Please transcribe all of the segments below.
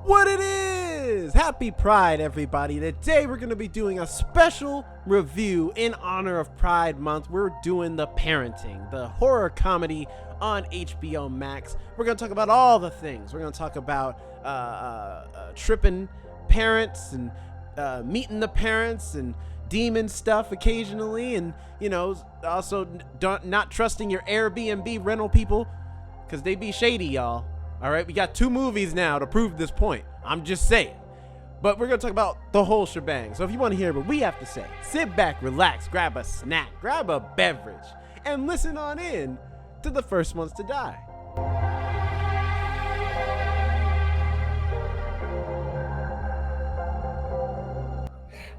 What it is! Happy Pride, everybody. Today we're going to be doing a special review in honor of Pride Month. We're doing The Parenting, the horror comedy on HBO Max. We're going to talk about all the things. We're going to talk about tripping parents and meeting the parents and demon stuff occasionally, and, you know, also not trusting your Airbnb rental people because they be shady, y'all. All right, we got 2 movies now to prove this point. I'm just saying. But we're going to talk about the whole shebang. So if you want to hear what we have to say, sit back, relax, grab a snack, grab a beverage, and listen on in to the first ones to die.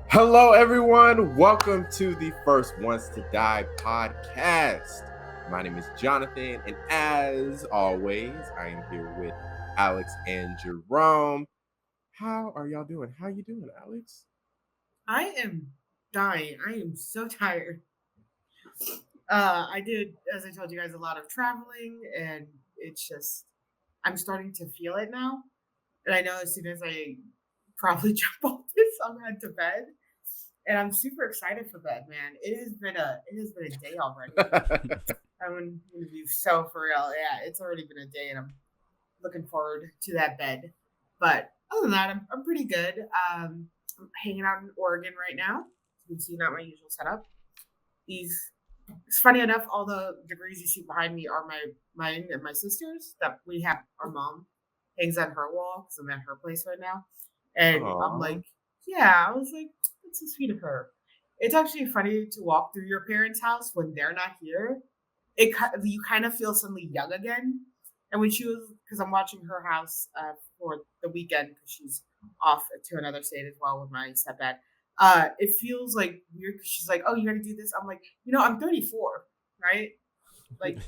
Hello, everyone. Welcome to the First Ones to Die podcast. My name is Jonathan, and as always, I am here with Alex and Jerome. How are y'all doing? How you doing, Alex? I am dying. I am so tired. I did, as I told you guys, a lot of traveling, and it's just, I'm starting to feel it now. And I know as soon as I probably jump off this, I'm head to bed. And I'm super excited for bed, man. It has been a day already. I'm gonna be so for real. Yeah, it's already been a day, and I'm looking forward to that bed. But other than that, I'm pretty good. I'm hanging out in Oregon right now. You can see not my usual setup. It's funny enough, all the degrees you see behind me are mine and my sister's. That we have. Our mom hangs on her wall because I'm at her place right now, and I'm like, yeah, I was like, that's so sweet of her. It's actually funny to walk through your parents' house when they're not here. You kind of feel suddenly young again. And when she was, because I'm watching her house for the weekend because she's off to another state as well with my stepdad. It feels like weird because she's like, "Oh, you got to do this." I'm like, I'm 34, right? Like,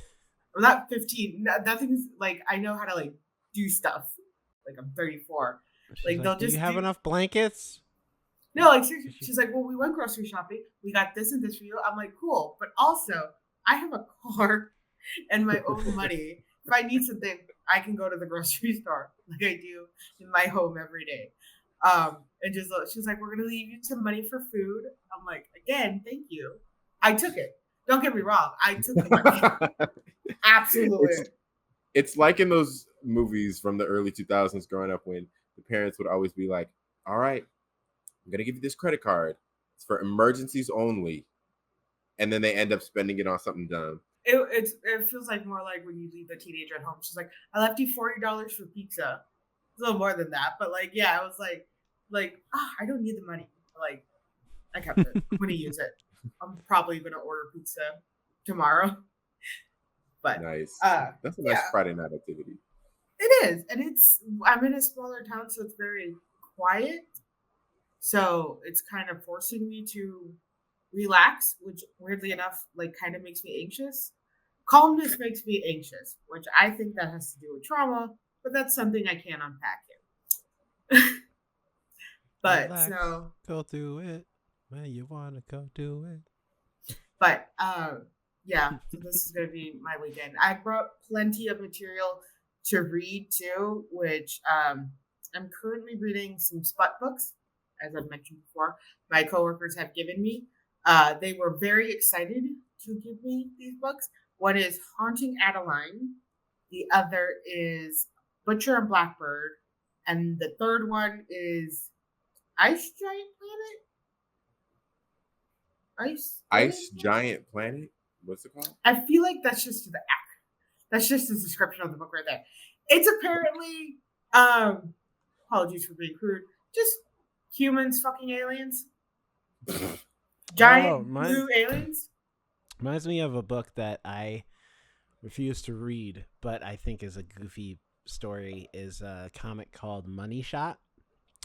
I'm not 15. Nothing's like I know how to like do stuff. Like I'm 34. Like they'll just. Do you have enough blankets? No, like she's like, well, we went grocery shopping. We got this and this for you. I'm like, cool, but also I have a car and my own money. If I need something, I can go to the grocery store like I do in my home every day. And just she's like, we're gonna leave you some money for food. I'm like, again, thank you. I took it. Don't get me wrong. I took the money. Absolutely. It's like in those movies from the early 2000s growing up when the parents would always be like, all right, I'm going to give you this credit card. It's for emergencies only. And then they end up spending it on something dumb. It feels like more like when you leave the teenager at home. She's like, I left you $40 for pizza. It's a little more than that. But like, yeah, I was like, I don't need the money. Like, I kept it. I'm going to use it. I'm probably going to order pizza tomorrow. But nice. That's a nice Friday night activity. It is. And I'm in a smaller town, so it's very quiet. So it's kind of forcing me to relax, which weirdly enough, like kind of makes me anxious. Calmness makes me anxious, which I think that has to do with trauma, but that's something I can't unpack here. But relax, so go through it when you want to go do it. But yeah, so this is going to be my weekend. I brought plenty of material to read too, which I'm currently reading some smut books. As I've mentioned before, my coworkers have given me. They were very excited to give me these books. One is Haunting Adeline. The other is Butcher and Blackbird. And the third one is Ice Giant Planet? Ice Giant Planet? What's it called? I feel like that's just that's just the description of the book right there. It's apparently, apologies for being crude, just humans fucking aliens. Giant blue aliens. Reminds me of a book that I refuse to read, but I think is a goofy story, is a comic called Money Shot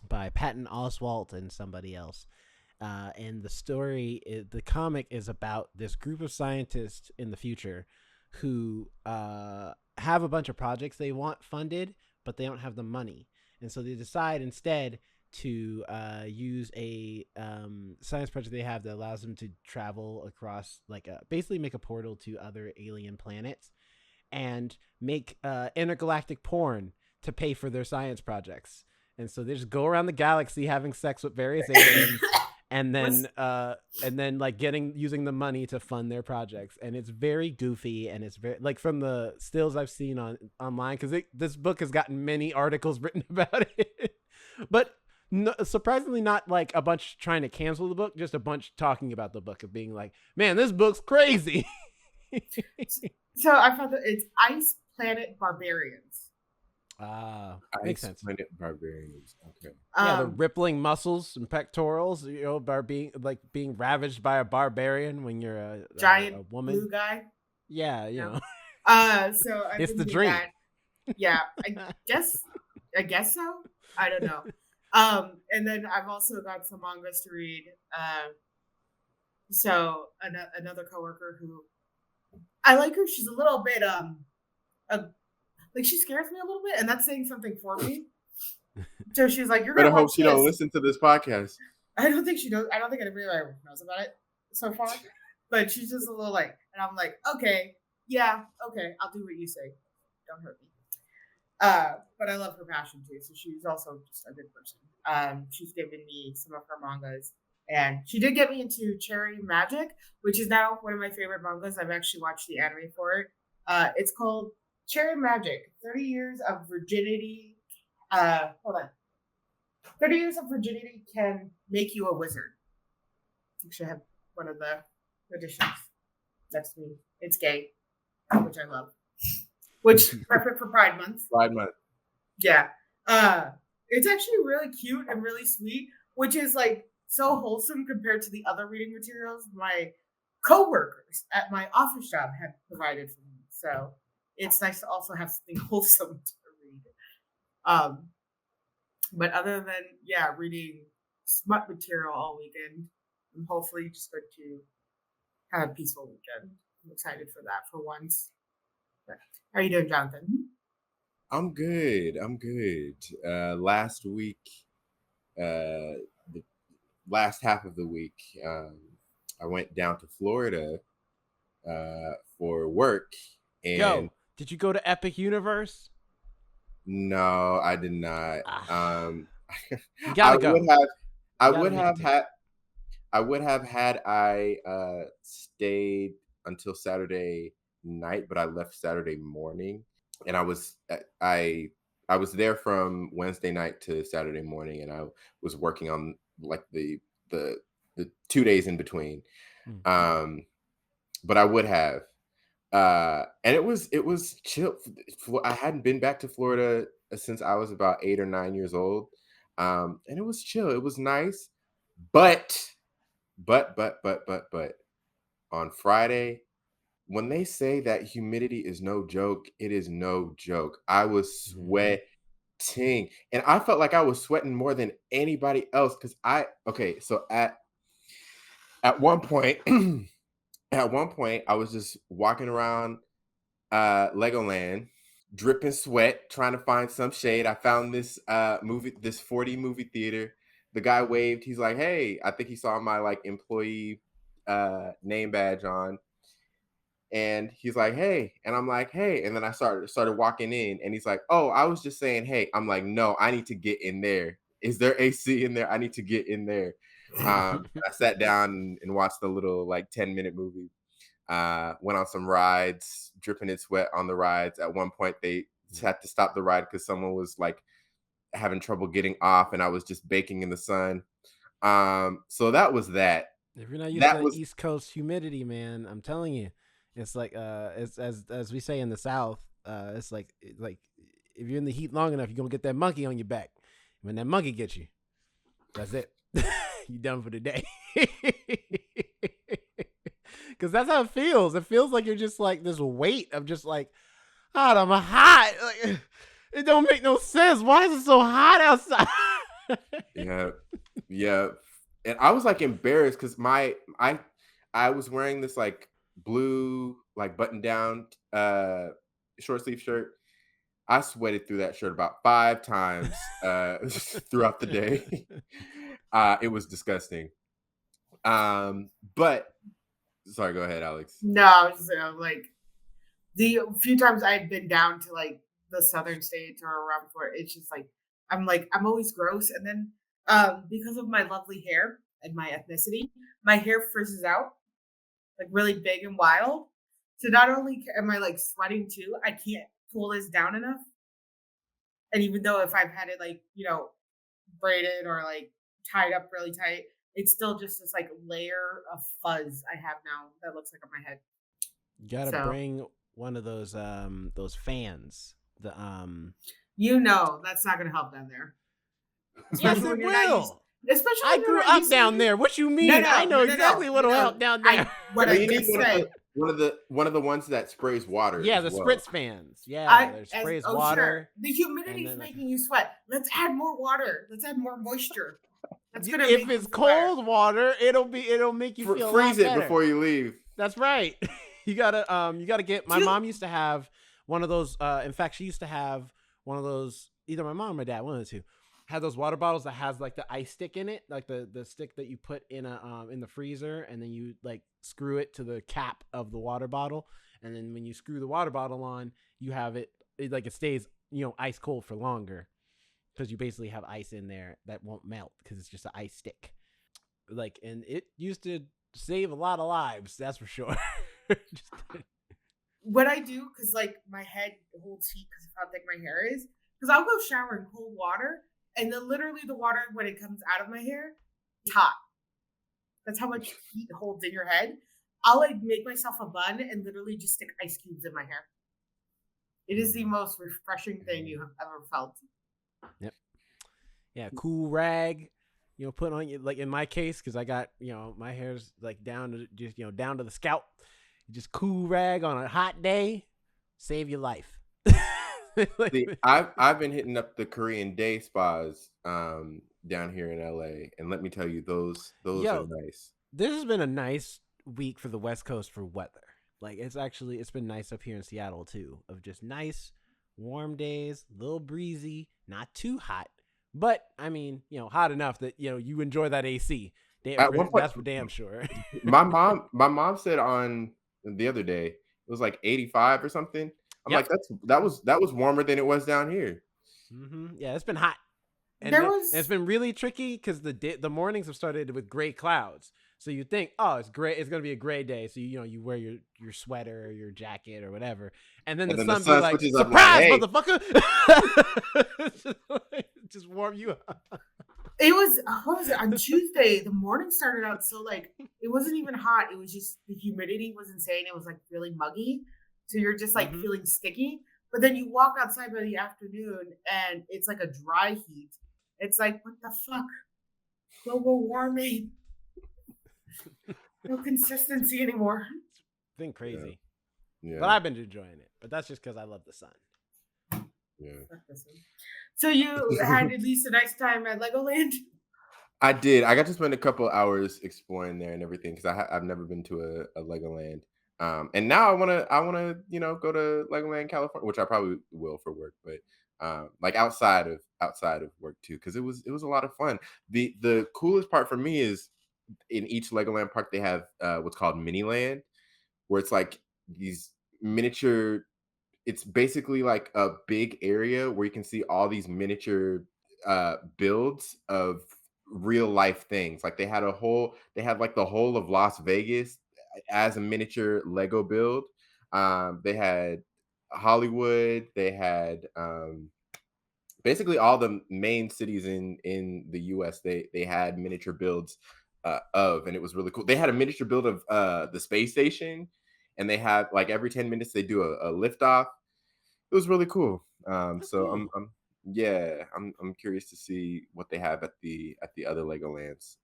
by Patton Oswalt and somebody else. And the comic is about this group of scientists in the future who have a bunch of projects they want funded, but they don't have the money. And so they decide instead to use a science project they have that allows them to travel across, basically make a portal to other alien planets and make intergalactic porn to pay for their science projects. and so they just go around the galaxy having sex with various aliens, and Was then like using the money to fund their projects, and it's very goofy, and it's very like from the stills I've seen online, because this book has gotten many articles written about it, but no, surprisingly not like a bunch trying to cancel the book, just a bunch talking about the book of being like, man, this book's crazy. so I found that it's Ice Planet Barbarians. Makes sense. Planet Barbarians. Okay. Yeah, the Um, rippling muscles and pectorals, being ravaged by a barbarian when you're giant a woman. blue guy. Yeah, you No. know, So I've it's been the reading dream. that. Yeah, guess I guess so. I don't know. And then I've also got some mangas to read. So another coworker who I like her. She's a little bit uh, like she scares me a little bit, and that's saying something for me. So she's like, "You're Better gonna hope watch she don't this." listen to this podcast. I don't think she knows. I don't think anybody ever knows about it so far. But she's just a little like, and I'm like, okay, yeah, okay, I'll do what you say. Don't hurt me. But I love her passion too. So she's also just a good person. She's given me some of her mangas, and she did get me into Cherry Magic, which is now one of my favorite mangas. I've actually watched the anime for it. It's called Cherry Magic: 30 Years of Virginity. Hold on. 30 Years of Virginity can make you a wizard. Actually, I have one of the editions next to me. It's gay, which I love. Which perfect for Pride Month. Pride Month. Yeah. It's actually really cute and really sweet, which is like so wholesome compared to the other reading materials my coworkers at my office job have provided for me. So it's nice to also have something wholesome to read. Um, but other than reading smut material all weekend, I'm hopefully just going to have a peaceful weekend. I'm excited for that for once. But how are you doing, Jonathan? I'm good. I'm good. Last week, the last half of the week, I went down to Florida for work, and Yo, did you go to Epic Universe? no, I did not. Ah, you I gotta would go. have. I You gotta would make a have date. had. I would have had I stayed until Saturday night, but I left Saturday morning, and I was there from Wednesday night to Saturday morning, and I was working on like the the 2 days in between. Hmm. Um, but I would have, and it was chill. I hadn't been back to Florida since I was about 8 or 9 years old, and it was chill. It was nice, but but on Friday, when they say that humidity is no joke, it is no joke. I was Mhm. sweating, and I felt like I was sweating more than anybody else because okay, so at one point, at one point, I was just walking around Legoland, dripping sweat, trying to find some shade. I found this 40 movie theater. The guy waved. He's like, "Hey," I think he saw my like employee name badge on, and he's like, "Hey," and I'm like, "Hey," and then I started walking in, and he's like, "Oh, I was just saying, hey." I'm like, "No, I need to get in there. Is there AC in there? I need to get in there." I sat down and watched the little like 10-minute movie. Went on some rides, dripping in sweat on the rides. At one point, they had to stop the ride because someone was like having trouble getting off, and I was just baking in the sun. So that was that. If you're not used That to was East Coast humidity, man, I'm telling you, it's like it's as we say in the South, it's like if you're in the heat long enough, you're gonna get that monkey on your back. When that monkey gets you, that's it. You done for the day. Because that's how it feels. It feels like you're just like this weight of just like, God, I'm hot. Like, it don't make no sense. Why is it so hot outside? yeah, yeah. And I was like embarrassed because I was wearing this like blue like button down short sleeve shirt. I sweated through that shirt about 5 times throughout the day. It was disgusting. But sorry, go ahead, Alex. No, like the few times I've been down to like the southern states or around Florida, it's just like I'm always gross. And then because of my lovely hair and my ethnicity, my hair frizzes out like really big and wild. So not only am I like sweating too, I can't pull this down enough. And even though if I've had it like, braided or like tied up really tight, it's still just this like layer of fuzz I have now that looks like on my head. You gotta So bring one of those fans. that's not gonna help down there. Yes, Especially it when you're not used will. especially I when you're grew not up used to down it. there. What you No, mean? I no, know no, no, exactly no, what'll no, help no. down there. What But I you need just said. one of the ones that sprays water Yeah, as the well. spritz fans. Yeah, there sprays water. Sure. The humidity and is then making you sweat. Let's add more water. Let's add more moisture. That's gonna if make you it's sweat. cold water, it'll make you feel a Freeze lot it better. before you leave. That's right. You gotta get. My mom used to have one of those. In fact, she used to have one of those. Either my mom or my dad, one of the two, had those water bottles that has like the ice stick in it, like the stick that you put in in the freezer, and then you like screw it to the cap of the water bottle, and then when you screw the water bottle on, you have it like it stays ice cold for longer, because you basically have ice in there that won't melt because it's just an ice stick. Like, and it used to save a lot of lives, that's for sure. What I do, because like my head holds heat because of how thick my hair is, because I'll go shower in cold water, and then literally the water when it comes out of my hair, is hot. That's how much heat holds in your head. I'll like make myself a bun and literally just stick ice cubes in my hair. It is the most refreshing thing you have ever felt. Yep. Yeah, cool rag. Put on you, like in my case, because I got my hair's like down to just down to the scalp. Just cool rag on a hot day, save your life. See, I've been hitting up the Korean day spas down here in LA, and let me tell you, those are nice. This has been a nice week for the West Coast for weather. Like it's been nice up here in Seattle too, of just nice warm days, a little breezy, not too hot, but I mean hot enough that you enjoy that AC. That's for damn sure. my mom said on the other day it was like 85 or something. I'm like, that was warmer than it was down here. Mm-hmm. Yeah, it's been hot, and it's been really tricky because the mornings have started with gray clouds. So you think, oh, it's gray. It's gonna be a gray day. So you wear your sweater or your jacket or whatever, and then the sun be like, surprise, like, motherfucker! just warm you up. It was what was it on Tuesday? The morning started out so like it wasn't even hot. It was just the humidity was insane. It was like really muggy, so you're just like feeling sticky. But then you walk outside by the afternoon and it's like a dry heat. It's like, what the fuck? Global warming. No consistency anymore. It's been crazy. Yeah. But I've been enjoying it. But that's just because I love the sun. Yeah. So you had at least a nice time at Legoland? I did. I got to spend a couple hours exploring there and everything because I've never been to a Legoland. And now I wanna go to Legoland, California, which I probably will for work, but like outside of work too, because it was a lot of fun. The coolest part for me is in each Legoland park they have what's called Miniland, where it's like these miniature. It's basically like a big area where you can see all these miniature builds of real life things. Like they had like the whole of Las Vegas as a miniature Lego build. They had Hollywood. They had basically all the main cities in the US. They had miniature builds of, and it was really cool. They had a miniature build of the space station, and they had like every 10 minutes they do a liftoff. It was really cool. So cool. I'm curious to see what they have at the other Legolands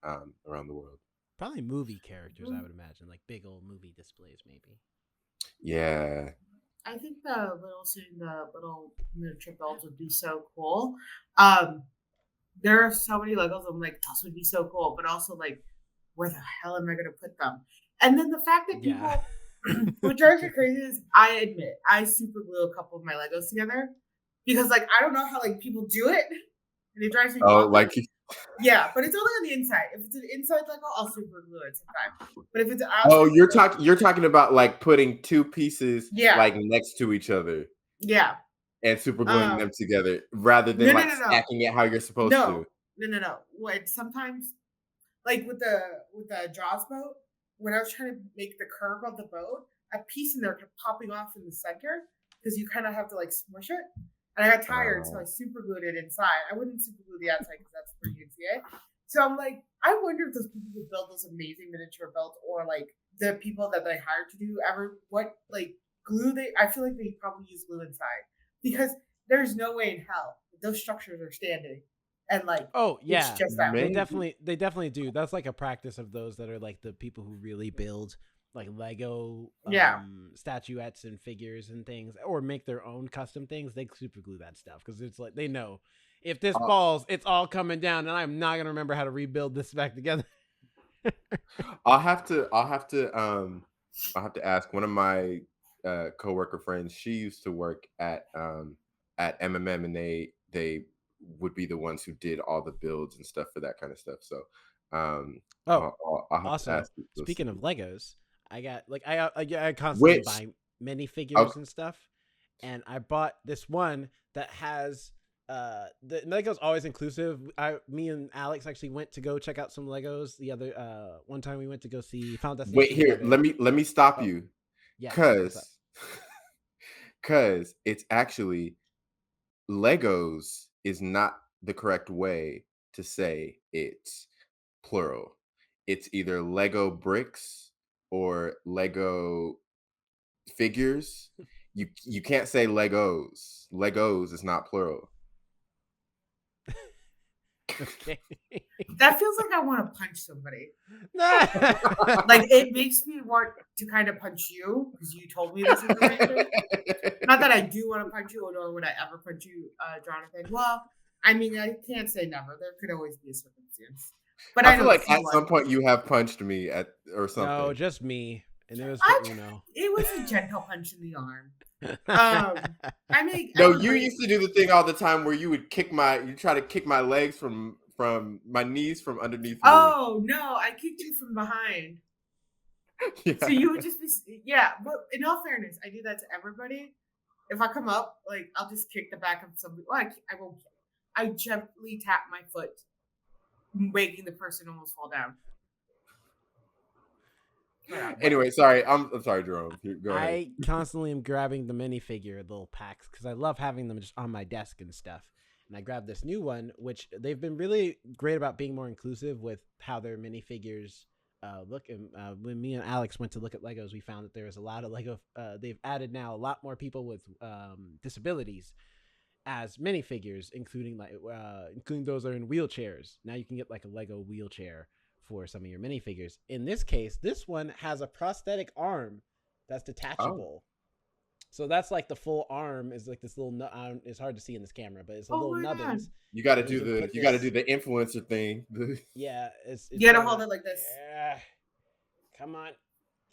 around the world. Probably movie characters, I would imagine, like big old movie displays, maybe. Yeah. I think the little miniature builds would be so cool. There are so many Legos. I'm like, those would be so cool, but also like, where the hell am I going to put them? And then the fact that people, what drives me crazy is, I admit, I super glue a couple of my Legos together because like I don't know how like people do it, and it drives me. Oh, like. Yeah, but it's only on the inside. If it's an inside Lego, I'll super glue it sometimes. But if it's outside, oh, you're talking about like putting two pieces like next to each other. Yeah, and super gluing them Um, together rather than no, no, like no, no, stacking it how you're supposed no, to. no, no, no. What sometimes like with the Jaws boat, when I was trying to make the curve of the boat, a piece in there kept popping off in the center because you kind of have to like smush it. And I got tired, so I Uh, super glued it inside. I wouldn't super glue the outside because that's where you'd see it. So I'm like, I wonder if those people who build those amazing miniature boats or like the people that they hired to do ever what like glue they I feel like they probably use glue inside because there's no way in hell that those structures are standing and like Oh it's yeah, just that they way. maybe. definitely do. That's like a practice of those that are like the people who really build like Lego Yeah. statuettes and figures and things, or make their own custom things. They super glue that stuff because it's like they know if this Uh, falls, it's all coming down, and I'm not gonna remember how to rebuild this back together. I'll have to ask one of my coworker friends. She used to work at MMM, and they would be the ones who did all the builds and stuff for that kind of stuff. So Oh, I'll have to also, ask you. We'll speaking see. of Legos, I got like I constantly Which buy minifigures okay, and stuff, and I bought this one that has the Legos always inclusive. Me and Alex actually went to go check out some Legos the other one time we went to go see Final wait Destination here. together. Let me stop Oh, you, yes, what's up? cause cause it's actually Legos is not the correct way to say it's plural. It's either Lego bricks or Lego figures. You can't say Legos. Legos is not plural. Okay. That feels like I want to punch somebody. Nah. Like it makes me want to kind of punch you because you told me this information. Not that I do want to punch you, or nor would I ever punch you, Jonathan. Well, I mean, I can't say never. There could always be a circumstance, but I I feel don't like see at some one. point you have punched me at or No, something. just me, and it was for I Uno. it was a gentle punch in the arm. Um, I No, have a you great. used to do the thing all the time where you try to kick my legs from my knees from underneath me. Oh no, I kicked you from behind. So Yeah. you would just be, yeah. But in all fairness, I do that to everybody. If I come up, like I'll just kick the back of somebody. Well, I won't. I gently tap my foot, making the person almost fall down. But Anyway, sorry. I'm sorry, Jerome. Go ahead. I constantly am grabbing the minifigure little packs because I love having them just on my desk and stuff. And I grabbed this new one, which they've been really great about being more inclusive with how their minifigures look. And when me and Alex went to look at Legos, we found that there was a lot of Lego. They've added now a lot more people with disabilities as minifigures, including those that are in wheelchairs. Now you can get like a Lego wheelchair for some of your minifigures. In this case, this one has a prosthetic arm that's Oh, detachable. So that's like the full arm is like this little. It's hard to see in this camera, but it's a oh little my god, nubbins, you got to and you do can put you got to do this. the influencer thing. Yeah, it's you gotta going hold on. it like this. Yeah, come on,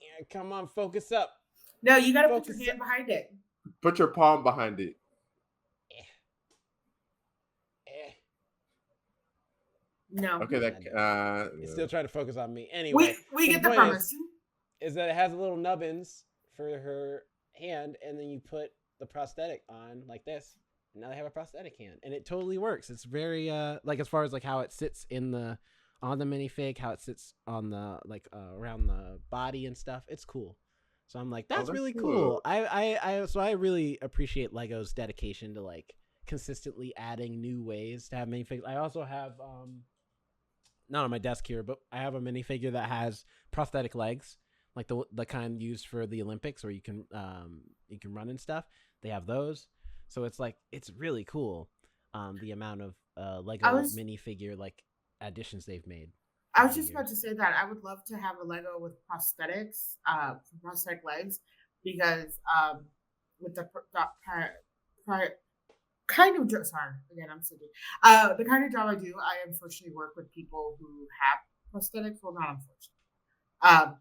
yeah, come on, focus up, No, you gotta put your focus up. hand behind it. Put your palm behind it. Eh, eh. No, Okay, Not doing it. It's still no. trying to focus on me. we Anyway, we so the get the point premise. is that it has little nubbins for her hand, and then you put the prosthetic on like this. And now they have a prosthetic hand, and it totally works. It's very like as far as like how it sits in the on the minifig, how it sits on the like around the body and stuff. It's cool. So I'm like, Oh, that's that's really cool. cool. I really appreciate Lego's dedication to like consistently adding new ways to have minifigs. I also have not on my desk here, but I have a minifigure that has prosthetic legs, like the kind used for the Olympics, where you can run and stuff. They have those, so it's like it's really cool. The amount of I Lego was minifigure like additions they've made I over was the just about years. to say that I would love to have a Lego with prosthetics, for prosthetic legs, because with pri- kind of sorry again, I'm sleepy. The kind of job I do, I unfortunately work with people who have prosthetics. Well, not unfortunately,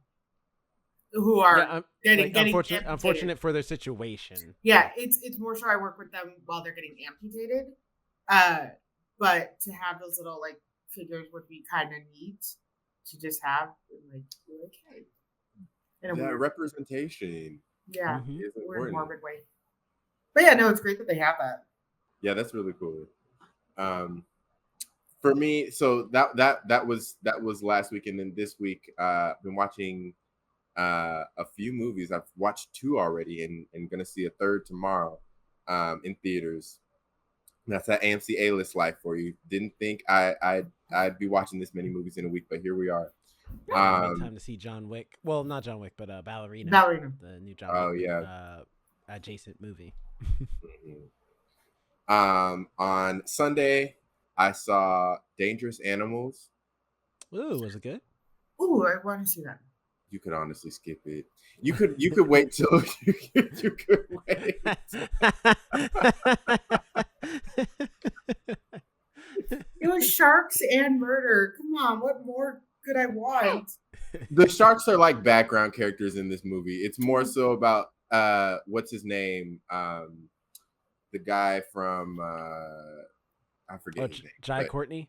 who Yeah, are like getting amputated. unfortunate for their situation. Yeah, it's more so I work with them while they're getting amputated. Uh, but to have those little like figures would be kind of neat to just have and like be like, hey, in a That weird, representation yeah, Hmm. is weird important. morbid way. But yeah, no, it's great that they have that. Yeah, that's really cool. For me, so that was last week, and then this week, been watching a few movies. I've watched two already, and gonna see a third tomorrow, in theaters. That's that AMC A-list life for you. Didn't think I'd be watching this many movies in a week, but here we are. Yeah, make time to see John Wick. Well, not John Wick, but Ballerina. Ballerina. The new John Oh Wick yeah. adjacent movie. On Sunday, I saw Dangerous Animals. Ooh, was it good? Ooh, I want to see that. You could honestly skip it. You could wait till you could wait. It was sharks and murder. Come on, what more could I want? The sharks are like background characters in this movie. It's more so about what's his name? The guy from I forget his name. Jai Courtney?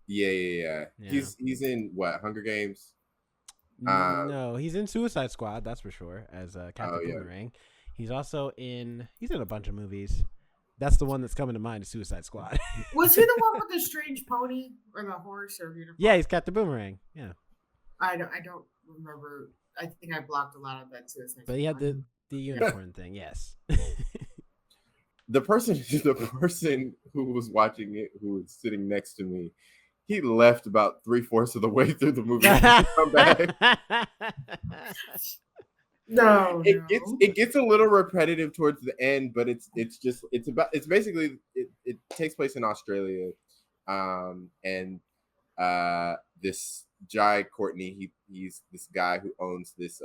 Yeah. He's in what, Hunger Games? No, he's in Suicide Squad, that's for sure, as Captain Boomerang. He's also he's in a bunch of movies. That's the one that's coming to mind, is Suicide Squad. Was he the one with the strange pony or the horse or uniform? Yeah, he's Captain Boomerang. Yeah. I don't remember. I think I blocked a lot of that Suicide Squad. But he had the unicorn thing, yes. The person who was watching it, who was sitting next to me, he left about 3/4 of the way through the movie. Come back. No, it gets a little repetitive towards the end, but it takes place in Australia, and this Jai Courtney, he's this guy who owns this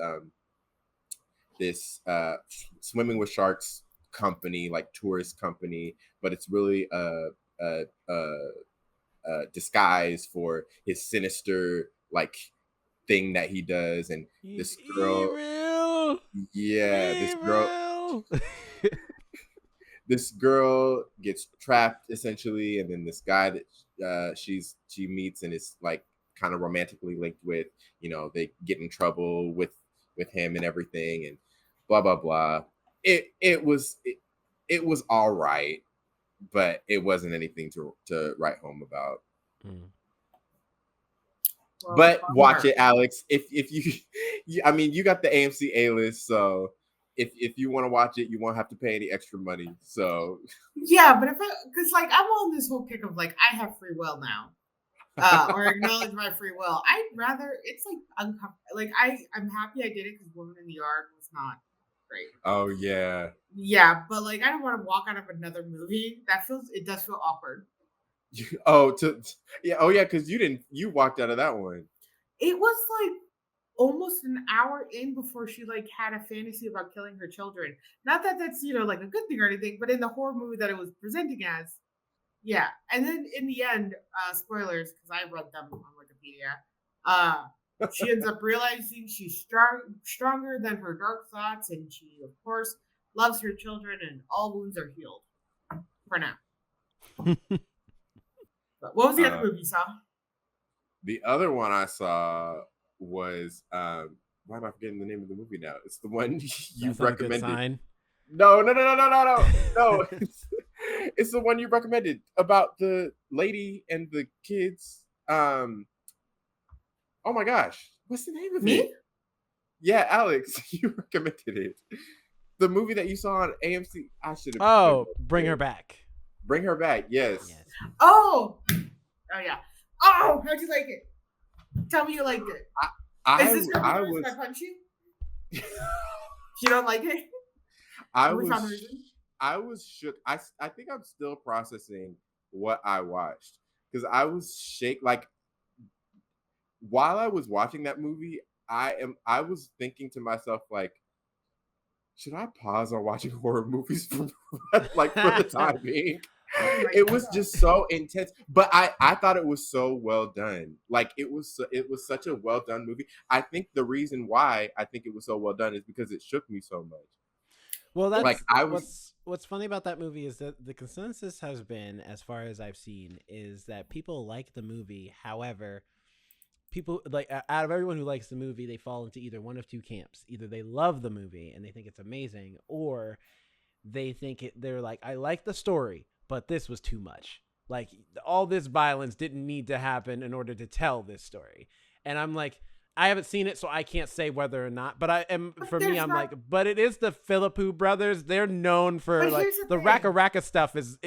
swimming with sharks company, like tourist company, but it's really a disguise for his sinister like thing that he does. And this girl, this girl gets trapped essentially, and then this guy that she meets and is like kind of romantically linked with, they get in trouble with him and everything, and blah blah blah. It was all right, but it wasn't anything to write home about. Well, but watch it, Alex. If you I mean, you got the AMC A-list, so if you want to watch it, you won't have to pay any extra money. So yeah, but because like I'm on this whole kick of like I have free will now, or acknowledge my free will. I'd rather, it's like uncomfortable. Like I'm happy I did it because Woman in the Yard was not great. Oh yeah. Yeah, but like I don't want to walk out of another movie. It does feel awkward. Oh yeah, because you walked out of that one. It was like almost an hour in before she like had a fantasy about killing her children. Not that that's like a good thing or anything, but in the horror movie that it was presenting as, yeah. And then in the end, spoilers because I read them on Wikipedia. She ends up realizing she's stronger than her dark thoughts, and she of course loves her children, and all wounds are healed for now. But what was the other movie you saw? The other one I saw was why am I forgetting the name of the movie now? It's the one you've recommended. No. It's the one you recommended about the lady and the kids. Oh my gosh, what's the name of it? Yeah, Alex, you recommended it. The movie that you saw on AMC. I should have. Oh, Bring Her Back. Bring Her Back. Yes. Oh yeah. Oh, how'd you like it? Tell me you liked it. Is this your first I punch you? You don't like it? I was shook. I think I'm still processing what I watched because I was like while I was watching that movie, I was thinking to myself like, should I pause on watching horror movies for the time being? It was just so intense, but I thought it was so well done. Like it was such a well done movie. I think the reason why I think it was so well done is because it shook me so much. Well, that's like what's funny about that movie is that the consensus has been, as far as I've seen, is that people like the movie. However, people like out of everyone who likes the movie, they fall into either one of two camps. Either they love the movie and they think it's amazing, or they think they're like, I like the story, but this was too much. Like, all this violence didn't need to happen in order to tell this story. And I'm like, I haven't seen it, so I can't say whether or not. But I am, But for me, there's I'm not. like, but it is the Philippou brothers. They're known for, But like, here's the the thing. Raka Raka stuff is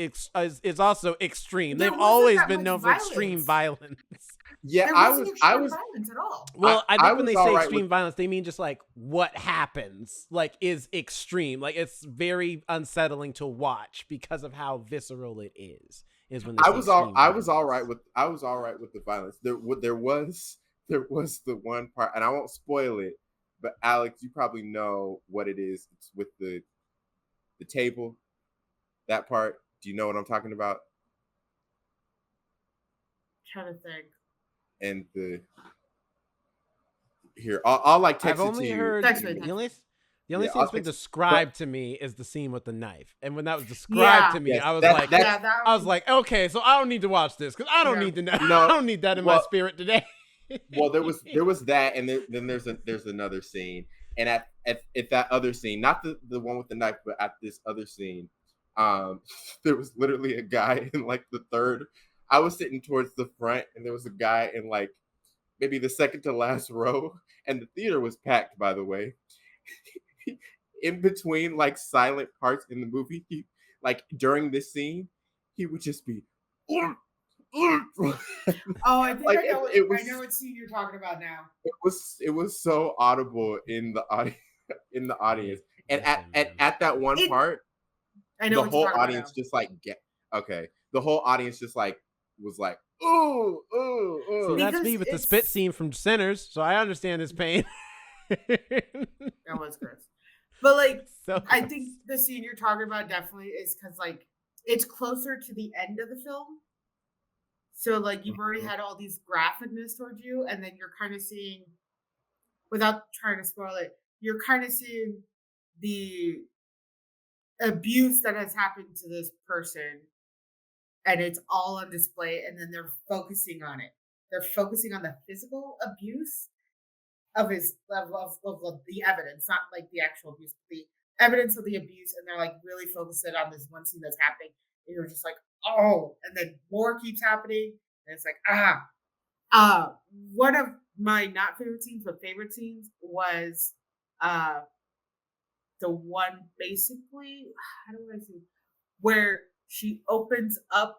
also extreme. There They've wasn't always that been much known for extreme violence. violence. Yeah, There I wasn't was I extreme was violence at all. Well, I I think when was they all say right extreme with violence, they mean just like what happens, like, is extreme. Like, it's very unsettling to watch because of how visceral it is. Is when they say extreme I was all violence. right with the violence. There was the one part, and I won't spoil it, but Alex, you probably know what it is. It's with the table, that part. Do you know what I'm talking about? Trying to think. And I'll like I've text it to only you. heard Text me. the only Yeah, scene I'll that's been text. But described to me is the scene with the knife. And when that was described Yeah. to me, yes, I was that like, that's Yeah, that I was was. like, okay, so I don't need to watch this because I don't Yeah. need to know. no. I don't need that in my Well, spirit today. well, there was that, and then there's another scene, and at that other scene, not the one with the knife, but at this other scene, there was literally a guy in like the third. I was sitting towards the front, and there was a guy in like maybe the second to last row, and the theater was packed, by the way. In between like silent parts in the movie, like during this scene, he would just be. Oh, I think Like it I know what scene you're talking about now. it was so audible in the audience in the audience, and Listen, man. at that one It, part, I know the what you're whole talking about audience now. just like the whole audience just like was like ooh ooh See, ooh. that's Because me with the spit it's scene from Sinners, so I understand his pain. that was gross. But like, So I gross. think the scene you're talking about definitely is because like it's closer to the end of the film. So like you've already had all these graphicness towards you, and then you're kind of seeing, without trying to spoil it, you're kind of seeing the abuse that has happened to this person, and it's all on display. And then they're focusing on it. They're focusing on the physical abuse of his of the evidence, not like the actual abuse, but the evidence of the abuse, and they're like really focusing on this one scene that's happening, and you're just like, oh, and then more keeps happening, and it's like, one of my not favorite scenes, but favorite scenes was uh the one basically, how do I say, where she opens up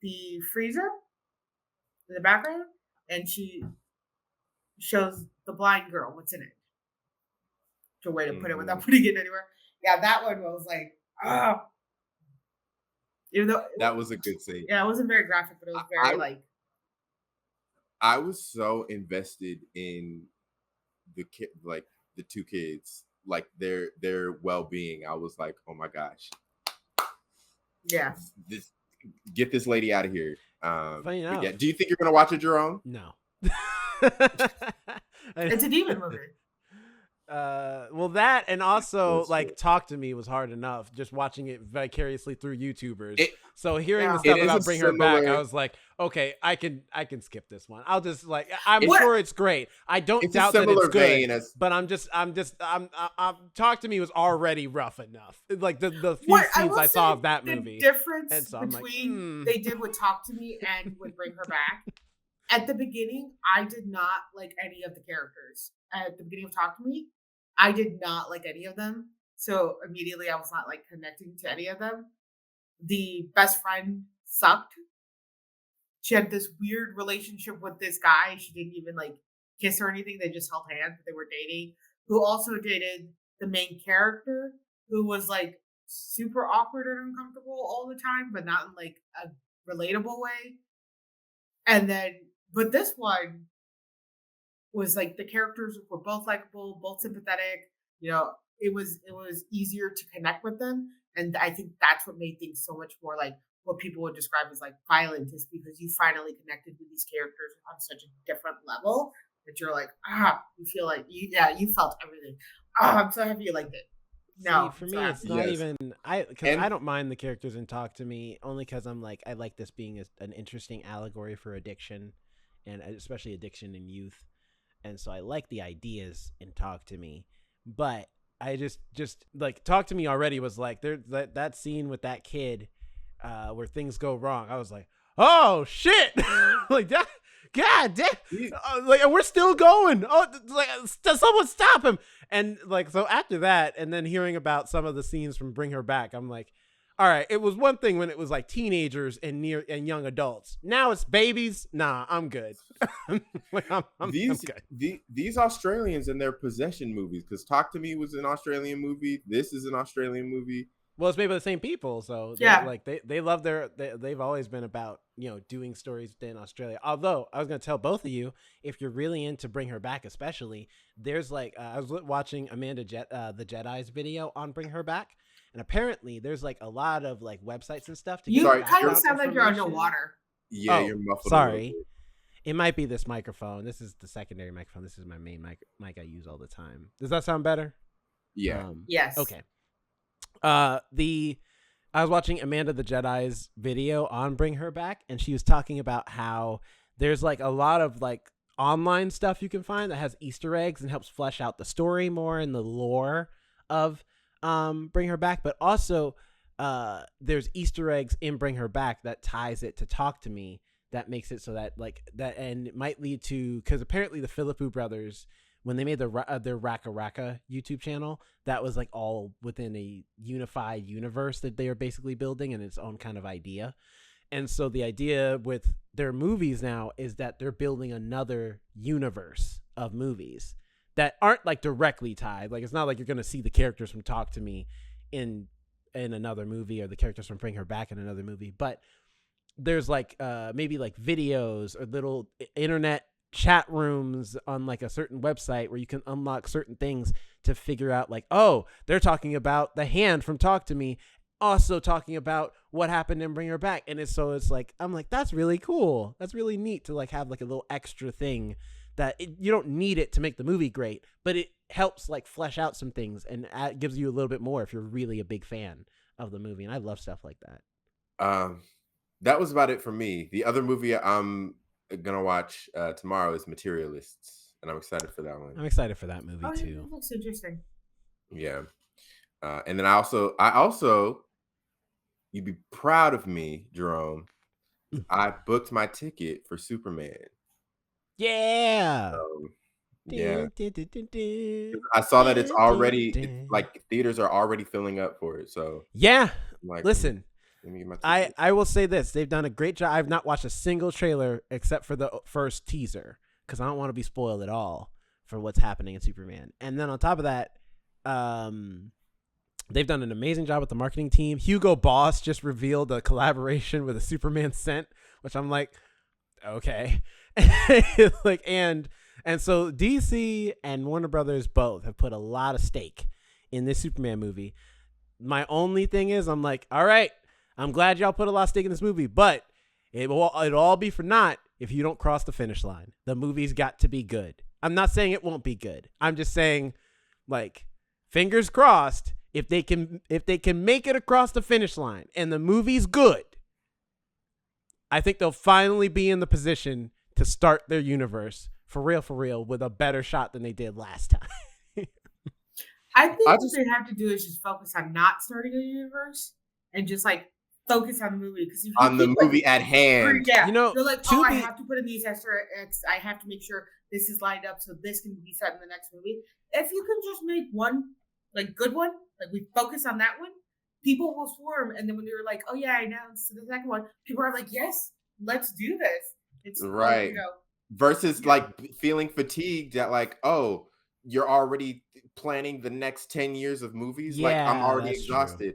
the freezer in the background and she shows the blind girl what's in it. To a way to put it without putting it anywhere. Yeah, that one was like, ah. Even though, That was a good scene. yeah, it wasn't very graphic, but it was very like. I was so invested in the kid, like the two kids, like their well being. I was like, oh my gosh, Yeah. this get this lady out of here. Funny enough. Yeah. Do you think you're gonna watch it, Jerome? No. It's a demon movie. Well, that and also That's like true. Talk to Me was hard enough just watching it vicariously through YouTubers. It- Hearing the Yeah. stuff It is about a Bring Her Back, I similar- was like, okay, I can skip this one. I'll just like, I'm What- sure it's great. I don't It's a doubt that similar it's good, vein as but I'm Talk to Me was already rough enough. Like the few What scenes will I saw say, of that the movie. difference And so I'm like, between they did with Talk to Me and with Bring Her Back. At the beginning, I did not like any of the characters. At the beginning of Talk to Me, I did not like any of them. So immediately I was not like connecting to any of them. The best friend sucked. She had this weird relationship with this guy. She didn't even like kiss or anything. They just held hands, but they were dating. Who also dated the main character, who was like super awkward and uncomfortable all the time, but not in like a relatable way. And then, but this one was like the characters were both likable, both sympathetic. You know, it was easier to connect with them, and I think that's what made things so much more like what people would describe as like violent, is because you finally connected with these characters on such a different level that you're like, you feel like you felt everything. I'm so happy you liked it. No, See, for I'm me, so it's happy. not Yes. even because And- I don't mind the characters in Talk to Me only because I'm like I like this being an interesting allegory for addiction, and especially addiction in youth, and so I like the ideas in Talk to Me. But I just like Talk to Me already was like there that scene with that kid where things go wrong. I was like, oh shit, like that. God damn! Like, and we're still going. Oh, like, does someone stop him? And like, so after that, and then hearing about some of the scenes from Bring Her Back, I'm like, all right. It was one thing when it was like teenagers and young adults. Now it's babies. Nah, I'm good. Like, I'm good. These Australians and their possession movies, because Talk to Me was an Australian movie. This is an Australian movie. Well, it's made by the same people, so they love they've always been about doing stories in Australia. Although I was gonna tell both of you, if you're really into Bring Her Back, especially, there's like I was watching Amanda the Jedi's video on Bring Her Back, and apparently there's like a lot of like websites and stuff to you kind of sound like you're underwater. Yeah, you're muffled. Sorry, it might be this microphone. This is the secondary microphone. This is my main mic I use all the time. Does that sound better? Yeah. Yes. Okay. I was watching Amanda the Jedi's video on Bring Her Back, and she was talking about how there's like a lot of like online stuff you can find that has Easter eggs and helps flesh out the story more and the lore of Bring Her Back, but also there's Easter eggs in Bring Her Back that ties it to Talk to Me, that makes it so that like that, and it might lead to, because apparently the Philippou brothers, when they made their Raka Raka YouTube channel, that was like all within a unified universe that they are basically building in its own kind of idea. And so the idea with their movies now is that they're building another universe of movies that aren't like directly tied. Like, it's not like you're going to see the characters from Talk to Me in another movie, or the characters from Bring Her Back in another movie. But there's like maybe like videos or little internet chat rooms on like a certain website where you can unlock certain things to figure out like, oh, they're talking about the hand from Talk to Me, also talking about what happened in Bring Her Back. And it's like, I'm like, that's really cool. That's really neat to like have like a little extra thing that you don't need it to make the movie great, but it helps like flesh out some things and gives you a little bit more if you're really a big fan of the movie. And I love stuff like that. That was about it for me. The other movie I'm gonna watch tomorrow is Materialists, and I'm excited for that one. I'm excited for that movie too. That looks interesting. Yeah. And then I also you'd be proud of me, Jerome. I booked my ticket for Superman. Yeah. Yeah. I saw that it's like theaters are already filling up for it. So yeah. Like, listen, let me get my ticket. I will say this: they've done a great job. I've not watched a single trailer except for the first teaser because I don't want to be spoiled at all for what's happening in Superman. And then on top of that, they've done an amazing job with the marketing team. Hugo Boss just revealed a collaboration with a Superman scent, which I'm like, okay. Like, and so DC and Warner Brothers both have put a lot of stake in this Superman movie. My only thing is, I'm like, all right, I'm glad y'all put a lot of stake in this movie, but it'll all be for naught if you don't cross the finish line. The movie's got to be good. I'm not saying it won't be good. I'm just saying, like, fingers crossed, if they can make it across the finish line and the movie's good, I think they'll finally be in the position to start their universe for real with a better shot than they did last time. I think what they have to do is just focus on not starting a universe and just like focus on the movie, because on the movie at hand. Yeah, you know, they're like, I have to put in these extra X. I have to make sure this is lined up so this can be set in the next movie. If you can just make one like good one, like we focus on that one, people will swarm. And then when they're like, oh yeah, I announced the second one, people are like, yes, let's do this. It's right. Like, versus like feeling fatigued at like, oh, you're already planning the next 10 years of movies. Yeah, like I'm already True. exhausted.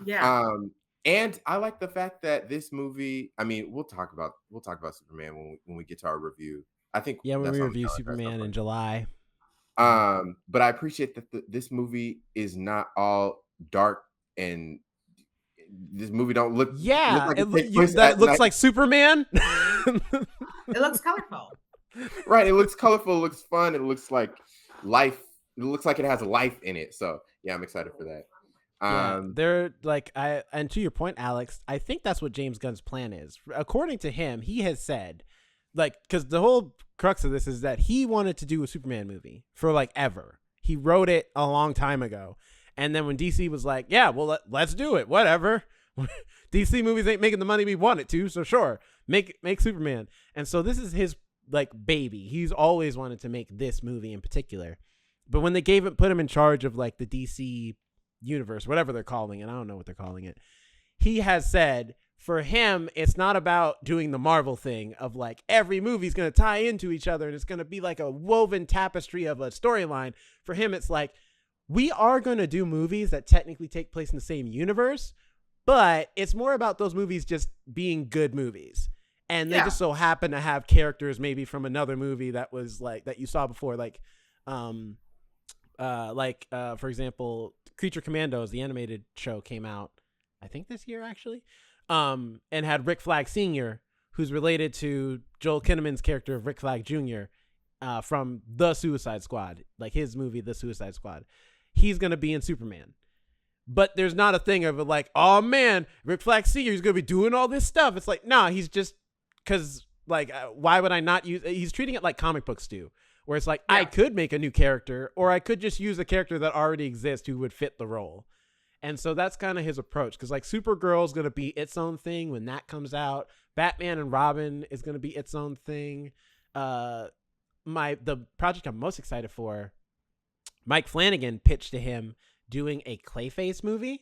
Yeah. And I like the fact that this movie, I mean, we'll talk about Superman when we get to our review. I think when we review Superman in July. But I appreciate that this movie is not all dark, and this movie don't look that looks like Superman. It looks colorful. Right, it looks colorful, it looks fun, it looks like life. It looks like it has life in it. So yeah, I'm excited for that. They're like, and to your point, Alex, I think that's what James Gunn's plan is. According to him, he has said, like, because the whole crux of this is that he wanted to do a Superman movie for like ever. He wrote it a long time ago. And then when DC was like, yeah, well, let's do it. Whatever. DC movies ain't making the money we want it to, so sure, make Superman. And so this is his like baby. He's always wanted to make this movie in particular. But when they put him in charge of like the DC universe, whatever they're calling it, I don't know what they're calling it. He has said for him, it's not about doing the Marvel thing of like every movie's going to tie into each other and it's going to be like a woven tapestry of a storyline. For him, it's like, we are going to do movies that technically take place in the same universe, but it's more about those movies just being good movies. And they just so happen to have characters maybe from another movie that was like, that you saw before, like, for example, Creature Commandos, the animated show came out, I think this year actually, and had Rick Flag Sr., who's related to Joel Kinnaman's character of Rick Flag Jr. From The Suicide Squad, like his movie, The Suicide Squad. He's going to be in Superman. But there's not a thing of like, oh man, Rick Flag Sr. is going to be doing all this stuff. It's like, nah, he's just, because like, why would I not use, he's treating it like comic books do, where it's like, I could make a new character, or I could just use a character that already exists who would fit the role. And so that's kind of his approach, because like Supergirl is going to be its own thing when that comes out. Batman and Robin is going to be its own thing. The project I'm most excited for, Mike Flanagan pitched to him doing a Clayface movie.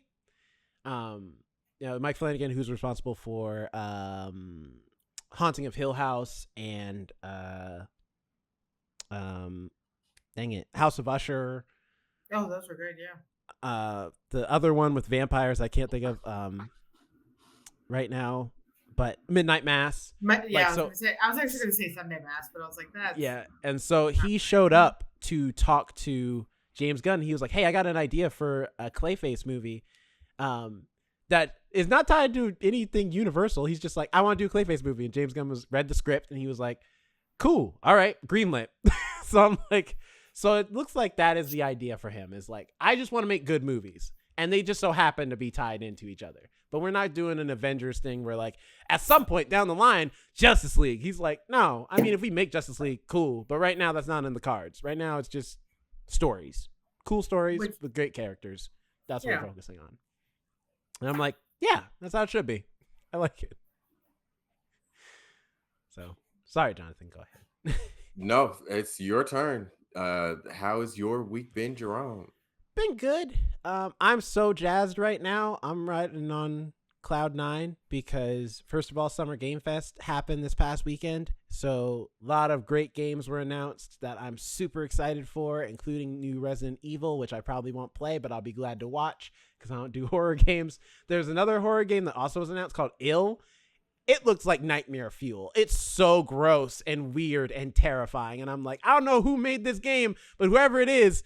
Mike Flanagan, who's responsible for Haunting of Hill House and House of Usher. Oh, those were great, yeah. The other one with vampires I can't think of right now, but Midnight Mass. I was actually going to say Sunday Mass, but I was like, that's... Yeah, and so he showed up to talk to James Gunn. He was like, hey, I got an idea for a Clayface movie that is not tied to anything Universal. He's just like, I want to do a Clayface movie. And James Gunn read the script, and he was like, cool, all right, greenlit. So I'm like, so it looks like that is the idea for him, is like, I just want to make good movies. And they just so happen to be tied into each other. But we're not doing an Avengers thing where like, at some point down the line, Justice League. He's like, no, I mean, if we make Justice League, cool. But right now, that's not in the cards. Right now, it's just stories. Cool stories with great characters. That's what we're focusing on. And I'm like, yeah, that's how it should be. I like it. So, sorry, Jonathan, go ahead. No, it's your turn. How has your week been, Jerome? Been good. I'm so jazzed right now. I'm riding on cloud 9 because, first of all, Summer Game Fest happened this past weekend. So a lot of great games were announced that I'm super excited for, including new Resident Evil, which I probably won't play, but I'll be glad to watch because I don't do horror games. There's another horror game that also was announced called Ill. It looks like nightmare fuel. It's so gross and weird and terrifying. And I'm like, I don't know who made this game, but whoever it is,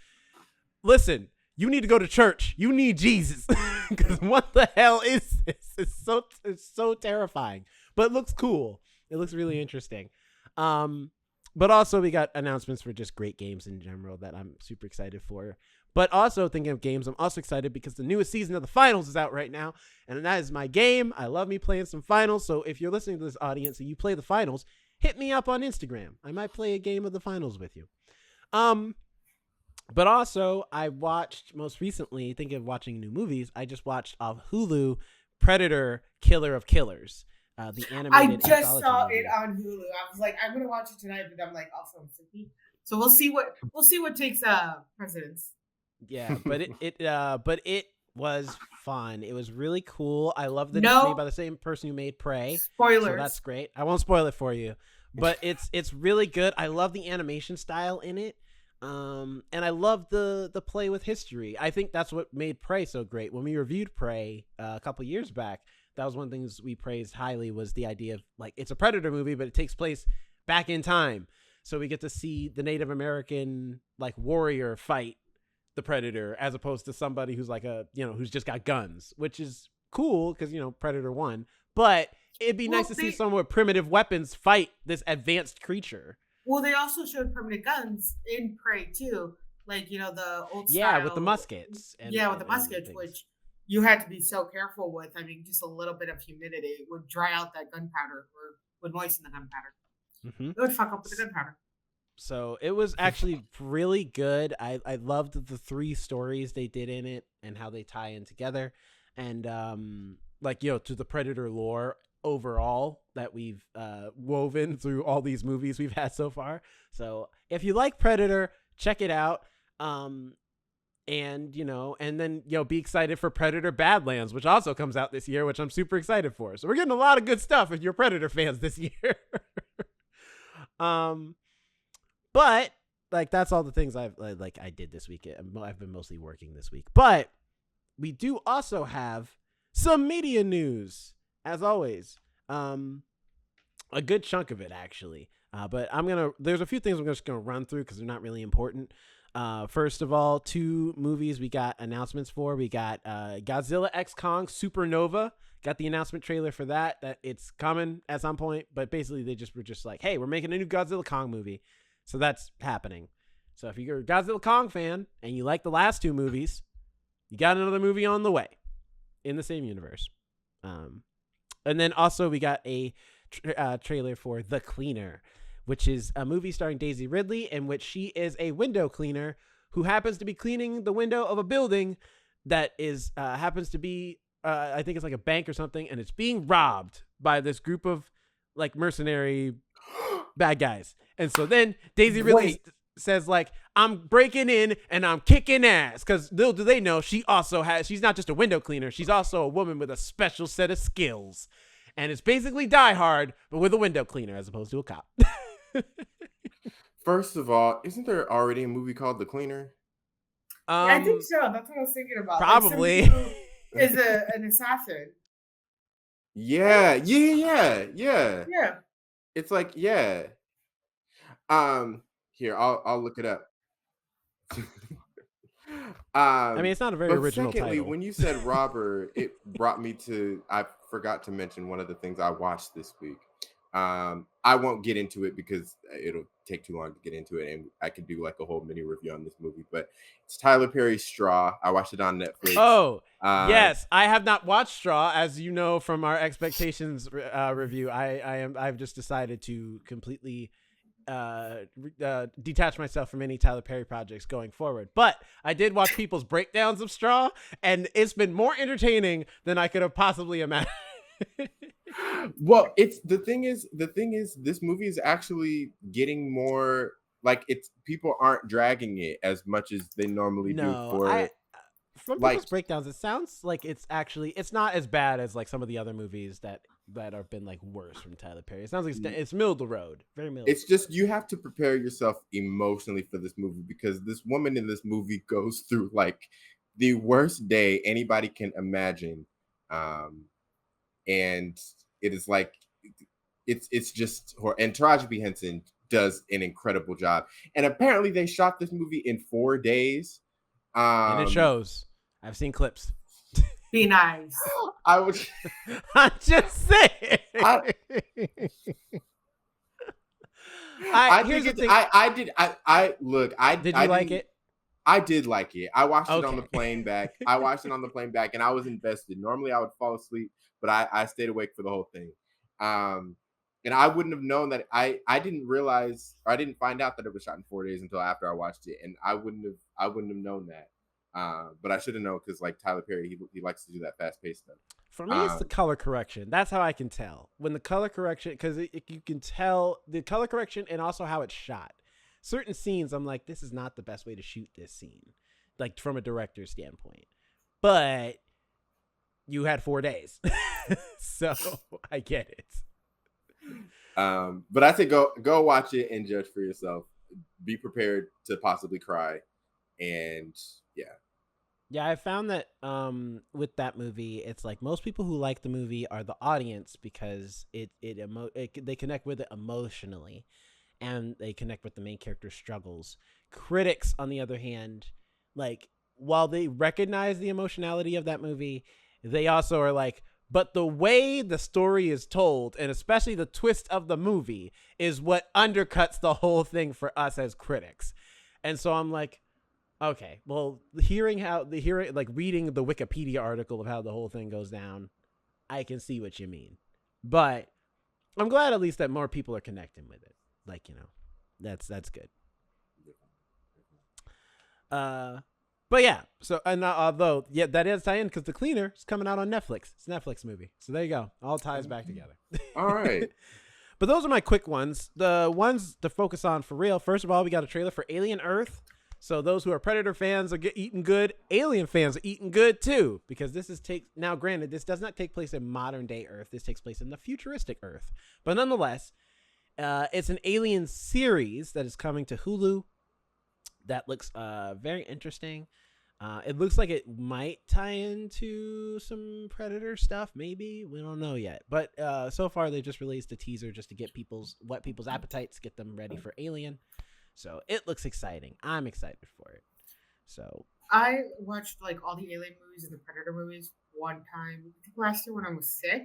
listen, you need to go to church. You need Jesus. Because what the hell is this? It's so terrifying. But it looks cool. It looks really interesting. But also we got announcements for just great games in general that I'm super excited for. But also thinking of games, I'm also excited because the newest season of the finals is out right now. And that is my game. I love me playing some finals. So if you're listening to this audience and you play the finals, hit me up on Instagram. I might play a game of the finals with you. But also, I watched most recently, thinking of watching new movies, I just watched off Hulu Predator Killer of Killers. The animated I just saw movie. it on Hulu. I was like, I'm gonna watch it tonight, but I'm like, also I'm sleepy. So we'll see what takes precedence. Yeah, but it was fun. It was really cool. I love that it's made by the same person who made Prey. Spoilers. So that's great. I won't spoil it for you, but it's really good. I love the animation style in it. And I love the play with history. I think that's what made Prey so great. When we reviewed Prey a couple years back, that was one of the things we praised highly, was the idea of like, it's a Predator movie, but it takes place back in time. So we get to see the Native American like warrior fight the Predator, as opposed to somebody who's like who's just got guns, which is cool because, Predator won. But it'd be nice to see someone with primitive weapons fight this advanced creature. Well, they also showed permanent guns in Prey too, like the old style. Yeah, with the muskets. With the muskets, which you had to be so careful with. I mean, just a little bit of humidity would dry out that gunpowder, or would moisten the gunpowder. Mm-hmm. It would fuck up with the gunpowder. So it was actually really good. I loved the 3 stories they did in it and how they tie in together. And like, to the Predator lore overall that we've woven through all these movies we've had so far. So if you like Predator, check it out. And then be excited for Predator Badlands, which also comes out this year, which I'm super excited for. So we're getting a lot of good stuff if you're Predator fans this year. But like, that's all the things I did this week. I've been mostly working this week, but we do also have some media news, as always. A good chunk of it, actually. But there's a few things I'm just gonna run through because they're not really important. First of all, 2 movies we got announcements for. We got Godzilla X Kong Supernova. Got the announcement trailer for that it's coming at some point. But basically, they were just like, hey, we're making a new Godzilla Kong movie. So that's happening. So if you're a Godzilla Kong fan and you like the last 2 movies, you got another movie on the way in the same universe. And then also we got a trailer for The Cleaner, which is a movie starring Daisy Ridley, in which she is a window cleaner who happens to be cleaning the window of a building that is happens to be I think it's like a bank or something, and it's being robbed by this group of like mercenary bad guys. And so then Daisy Ridley says like, I'm breaking in and I'm kicking ass, because little do they know she's not just a window cleaner, she's also a woman with a special set of skills. And it's basically Die Hard, but with a window cleaner as opposed to a cop. First of all, isn't there already a movie called The Cleaner? I think so. That's what I was thinking about. Probably. Like, is an assassin. Yeah. It's like, yeah. Here, I'll look it up. I mean, it's not a very original secondly, title. When you said robber, it brought me to, I forgot to mention one of the things I watched this week. I won't get into it because it'll take too long to get into it, and I could do like a whole mini review on this movie. But it's Tyler Perry's Straw. I watched it on Netflix. Oh, yes, I have not watched Straw, as you know from our expectations review. I've just decided to completely detach myself from any Tyler Perry projects going forward. But I did watch people's breakdowns of Straw, and it's been more entertaining than I could have possibly imagined. Well, the thing is this movie is actually getting more like, it's people aren't dragging it as much as they normally do for from people's breakdowns, it sounds like it's not as bad as like some of the other movies that have been like worse from Tyler Perry. It sounds like it's middle of the road, very middle. It's just, you have to prepare yourself emotionally for this movie, because this woman in this movie goes through like the worst day anybody can imagine. And it is like, it's just her. And Taraji P. Henson does an incredible job. And apparently they shot this movie in 4 days. And it shows. I've seen clips. Be nice. I'm just saying. Did you like it? I did like it. I watched it on the plane back. And I was invested. Normally I would fall asleep, but I stayed awake for the whole thing. And I wouldn't have known that. I didn't realize, or I didn't find out that it was shot in 4 days until after I watched it, and I wouldn't have known that. But I should have known, because like Tyler Perry, he likes to do that fast paced stuff. For me, it's the color correction. That's how I can tell when the color correction, because you can tell the color correction and also how it's shot. Certain scenes, I'm like, this is not the best way to shoot this scene, like from a director's standpoint. But you had 4 days, so I get it. But I say go watch it and judge for yourself. Be prepared to possibly cry, and yeah, I found that with that movie, it's like most people who like the movie are the audience, because they connect with it emotionally, and they connect with the main character's struggles. Critics, on the other hand, like, while they recognize the emotionality of that movie, they also are like, but the way the story is told, and especially the twist of the movie, is what undercuts the whole thing for us as critics. And so I'm like, okay, well, reading the Wikipedia article of how the whole thing goes down, I can see what you mean. But I'm glad at least that more people are connecting with it. Like, That's good. But yeah, so and although that is tie in because The Cleaner is coming out on Netflix. It's a Netflix movie, so there you go. All ties back together. All right. But those are my quick ones. The ones to focus on for real. First of all, we got a trailer for Alien Earth. So those who are Predator fans are eating good. Alien fans are eating good too, because this is now granted, this does not take place in modern day Earth. This takes place in the futuristic Earth. But nonetheless, it's an Alien series that is coming to Hulu. That looks very interesting. It looks like it might tie into some Predator stuff, maybe. We don't know yet. But so far, they've just released a teaser just to get people's appetites, get them ready for Alien. So it looks exciting. I'm excited for it. So I watched like all the Alien movies and the Predator movies one time last year when I was sick.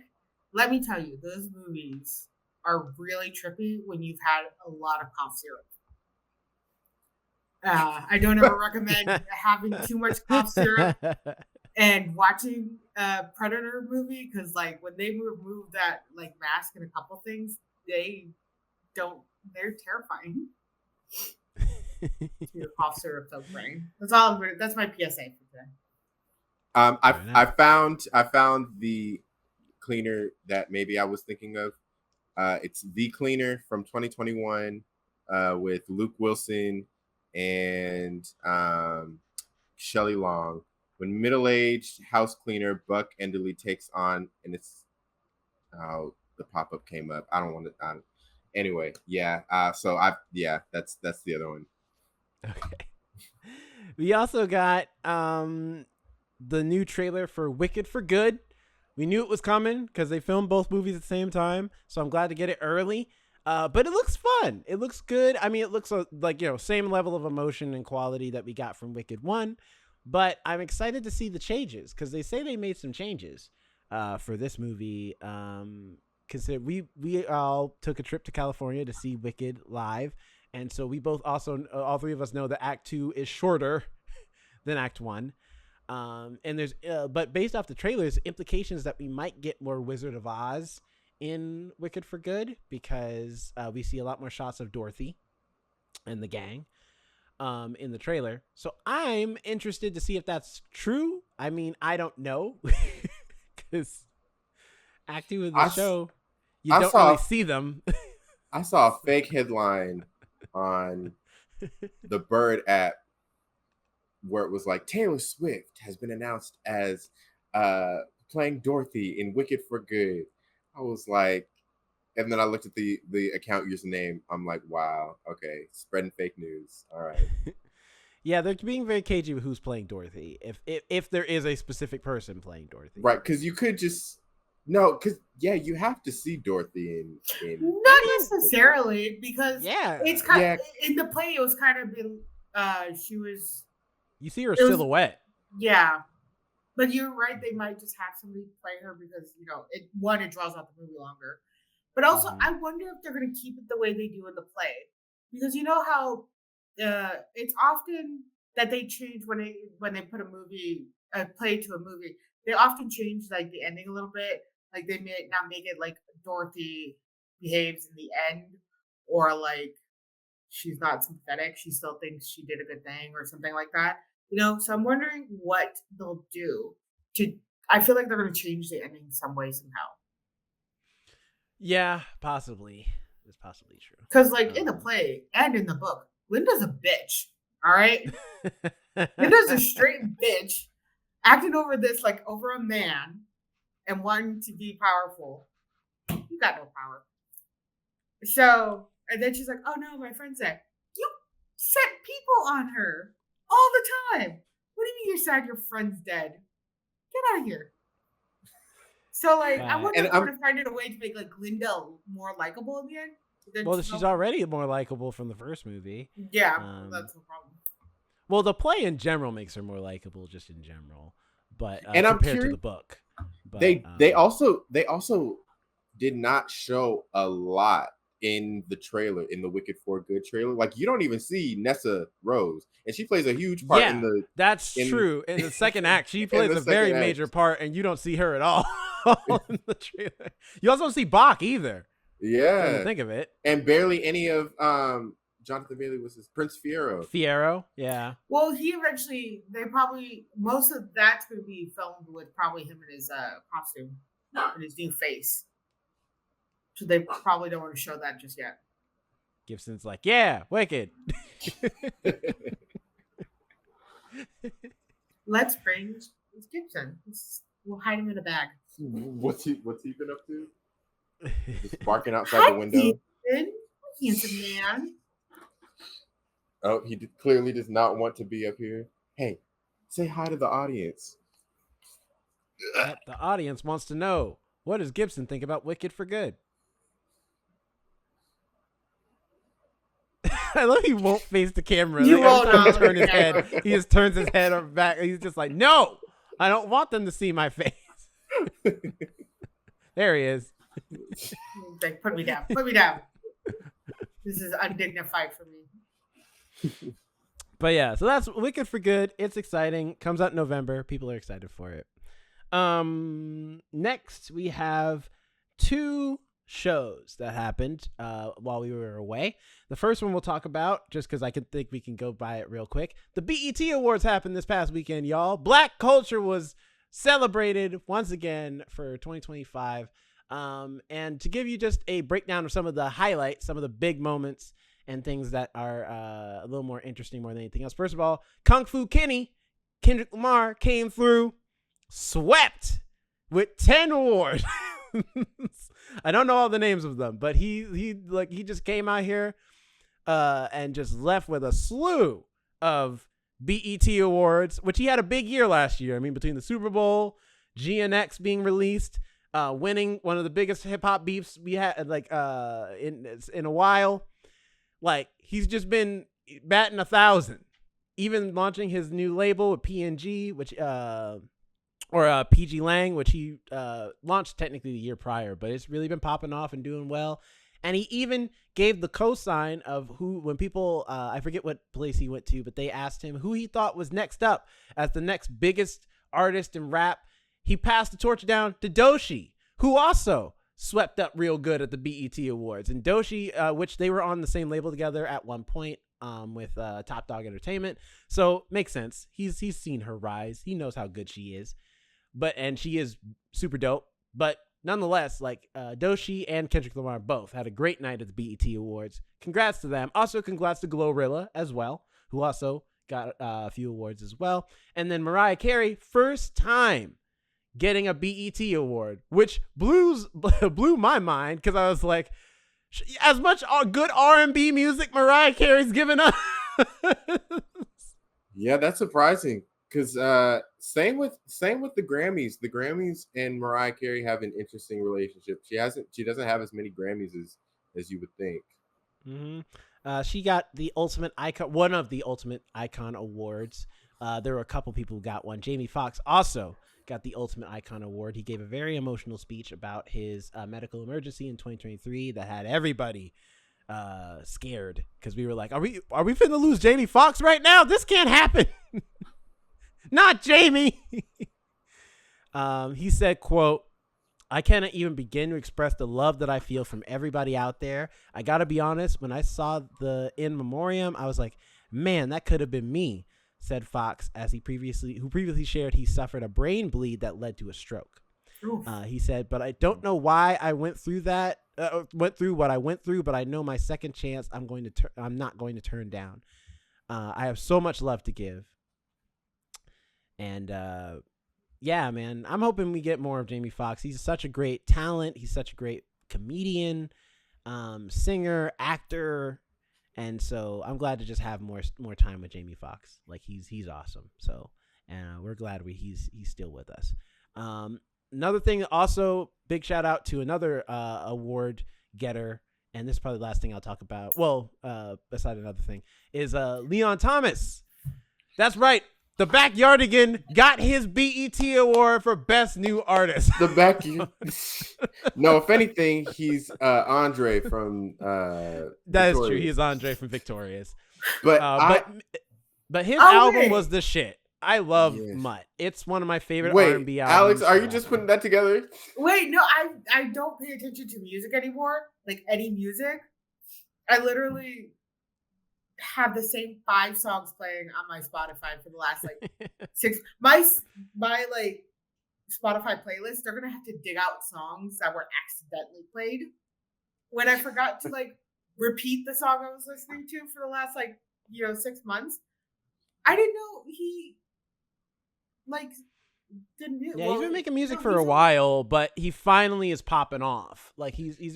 Let me tell you, those movies are really trippy when you've had a lot of cough syrup. I don't ever recommend having too much cough syrup and watching a Predator movie because, like, when they remove that like mask and a couple things, they're terrifying. Your cough syrup don't bring. That's all. That's my PSA for today. I found the cleaner that maybe I was thinking of. It's The Cleaner from 2021 with Luke Wilson and Shelley Long. When middle-aged house cleaner Buck Enderley takes on, and it's the pop-up came up. I don't want to. Anyway, yeah. That's the other one. Okay. We also got the new trailer for Wicked for Good. We knew it was coming because they filmed both movies at the same time, so I'm glad to get it early. But it looks fun. It looks good. I mean, it looks like, same level of emotion and quality that we got from Wicked 1. But I'm excited to see the changes because they say they made some changes for this movie. Consider we all took a trip to California to see Wicked live. And so we both also, all three of us know that Act 2 is shorter than Act 1. And there's, but based off the trailers, implications that we might get more Wizard of Oz in Wicked for Good because we see a lot more shots of Dorothy and the gang in the trailer. So I'm interested to see if that's true. I mean, I don't know because Act 2 of the show, you don't really see them. I saw a fake headline on the Bird app where it was like Taylor Swift has been announced as playing Dorothy in Wicked for Good. I was like, and then I looked at the account username. I'm like, wow, okay, spreading fake news. All right. Yeah, they're being very cagey with who's playing Dorothy. If there is a specific person playing Dorothy, right? Because you could just you have to see Dorothy in not necessarily because it's kind of in the play. It was kind of been she was. You see her silhouette. Yeah, but you're right. They might just have somebody play her because it draws out the movie longer. But also, I wonder if they're going to keep it the way they do in the play because you know how it's often that they change when they put a play to a movie. They often change like the ending a little bit. Like they may not make it like Dorothy behaves in the end, or like she's not sympathetic. She still thinks she did a good thing or something like that. So I'm wondering what they'll do I feel like they're going to change the ending some way, somehow. Yeah, possibly. It's possibly true. Because like in the play and in the book, Linda's a bitch. All right. Linda's a straight bitch acting over a man and wanting to be powerful. You got no power. So, and then she's like, oh no, my friend said, you set people on her all the time. What do you mean you're sad your friend's dead? Get out of here. So, like, I wonder if we're going to find a way to make, like, Linda more likable in the end. Well, she's already more likable from the first movie. Yeah, that's the problem. Well, the play in general makes her more likable, just in general. But and compared to the book. But, they also did not show a lot in the trailer, in the Wicked for Good trailer. Like, you don't even see Nessa Rose, and she plays a huge part in the. That's true. In the second act, she plays a very major part, and you don't see her at all in the trailer. You also don't see Bach either. Yeah, think of it, and barely any of Jonathan Bailey was his Prince Fiero. Fiero, yeah. Well, most of that's going to be filmed with probably him in his costume and his new face. So they probably don't want to show that just yet. Gibson's like, yeah, Wicked. Let's bring Gibson. We'll hide him in a bag. What's he been up to? Just barking outside the window. Handsome man. Oh, he clearly does not want to be up here. Hey, say hi to the audience. The audience wants to know, what does Gibson think about Wicked for Good? I love he won't face the camera. You won't every time he turns his head, he just turns his head back. He's just like, no, I don't want them to see my face. There he is. Like, put me down. Put me down. This is undignified for me. But yeah, so that's Wicked for Good. It's exciting. Comes out in November. People are excited for it. Next, we have 2 shows that happened while we were away. The first one we'll talk about, just because I think we can go by it real quick. The BET Awards happened this past weekend, y'all. Black culture was celebrated once again for 2025. And to give you just a breakdown of some of the highlights, some of the big moments and things that are a little more interesting more than anything else. First of all, Kung Fu Kenny, Kendrick Lamar came through, swept with 10 awards. I don't know all the names of them, but he just came out here and just left with a slew of BET awards, which he had a big year last year. I mean, between the Super Bowl, GNX being released, winning one of the biggest hip hop beefs we had in a while. Like, he's just been batting 1,000, even launching his new label with PNG, which PG Lang, which he launched technically the year prior, but it's really been popping off and doing well. And he even gave the cosign of when people, I forget what place he went to, but they asked him who he thought was next up as the next biggest artist in rap. He passed the torch down to Doechii, who also swept up real good at the BET Awards. And Doechii, which they were on the same label together at one point with Top Dog Entertainment. So makes sense. He's seen her rise. He knows how good she is. And she is super dope. But nonetheless, like Doechii and Kendrick Lamar both had a great night at the BET Awards. Congrats to them. Also, congrats to Glorilla as well, who also got a few awards as well. And then Mariah Carey, first time getting a BET award, which blew my mind because I was like, as much good R&B music Mariah Carey's given us. Yeah, that's surprising because same with the Grammys. The Grammys and Mariah Carey have an interesting relationship. She doesn't have as many Grammys as you would think. Mm-hmm. She got the Ultimate Icon, one of the Ultimate Icon awards. There were a couple people who got one. Jamie Foxx also got the Ultimate Icon Award. He gave a very emotional speech about his medical emergency in 2023 that had everybody scared because we were like, are we finna lose Jamie Foxx right now? This can't happen. Not Jamie. He said, quote, "I cannot even begin to express the love that I feel from everybody out there. I gotta be honest, when I saw the in memoriam, I was like, man, that could have been me," said Fox, as who previously shared he suffered a brain bleed that led to a stroke. He said, "But I don't know why I went through what I went through, but I know my second chance I'm not going to turn down. I have so much love to give." And yeah, man, I'm hoping we get more of Jamie Foxx. He's such a great talent. He's such a great comedian, singer, actor. And so I'm glad to just have more time with Jamie Foxx. Like he's awesome. So, and we're glad he's still with us. Another thing, also big shout out to another award getter, and this is probably the last thing I'll talk about. Well, beside another thing, is Leon Thomas. That's right. The Backyardigan got his BET award for Best New Artist. No, if anything, he's Andre from That Victorious. is true. He is Andre from Victorious. But his album was the shit. I love Mutt. It's one of my favorite R&B albums. Alex, are you just putting that together? Wait, no, I don't pay attention to music anymore. Like any music. I literally have the same 5 songs playing on my Spotify for the last like 6. My like Spotify playlist, they're gonna have to dig out songs that were accidentally played when I forgot to like repeat the song I was listening to for the last like 6 months. I didn't know he like didn't. Yeah, he's been making music for a while, but he finally is popping off. Like he's he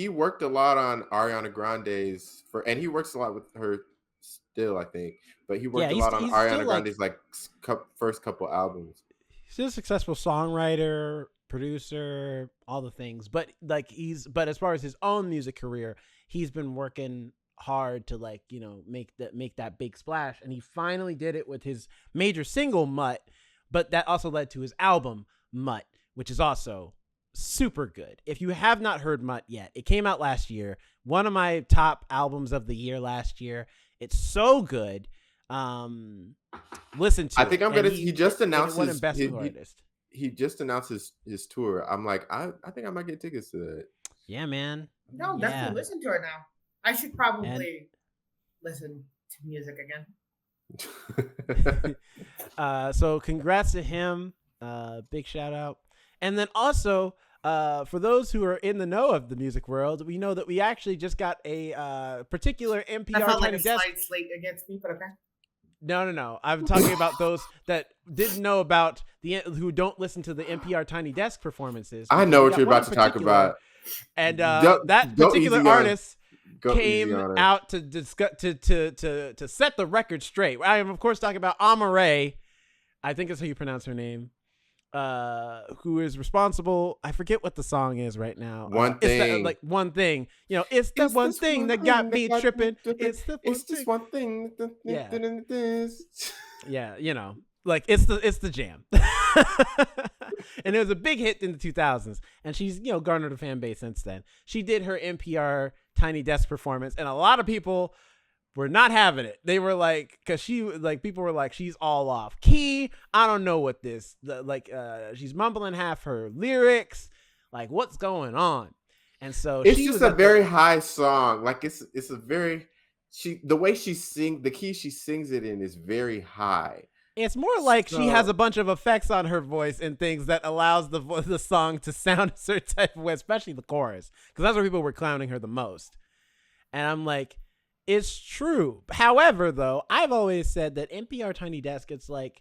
worked a lot on Ariana Grande's and he works a lot with her still, I think. But he worked a lot on Ariana Grande's like first couple albums. He's a successful songwriter, producer, all the things. But but as far as his own music career, he's been working hard to like make that big splash, and he finally did it with his major single Mutt, but that also led to his album Mutt, which is also super good. If you have not heard Mutt yet, it came out last year, one of my top albums of the year last year. It's so good. Listen to I think it. I'm gonna he just announced his best new artist. He just announced his tour. I'm like, I think I might get tickets to that. Yeah, man. No, definitely listen to it now. I should probably listen to music again. So congrats to him. Big shout out. And then also, for those who are in the know of the music world, we know that we actually just got a particular NPR I felt like Tiny a Desk. slight slate against me, but okay. No. I'm talking about those that didn't know about who don't listen to the NPR Tiny Desk performances. I know what you're about to talk about. And that particular artist came out to discuss to set the record straight. I am of course talking about Amare. I think that's how you pronounce her name. Who is responsible? I forget what the song is right now. One thing. It's one thing. It's the one thing that got me tripping. It's just one thing. Yeah. Yeah. Like it's the jam. And it was a big hit in the 2000s, and she's garnered a fan base since then. She did her NPR Tiny Desk performance, and a lot of people were not having it. They were like, because people were like, she's all off key. I don't know what she's mumbling half her lyrics. Like, what's going on? And so it's just a very high song. Like it's a very the way she sings, the key she sings it in is very high. It's more like she has a bunch of effects on her voice and things that allows the song to sound a certain type of way, especially the chorus, because that's where people were clowning her the most. And I'm like, it's true. However, though, I've always said that NPR Tiny Desk, it's like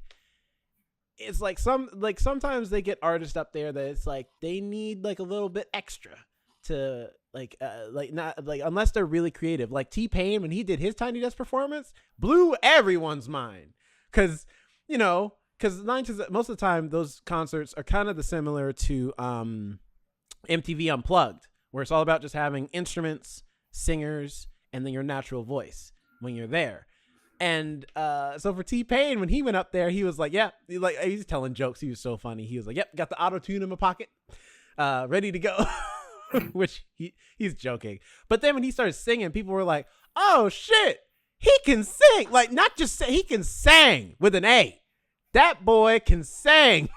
sometimes they get artists up there that it's like they need like a little bit extra to unless they're really creative. Like T-Pain, when he did his Tiny Desk performance, blew everyone's mind because most of the time those concerts are kind of similar to MTV Unplugged, where it's all about just having instruments, singers, and then your natural voice when you're there. And so for T-Pain, when he went up there, he was like, yeah, he's telling jokes. He was so funny. He was like, yep, got the auto-tune in my pocket, ready to go. Which he's joking. But then when he started singing, people were like, oh shit, he can sing. Like, not just say, he can sing with an A. That boy can sing.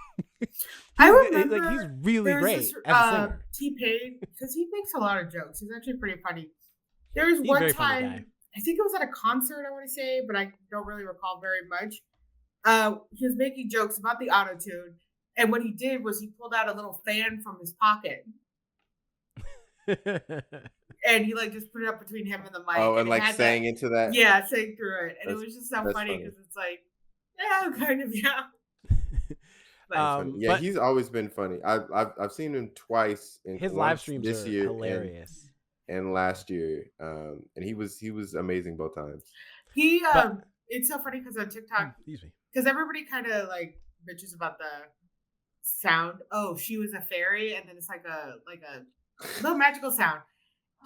I remember he's really great as a singer. T-Pain, because he makes a lot of jokes. He's actually pretty funny. There was one time, I think it was at a concert, I want to say, but I don't really recall very much. He was making jokes about the auto-tune, and what he did was he pulled out a little fan from his pocket. And he just put it up between him and the mic. Oh, and sang into that? Yeah, sang through it. And it was just so funny because it's like, yeah, kind of, yeah. Yeah, he's always been funny. I've seen him twice. His live streams this are year hilarious. And last year, and he was amazing both times. It's so funny because on TikTok, because everybody kind of bitches about the sound. Oh, she was a fairy, and then it's like a little magical sound,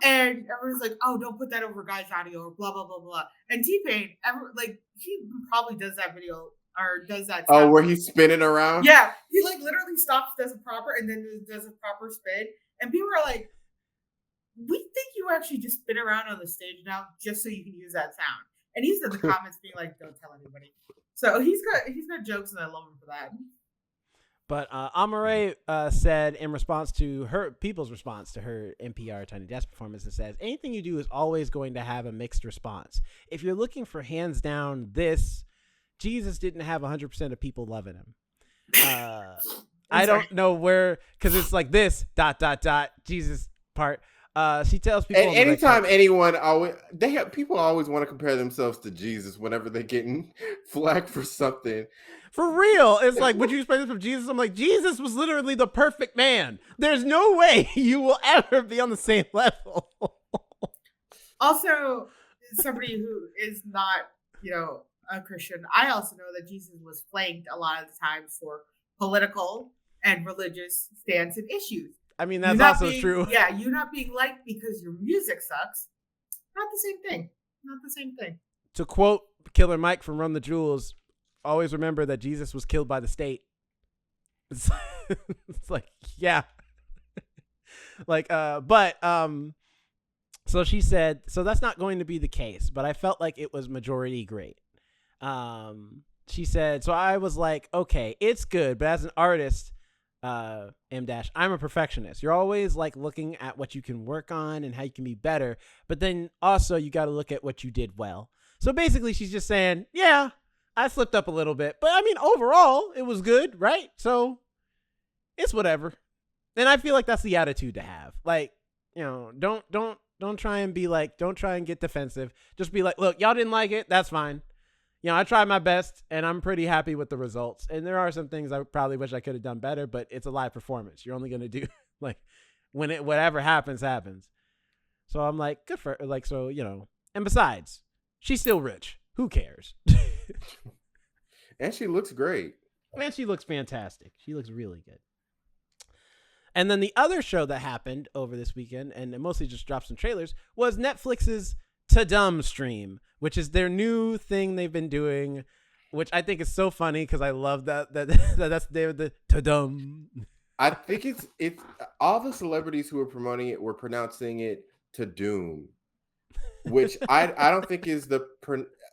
and everyone's like, oh, don't put that over Guy's audio or blah blah blah blah. And T-Pain, he probably does that video or does that. Oh, where he's spinning around? Yeah, he literally stops, does a proper, and then does a proper spin, and people are like, we think you actually just spin around on the stage now just so you can use that sound. And he's in the comments being like, don't tell anybody. So he's got jokes, and I love him for that. But Amare said in response to people's response to her NPR Tiny Desk performance, it says, anything you do is always going to have a mixed response. If you're looking for hands down this, Jesus didn't have 100% of people loving him. I don't know where, because it's like this ... Jesus part. She tells people. And anytime anyone people always want to compare themselves to Jesus whenever they're getting flack for something. For real, it's like, would you expect this from Jesus? I'm like, Jesus was literally the perfect man. There's no way you will ever be on the same level. Also, somebody who is not, a Christian, I also know that Jesus was flanked a lot of the times for political and religious stance and issues. I mean, that's also true. Yeah, you not being liked because your music sucks. Not the same thing. Not the same thing. To quote Killer Mike from Run the Jewels, always remember that Jesus was killed by the state. It's like, yeah. So she said, so that's not going to be the case, but I felt like it was majority great. She said, so I was like, okay, it's good, but as an artist, I'm a perfectionist. You're always like looking at what you can work on and how you can be better, but then also you got to look at what you did well. So basically she's just saying, yeah, I slipped up a little bit, but I mean, overall it was good, right? So it's whatever. And I feel like that's the attitude to have. Like, don't try and be like, don't try and get defensive. Just be like, look, y'all didn't like it. That's fine. I tried my best and I'm pretty happy with the results. And there are some things I probably wish I could have done better, but it's a live performance. You're only going to do like whatever happens. So I'm like, good for like, so, and besides, she's still rich. Who cares? And she looks great. And she looks fantastic. She looks really good. And then the other show that happened over this weekend, and it mostly just dropped some trailers, was Netflix's Ta-Dum stream, which is their new thing they've been doing, which I think is so funny because I love that's the Ta-Dum. I think it's all the celebrities who were promoting it were pronouncing it Ta-Doom, which I don't think is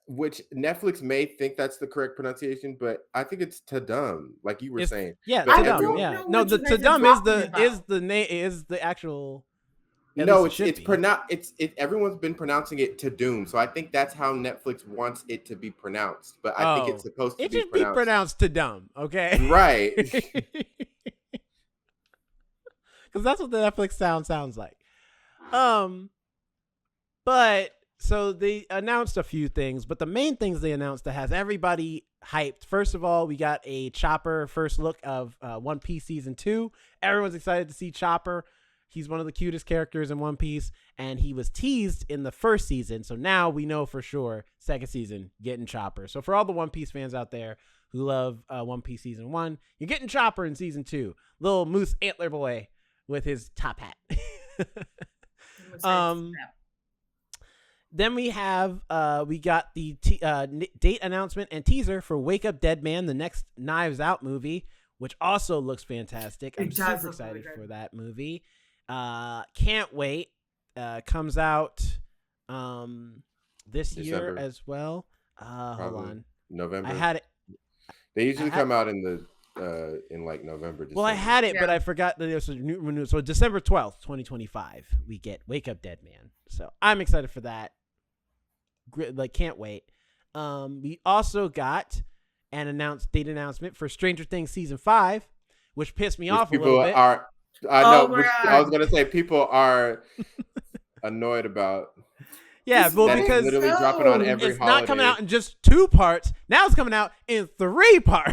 which Netflix may think that's the correct pronunciation, but I think it's Ta-Dum, like you were saying. Yeah, but Ta-Dum. Yeah, no, the Ta-Dum is the actual. No, it's pronounced. Everyone's been pronouncing it Ta-Doom, so I think that's how Netflix wants it to be pronounced. But I think it's supposed to be pronounced Ta-Dum, okay? Right. Because that's what the Netflix sounds like. But so they announced a few things, but the main things they announced that has everybody hyped. First of all, we got a Chopper first look of One Piece season 2. Everyone's excited to see Chopper. He's one of the cutest characters in One Piece, and he was teased in the first season. So now we know for sure, second season, getting Chopper. So for all the One Piece fans out there who love One Piece season 1, you're getting Chopper in season 2. Little Moose Antler Boy with his top hat. Then we got the date announcement and teaser for Wake Up Dead Man, the next Knives Out movie, which also looks fantastic. I'm super excited for that movie. Can't wait. Comes out this year as well. Hold on. November. I had it. They usually come out in like November. December. Well, I had it, but I forgot that there's a new. So December 12th, 2025, we get Wake Up Dead Man. So I'm excited for that. Like, can't wait. We also got an date announcement for Stranger Things season 5, which pissed me off a little bit. I was gonna say people are annoyed about. Yeah, well, because literally dropping on every it's holiday. Not coming out in just 2 parts. Now it's coming out in 3 parts.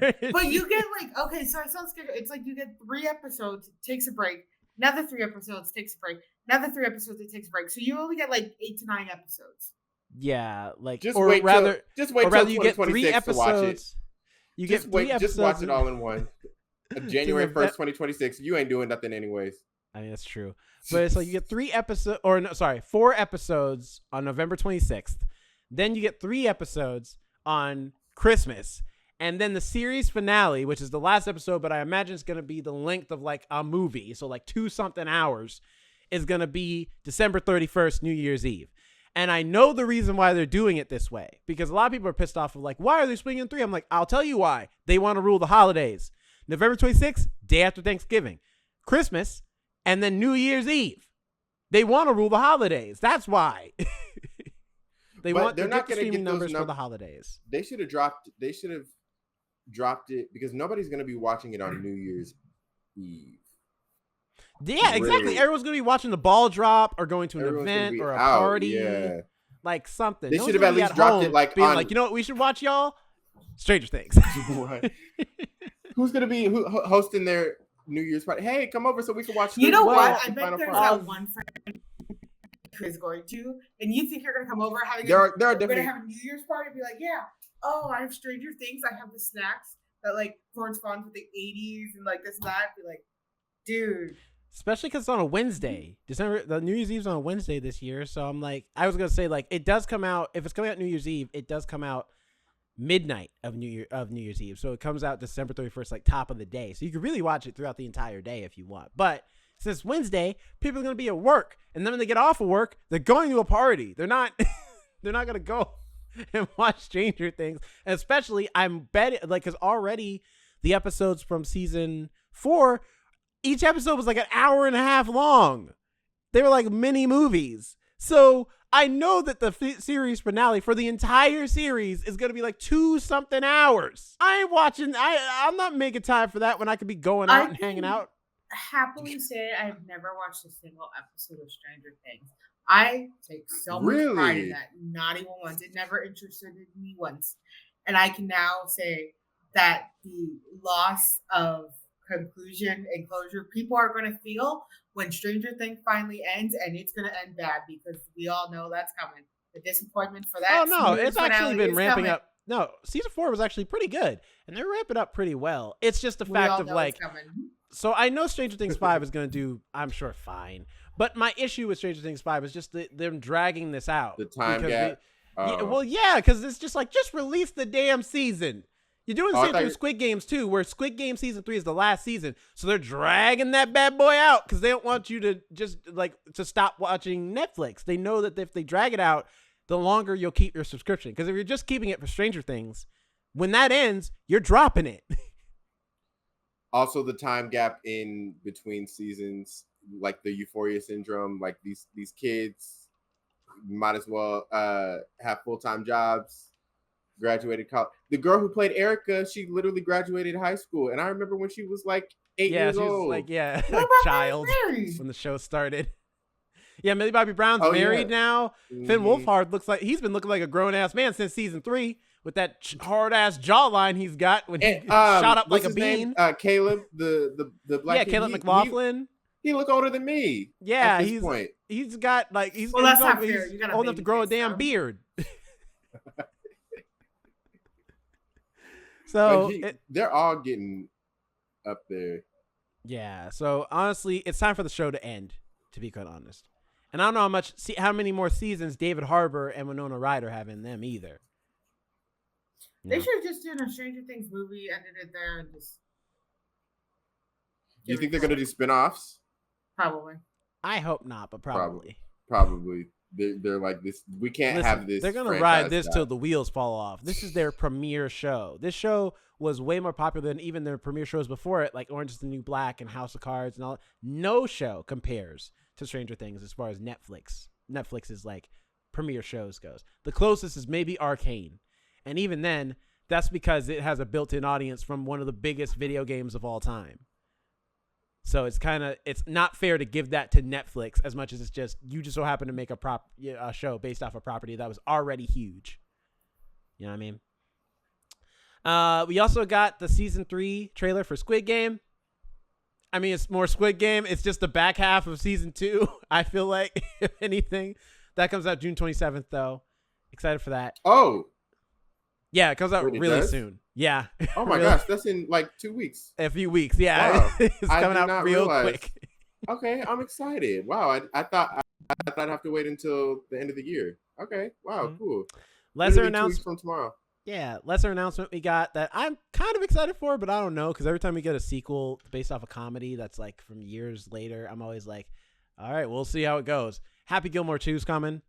But you get okay, so it sounds good. It's like you get 3 episodes, takes a break. Another 3 episodes, takes a break. Another 3 episodes, it takes a break. So you only get 8 to 9 episodes. Yeah, just wait till you get 3 episodes. To watch it. You get 3 episodes. Just watch it all in one. January 1st, 2026. You ain't doing nothing anyways. I mean, that's true. But it's like you get 4 episodes on November 26th. Then you get 3 episodes on Christmas. And then the series finale, which is the last episode, but I imagine it's going to be the length of a movie. So 2-something hours is going to be December 31st, New Year's Eve. And I know the reason why they're doing it this way, because a lot of people are pissed off of why are they swinging 3? I'm like, I'll tell you why. They want to rule the holidays. November 26th, day after Thanksgiving, Christmas, and then New Year's Eve. They want to rule the holidays. That's why. They But want they're to not get the gonna streaming get those numbers for the holidays. They should have dropped it because nobody's going to be watching it on New Year's Eve. Yeah, exactly. Really. Everyone's going to be watching the ball drop or going to an Everyone's gonna event be or a out, party. yeah. Like something. They No should one's have at gonna be least dropped it home like being on. like, you know what we should watch, y'all? Stranger Things. What? Who's going to be hosting their New Year's party? Hey, come over so we can watch. You know Well, what? I bet Final there's Part. that one friend who is going to, and you think you're going to come over having There are we're going definitely. to have a New Year's party and be like, yeah, oh, I have Stranger Things. I have the snacks that like correspond with the 80s and like this and that. Be like, dude. Especially because it's on a Wednesday. The New Year's Eve's on a Wednesday this year. So I'm like, I was going to say, like, it does come out. If it's coming out New Year's Eve, it does come out midnight of New Year's Eve. So it comes out December 31st, like top of the day. So you can really watch it throughout the entire day if you want. But since Wednesday, people are going to be at work. And then when they get off of work, they're going to a party. They're not going to go and watch Stranger Things. And especially, I'm betting, like, because already the episodes from season 4, each episode was like an hour and a half long. They were like mini movies. So I know that the series finale for the entire series is going to be like 2-something hours. I ain't watching. I'm not making time for that when I could be going out and hanging out. Happily say I've never watched a single episode of Stranger Things. I take so much pride in that. Not even once. It never interested me once. And I can now say that the loss of conclusion and closure people are going to feel when Stranger Things finally ends, and it's going to end bad because we all know that's coming. The disappointment for that. Oh no, it's actually been ramping coming. up. No, season 4 was actually pretty good, and they're ramping up pretty well. It's just the fact of like, so I know Stranger Things 5 is going to do, I'm sure, fine. But my issue with Stranger Things 5 is just them dragging this out. The time gap. Because it's just like, just release the damn season. You're doing the same thing with Squid Games too, where Squid Game season 3 is the last season, so they're dragging that bad boy out because they don't want you to just like to stop watching Netflix. They know that if they drag it out, the longer you'll keep your subscription. Because if you're just keeping it for Stranger Things, when that ends, you're dropping it. Also, the time gap in between seasons, like the Euphoria syndrome, like these kids might as well have full-time jobs. Graduated college. The girl who played Erica, she literally graduated high school, and I remember when she was like 8 years old. Like a child when the show started. Yeah, Millie Bobby Brown's married now. Mm-hmm. Finn Wolfhard looks like he's been looking like a grown ass man since season 3 with that hard ass jawline he's got when he shot up like a bean. Caleb, the black. Yeah, Caleb McLaughlin. He look older than me. Yeah, he's got like he's that's not fair. You old enough to grow a damn beard. So they're all getting up there. Yeah. So honestly, it's time for the show to end, to be quite honest. And I don't know how many more seasons David Harbour and Winona Ryder have in them either. They should have just done a Stranger Things movie, ended it there, and just. Do you think they're gonna do spinoffs? Probably. I hope not, but probably. Probably. They're like this. We can't have this. They're gonna ride this till the wheels fall off. This is their premiere show. This show was way more popular than even their premiere shows before it, like Orange is the New Black and House of Cards and all. No show compares to Stranger Things as far as Netflix's like premiere shows goes. The closest is maybe Arcane, and even then, that's because it has a built-in audience from one of the biggest video games of all time. So it's not fair to give that to Netflix as much as it's just you just so happen to make a show based off a property that was already huge. You know what I mean? We also got the season 3 trailer for Squid Game. I mean, it's more Squid Game. It's just the back half of season 2. I feel like, if anything, that comes out June 27th though. Excited for that. Oh. Yeah, it comes out really soon. Yeah. Oh my gosh, that's in like 2 weeks. A few weeks, yeah. Wow. It's coming out real quick. Okay, I'm excited. Wow, I thought I'd have to wait until the end of the year. Okay, wow, cool. Lesser announcement 2 weeks from tomorrow. Yeah, lesser announcement we got that I'm kind of excited for, but I don't know because every time we get a sequel based off a comedy that's like from years later, I'm always like, all right, we'll see how it goes. Happy Gilmore 2's coming,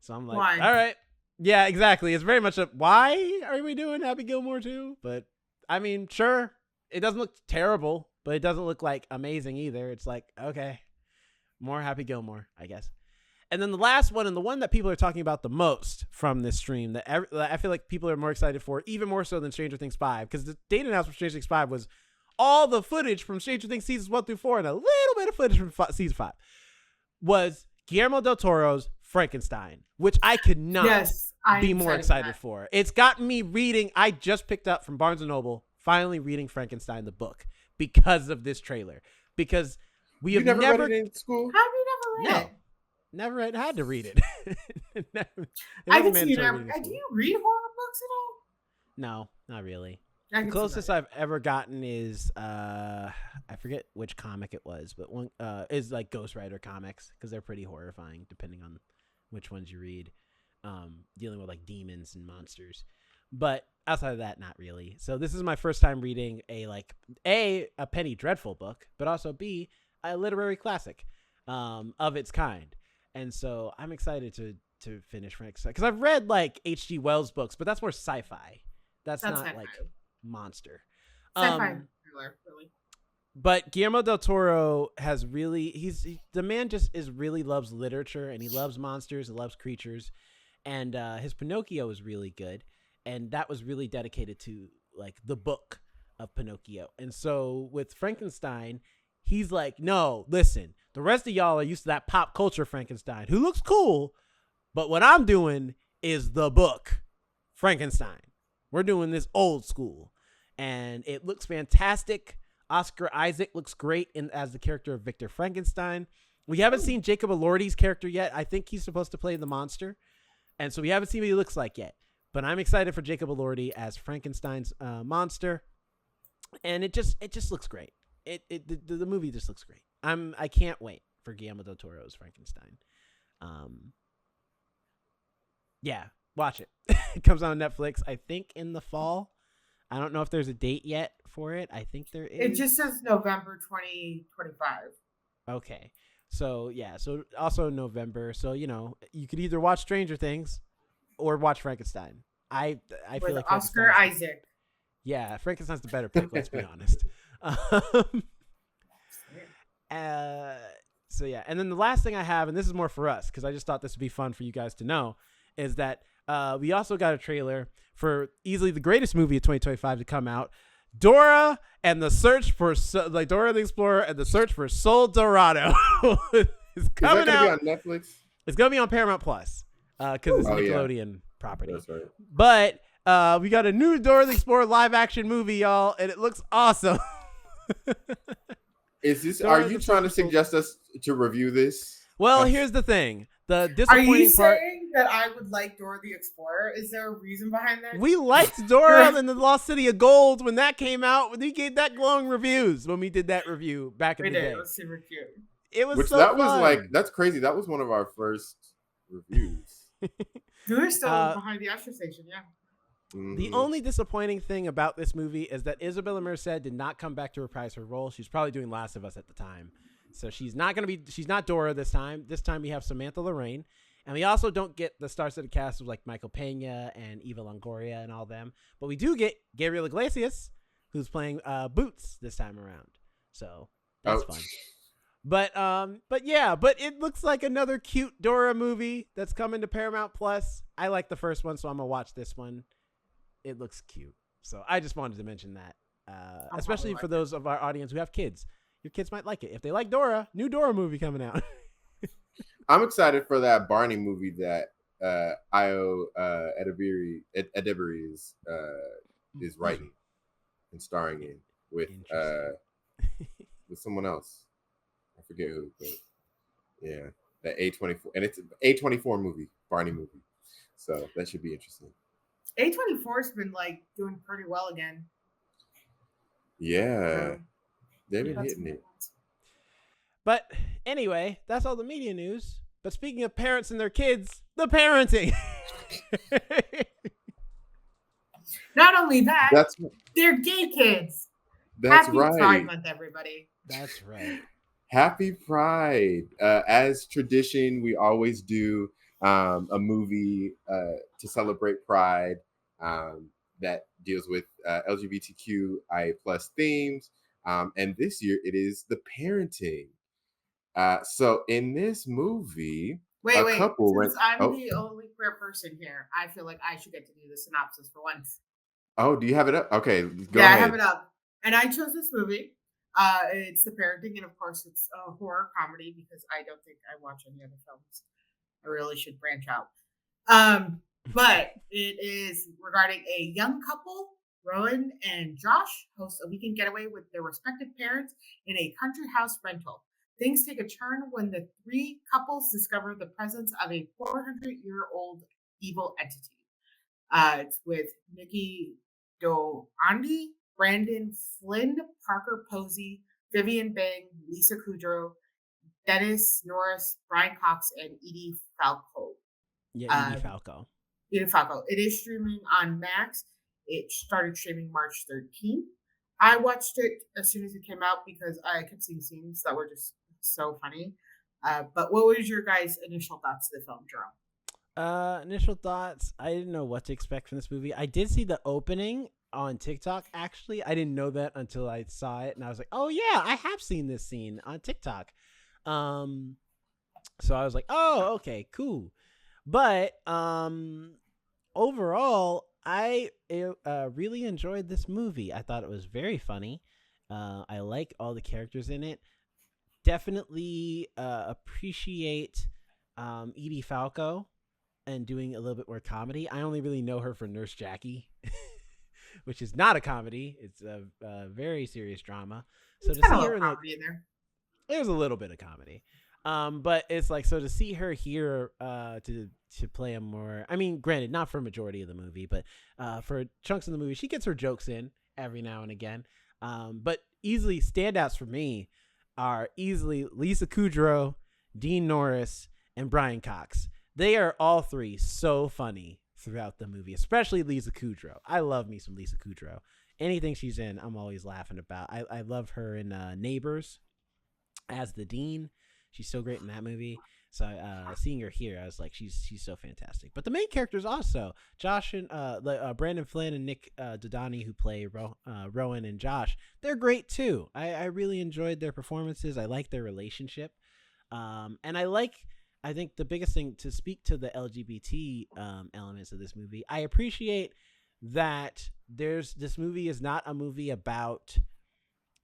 so I'm like, Why? all right. Yeah, exactly. It's very much why are we doing Happy Gilmore 2? But I mean, sure. it doesn't look terrible, but it doesn't look like amazing either. It's like, okay, more Happy Gilmore, I guess. And then the last one, and the one that people are talking about the most from this stream, that I feel like people are more excited for, even more so than Stranger Things 5, because the date announcement for Stranger Things 5 was all the footage from Stranger Things seasons 1 through 4 and a little bit of footage from season 5, was Guillermo del Toro's Frankenstein, which I could not be more excited for. It's gotten me reading. I just picked up from Barnes & Noble, finally reading Frankenstein, the book, because of this trailer. Because we have never read it in school? How have you never read it? Never had to read it. I can see you never. Do you read horror books at all? No, not really. The closest I've ever gotten is I forget which comic it was, but one is like Ghost Rider comics, because they're pretty horrifying depending on which ones you read, dealing with like demons and monsters. But outside of that, not really. So this is my first time reading a Penny Dreadful book, but also B, a literary classic of its kind. And so I'm excited to finish Frankenstein, because I've read like H.G. Wells books, but that's more sci-fi. That's not sci-fi. Like monster. Sci-fi thriller, really. But Guillermo del Toro has really, the man just really loves literature, and he loves monsters and loves creatures. And his Pinocchio is really good. And that was really dedicated to like the book of Pinocchio. And so with Frankenstein, he's like, no, listen, the rest of y'all are used to that pop culture Frankenstein who looks cool, but what I'm doing is the book Frankenstein. We're doing this old school, and it looks fantastic. Oscar Isaac looks great as the character of Victor Frankenstein. We haven't seen Jacob Elordi's character yet. I think he's supposed to play the monster, and so we haven't seen what he looks like yet. But I'm excited for Jacob Elordi as Frankenstein's monster, and it just looks great. The movie just looks great. I can't wait for Guillermo del Toro's Frankenstein. Yeah, watch it. It comes on Netflix, I think, in the fall. I don't know if there's a date yet for it. I think there is. It just says November 2025. Okay. So, yeah. So, also November. So, you could either watch Stranger Things or watch Frankenstein. I feel like Oscar Isaac. Yeah, Frankenstein's the better pick, let's be honest. So, yeah. And then the last thing I have, and this is more for us, because I just thought this would be fun for you guys to know, is that we also got a trailer for easily the greatest movie of 2025 to come out, Dora and the Search for Dora the Explorer and the Search for Sol Dorado. It's coming out. Be on Netflix? It's gonna be on Paramount Plus because it's Nickelodeon property. That's right. But we got a new Dora the Explorer live action movie, y'all, and it looks awesome. Are you trying to suggest us to review this? Well, here's the thing. The disappointing part. Are you part, saying that I would like Dora the Explorer? Is there a reason behind that? we liked Dora and the Lost City of Gold when that came out. We gave that glowing reviews when we did that review back in the day. It was super cute. It was That's crazy. That was one of our first reviews. We were still behind the usher station, yeah. Mm-hmm. The only disappointing thing about this movie is that Isabella Merced did not come back to reprise her role. She's probably doing Last of Us at the time. So she's not Dora this time. This time we have Samantha Lorraine. And we also don't get the star-studded cast of like Michael Pena and Eva Longoria and all them. But we do get Gabriel Iglesias, who's playing Boots this time around. So that's fun. But it looks like another cute Dora movie that's coming to Paramount Plus. I like the first one, so I'm gonna watch this one. It looks cute. So I just wanted to mention that, especially for those of our audience who have kids. Your kids might like it. If they like Dora, new Dora movie coming out. I'm excited for that Barney movie that Io Edebiri is writing and starring in with someone else. I forget who, but yeah, the A24, and it's an A24 movie, Barney movie. So that should be interesting. A24's been like doing pretty well again. Yeah. They've been hitting it. But anyway, that's all the media news. But speaking of parents and their kids, the parenting. Not only that, they're gay kids. That's Happy right. Pride Month, everybody. That's right. Happy Pride. As tradition, we always do a movie to celebrate Pride that deals with LGBTQIA plus themes. And this year it is the parenting. So in this movie, Wait, a wait. couple went. Since I'm Oh, the only queer person here, I feel like I should get to do the synopsis for once. oh, do you have it up? Okay, go Yeah, I have ahead. it up. And I chose this movie. It's the parenting, and of course, it's a horror comedy because I don't think I watch any other films. I really should branch out. But it is regarding a young couple. Rowan and Josh host a weekend getaway with their respective parents in a country house rental. Things take a turn when the three couples discover the presence of a 400-year-old evil entity. It's with Nikki Doandi, Brandon Flynn, Parker Posey, Vivian Bang, Lisa Kudrow, Dennis Norris, Brian Cox, and Edie Falco. Yeah, Edie Uh, Falco. Edie Falco. It is streaming on Max. It started streaming March 13th. I watched it as soon as it came out because I kept seeing scenes that were just so funny. But what was your guys' initial thoughts of the film, Jerome? Initial thoughts. I didn't know what to expect from this movie. I did see the opening on TikTok. Actually, I didn't know that until I saw it, and I was like, "Oh yeah, I have seen this scene on TikTok." Um, so I was like, "Oh, okay, cool." But overall, I really enjoyed this movie. I thought it was very funny. I like all the characters in it. Definitely appreciate Edie Falco and doing a little bit more comedy. I only really know her for Nurse Jackie, which is not a comedy. It's a very serious drama. So It's to got a see little her in like, comedy in there. there's a little bit of comedy. But it's like, so to see her here to play a more, I mean, granted, not for a majority of the movie, but for chunks of the movie, she gets her jokes in every now and again. But easily standouts for me are easily Lisa Kudrow, Dean Norris, and Brian Cox. They are all three so funny throughout the movie, especially Lisa Kudrow. I love me some Lisa Kudrow. Anything she's in, I'm always laughing about. I love her in Neighbors as the dean. She's so great in that movie. So seeing her here, I was like, she's so fantastic. But the main characters also, Josh and Brandon Flynn and Nick Dodani, who play Rowan and Josh, they're great too. I really enjoyed their performances. I like their relationship, and I think the biggest thing to speak to the LGBT elements of this movie, I appreciate that this movie is not a movie about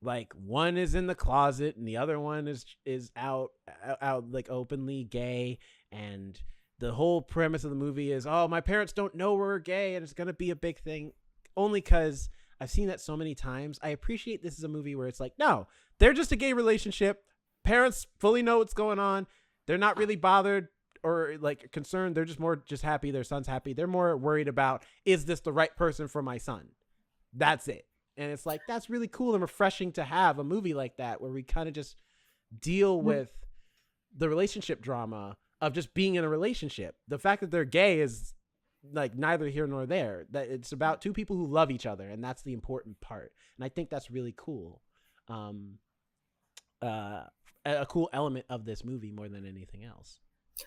like one is in the closet and the other one is out like openly gay, and the whole premise of the movie is, oh, my parents don't know we're gay and it's gonna be a big thing. Only because I've seen that so many times. I appreciate this is a movie where it's like, no, they're just a gay relationship, parents fully know what's going on, they're not really bothered or like concerned, they're just happy their son's happy, they're more worried about, is this the right person for my son? That's it. And it's like, that's really cool and refreshing to have a movie like that where we kind of just deal with the relationship drama of just being in a relationship. The fact that they're gay is like neither here nor there. That it's about two people who love each other, and that's the important part. And I think that's really cool. A cool element of this movie more than anything else.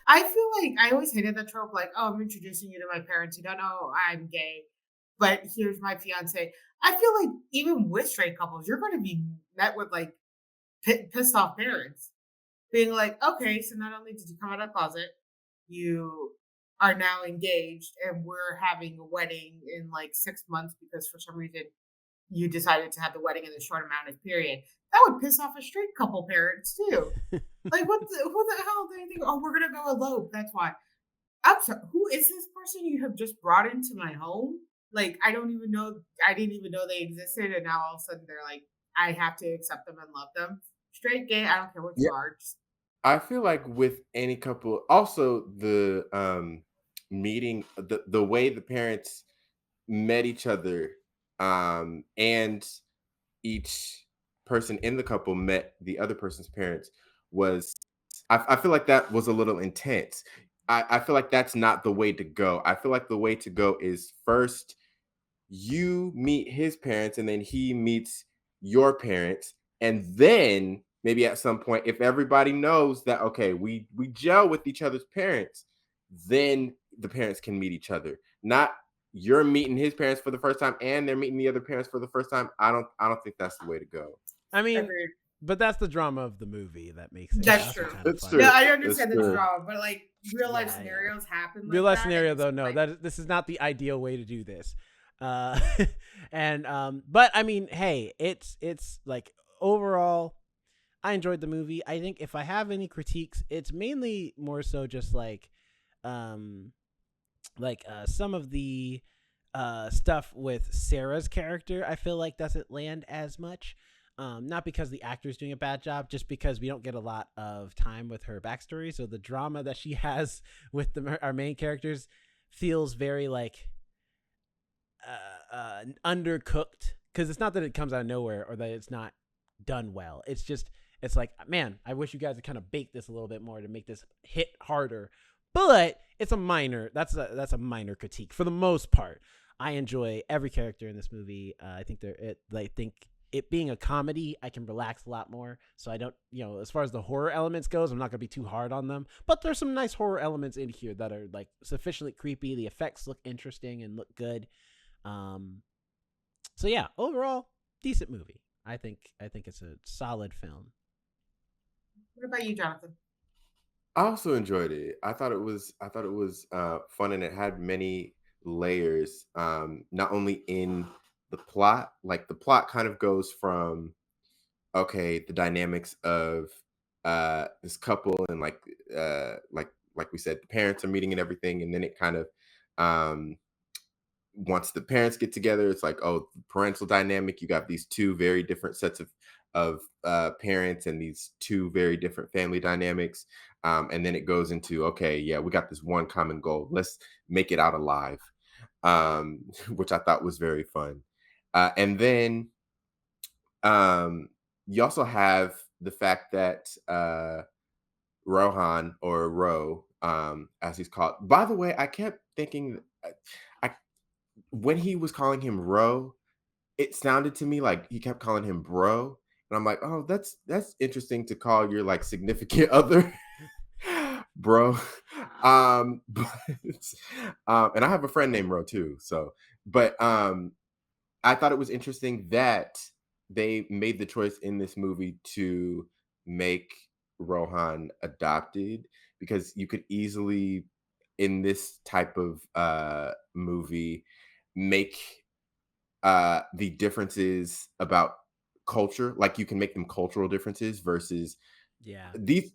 I feel like I always hated the trope, like, oh, I'm introducing you to my parents. You don't know I'm gay, but here's my fiance. I feel like even with straight couples, you're going to be met with like pissed off parents being like, okay, so not only did you come out of the closet, you are now engaged and we're having a wedding in like 6 months because for some reason you decided to have the wedding in a short amount of period. That would piss off a straight couple parents too. Like, who the hell do they think? Oh, we're gonna go elope. That's why. I'm sorry. Who is this person you have just brought into my home? Like, I don't even know. I didn't even know they existed, and now all of a sudden they're like, I have to accept them and love them. Straight, gay, I don't care what Yeah, you are. Just, I feel like with any couple, also the meeting, the way the parents met each other, and each person in the couple met the other person's parents was, I feel like that was a little intense. I feel like that's not the way to go. I feel like the way to go is first you meet his parents and then he meets your parents, and then maybe at some point, if everybody knows that, okay, we gel with each other's parents, then the parents can meet each other. Not you're meeting his parents for the first time and they're meeting the other parents for the first time, I don't think that's the way to go. I mean, Agreed. but that's the drama of the movie that makes it That's also true. kind of That's funny. true. Yeah, I That's understand the true. drama, but like real life Yeah, yeah. scenarios happen. Like Real life that, scenario and though, it's no, like- this is not the ideal way to do this. And but I mean, hey, it's like overall, I enjoyed the movie. I think if I have any critiques, it's mainly more so just um, some of the stuff with Sarah's character. I feel like doesn't land as much. Not because the actor's doing a bad job, just because we don't get a lot of time with her backstory. So the drama that she has with our main characters feels very like undercooked, because it's not that it comes out of nowhere or that it's not done well. It's like, man, I wish you guys had kind of baked this a little bit more to make this hit harder. But it's a minor. That's a minor critique for the most part. I enjoy every character in this movie. I think it being a comedy, I can relax a lot more. So I don't, as far as the horror elements goes, I'm not gonna be too hard on them. But there's some nice horror elements in here that are like sufficiently creepy. The effects look interesting and look good. So yeah, overall, decent movie. I think it's a solid film. What about you, Jonathan? I also enjoyed it. I thought it was fun, and it had many layers. Not only in the plot, like the plot kind of goes from the dynamics of this couple, and like we said, the parents are meeting and everything, and then it kind of once the parents get together, it's like, oh, parental dynamic. You got these two very different sets of parents and these two very different family dynamics. And then it goes into, okay, yeah, we got this one common goal. Let's make it out alive, which I thought was very fun. And then you also have the fact that Rohan, or Ro, as he's called. By the way, I kept thinking, when he was calling him Ro, it sounded to me like he kept calling him bro. And I'm like, oh, that's interesting to call your like significant other bro. But and I have a friend named Ro too. So, but I thought it was interesting that they made the choice in this movie to make Rohan adopted, because you could easily, in this type of movie, make the differences about culture, like you can make them cultural differences versus these,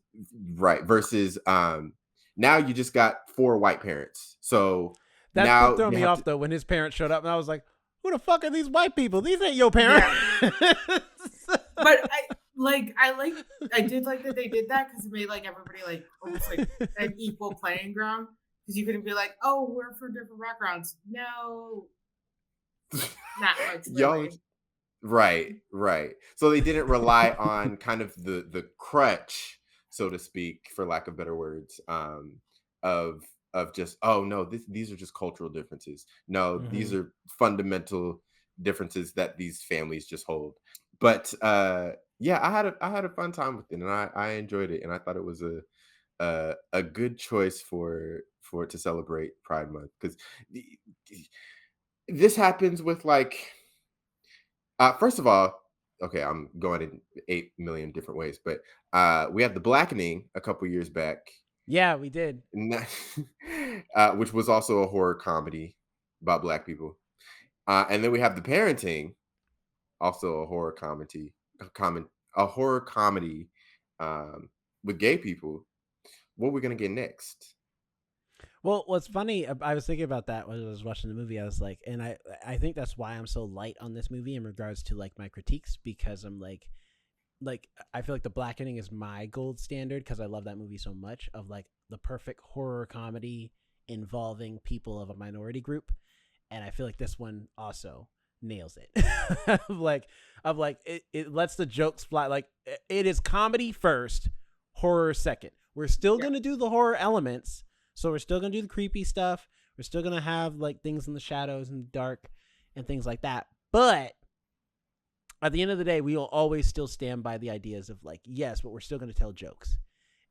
right, versus now you just got 4 white parents. So That now did throw me off though when his parents showed up, and I was like, who the fuck are these white people? These ain't your parents. Yeah. But I did like that they did that, because it made like everybody like almost like an equal playing ground, because you couldn't be like, oh, we're from different backgrounds. No, not much really. Right. So they didn't rely on kind of the crutch, so to speak, for lack of better words, of just, oh no, these are just cultural differences. No, these are fundamental differences that these families just hold. But yeah, I had a fun time with it, and I enjoyed it, and I thought it was a good choice for it to celebrate Pride Month, because this happens with like, first of all, okay, I'm going in 8 million different ways, but we had The Blackening a couple years back. Yeah, we did. Which was also a horror comedy about Black people. And then we have The Parenting, also a horror comedy, with gay people. What are we going to get next? Well, what's funny, I was thinking about that when I was watching the movie. I was like, and I think that's why I'm so light on this movie in regards to like my critiques, because I'm like I feel like The Blackening is my gold standard, because I love that movie so much, of like the perfect horror comedy involving people of a minority group, and I feel like this one also nails it. It lets the jokes fly. Like, it is comedy first, horror second. We're still gonna do the horror elements. So we're still going to do the creepy stuff. We're still going to have like things in the shadows and dark and things like that. But at the end of the day, we will always still stand by the ideas of like, yes, but we're still going to tell jokes.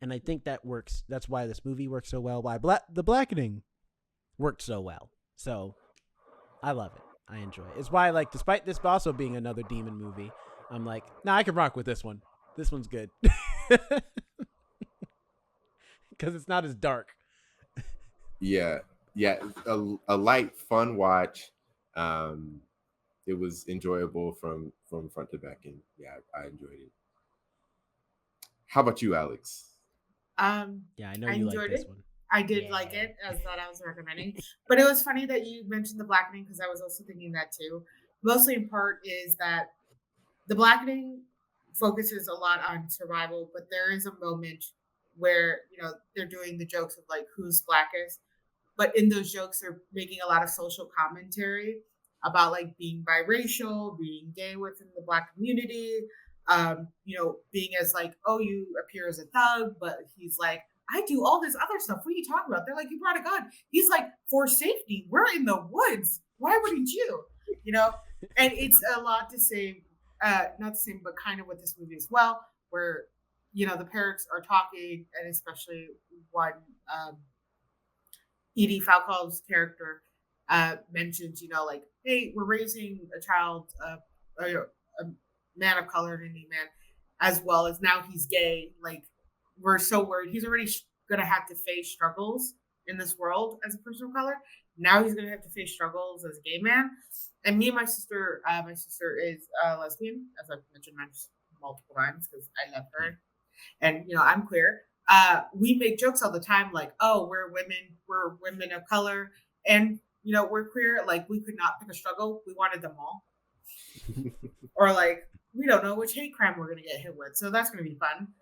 And I think that works. That's why this movie works so well. Why The Blackening worked so well. So I love it. I enjoy it. It's why, like, despite this also being another demon movie, I'm like, nah, I can rock with this one. This one's good because it's not as dark. Yeah, yeah, a light, fun watch. Um, it was enjoyable from front to back, and yeah, I enjoyed it. How about you, Alex? Yeah, I know I you like enjoyed this it. one. I did like it, as that I was recommending. But it was funny that you mentioned the blackening because I was also thinking that too. Mostly in part is that the blackening focuses a lot on survival, but there is a moment where they're doing the jokes of like who's blackest, but in those jokes they're making a lot of social commentary about like being biracial, being gay within the black community, being as like, oh, you appear as a thug, but he's like, I do all this other stuff. What are you talking about? They're like, you brought a gun. He's like, for safety, we're in the woods. Why wouldn't you? You know, and it's a lot to say, not the same, but kind of with this movie as well, where the parents are talking, and especially one Edie Falco's character mentions, like, hey, we're raising a child, a man of color, an Indian man, as well as now he's gay. Like, we're so worried. He's already going to have to face struggles in this world as a person of color. Now he's going to have to face struggles as a gay man. And me and my sister is lesbian, as I've mentioned multiple times because I love her. And, I'm queer. We make jokes all the time, like, oh, we're women of color, and we're queer. Like, we could not pick a struggle. We wanted them all. Or like, we don't know which hate crime we're gonna get hit with, so that's gonna be fun.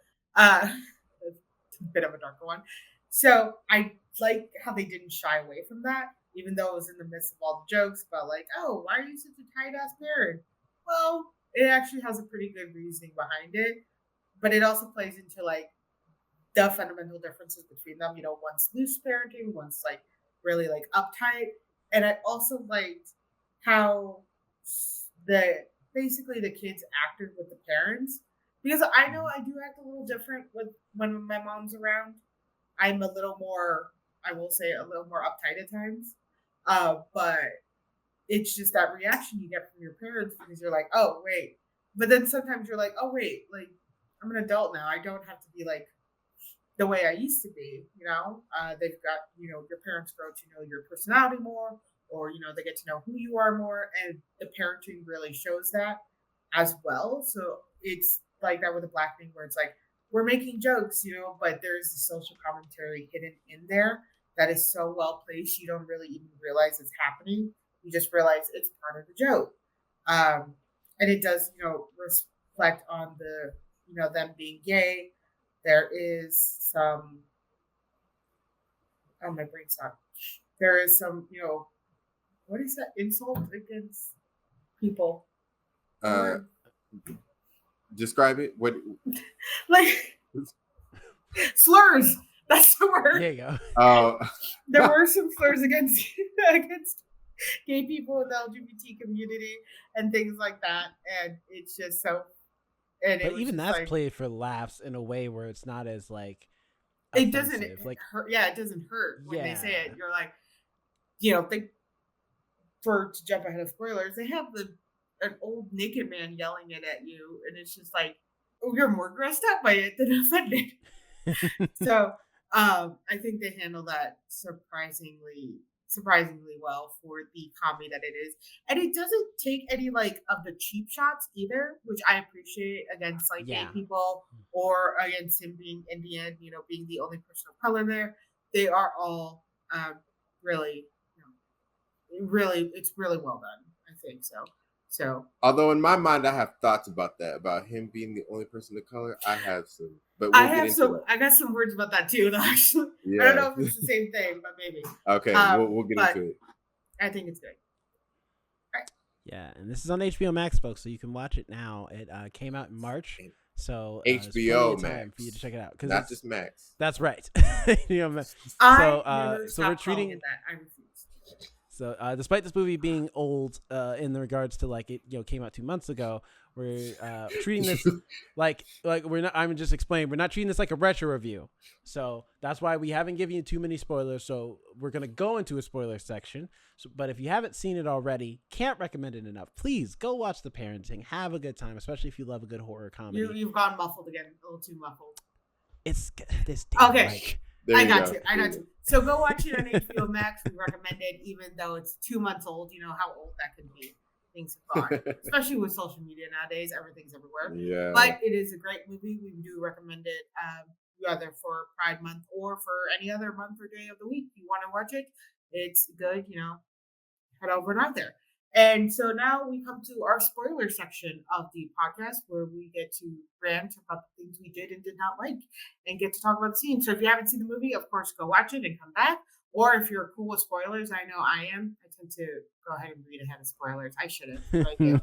It's a bit of a darker one. So I like how they didn't shy away from that, even though it was in the midst of all the jokes about like, oh, why are you such a tight ass parent? Well, it actually has a pretty good reasoning behind it, but it also plays into like the fundamental differences between them. One's loose parenting, one's like really like uptight. And I also liked how basically the kids acted with the parents, because I know I do act a little different with when my mom's around. I'm a little more, I will say, a little more uptight at times. But it's just that reaction you get from your parents because you're like, oh wait. But then sometimes you're like, oh wait, like I'm an adult now. I don't have to be like the way I used to be. They've got, your parents grow to know your personality more, or, they get to know who you are more. And the parenting really shows that as well. So it's like that with the blackening where it's like, we're making jokes, but there's the social commentary hidden in there that is so well placed. You don't really even realize it's happening. You just realize it's part of the joke. And it does, reflect on them being gay. There is some, oh, my brain stopped. There is some, what is that? Insult against people. Describe it. What? Like slurs. That's the word. There you go. There were some slurs against gay people in the LGBT community and things like that, and it's just so. And but even that's like, played for laughs in a way where it's not as like offensive. It doesn't like hurt. Yeah, it doesn't hurt when they say it. You're like, to jump ahead of spoilers, they have an old naked man yelling it at you, and it's just like, oh, you're more grossed out by it than offended. So I think they handle that surprisingly well for the comedy that it is, and it doesn't take any like of the cheap shots either, which I appreciate against like gay people or against him being Indian, being the only person of color there. They are all really, really, it's really well done. I think so. So, although in my mind I have thoughts about that, about him being the only person of color, I have some. But we'll I got some words about that too. Actually, I don't know if it's the same thing, but maybe. Okay, we'll get into it. I think it's good. All right. Yeah, and this is on HBO Max, folks, so you can watch it now. It came out in March, so HBO Max for you to check it out. Not just Max. That's right. So we're treating that. I refuse. So, despite this movie being old in the regards to like it, came out 2 months ago, We're treating this like we're not. I'm just explaining. We're not treating this like a retro review. So that's why we haven't given you too many spoilers. So we're gonna go into a spoiler section. So, but if you haven't seen it already, can't recommend it enough. Please go watch The Parenting. Have a good time, especially if you love a good horror comedy. You've gone muffled again, a little too muffled. It's this. Okay. There I you got go. you. I got you. So go watch it on HBO Max. We recommend it, even though it's 2 months old. You know how old that can be. Things have gone, especially with social media nowadays. Everything's everywhere. Yeah. But it is a great movie. We do recommend it, whether for Pride Month or for any other month or day of the week. If you want to watch it, it's good. You know, head over and out there. And so now we come to our spoiler section of the podcast where we get to rant about the things we did and did not like and get to talk about the scene. So if you haven't seen the movie, of course, go watch it and come back. Or if you're cool with spoilers, I know I am. I tend to go ahead and read ahead of spoilers. I shouldn't, but I do.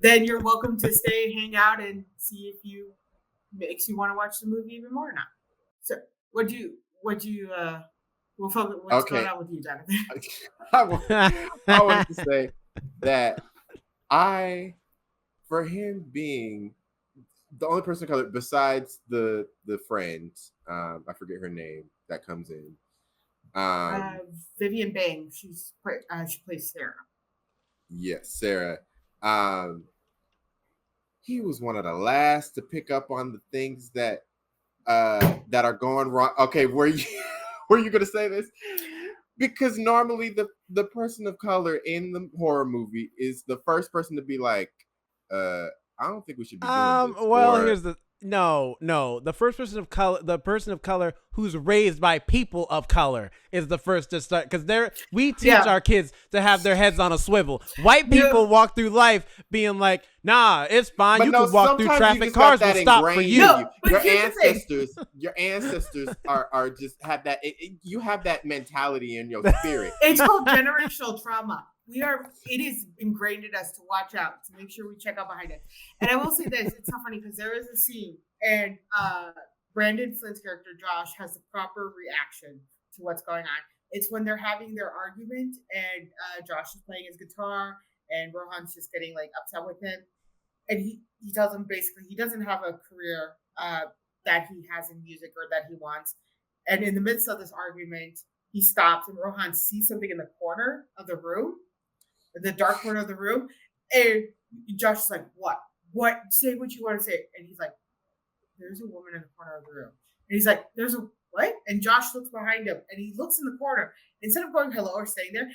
Then you're welcome to stay, hang out, and see if you makes you want to watch the movie even more or not. So what'd you what's going on with you, Jonathan? I wanted to say that for him being the only person of color besides the friend, I forget her name that comes in. Vivian Bang. She plays Sarah. Yes, Sarah. He was one of the last to pick up on the things that are going wrong. Okay, were you gonna say this? Because normally the person of color in the horror movie is the first person to be like, I don't think we should be doing this. Well, here's the no. The first person of color, the person of color who's raised by people of color, is the first to start, because we teach our kids to have their heads on a swivel. White people walk through life being like, nah, it's fine. But you can walk through traffic, cars will stop for you. No, your ancestors are just have that. You have that mentality in your spirit. It's called generational trauma. It is ingrained in us to watch out, to make sure we check out behind it. And I will say this, it's so funny because there is a scene and Brandon Flint's character, Josh, has the proper reaction to what's going on. It's when they're having their argument and Josh is playing his guitar and Rohan's just getting like upset with him. And he tells him basically he doesn't have a career that he has in music or that he wants. And in the midst of this argument, he stops and Rohan sees something in the corner of the room, the dark corner of the room. And Josh is like, what? Say what you want to say. And he's like, there's a woman in the corner of the room. And he's like, there's a what? And Josh looks behind him and he looks in the corner. Instead of going hello or staying there,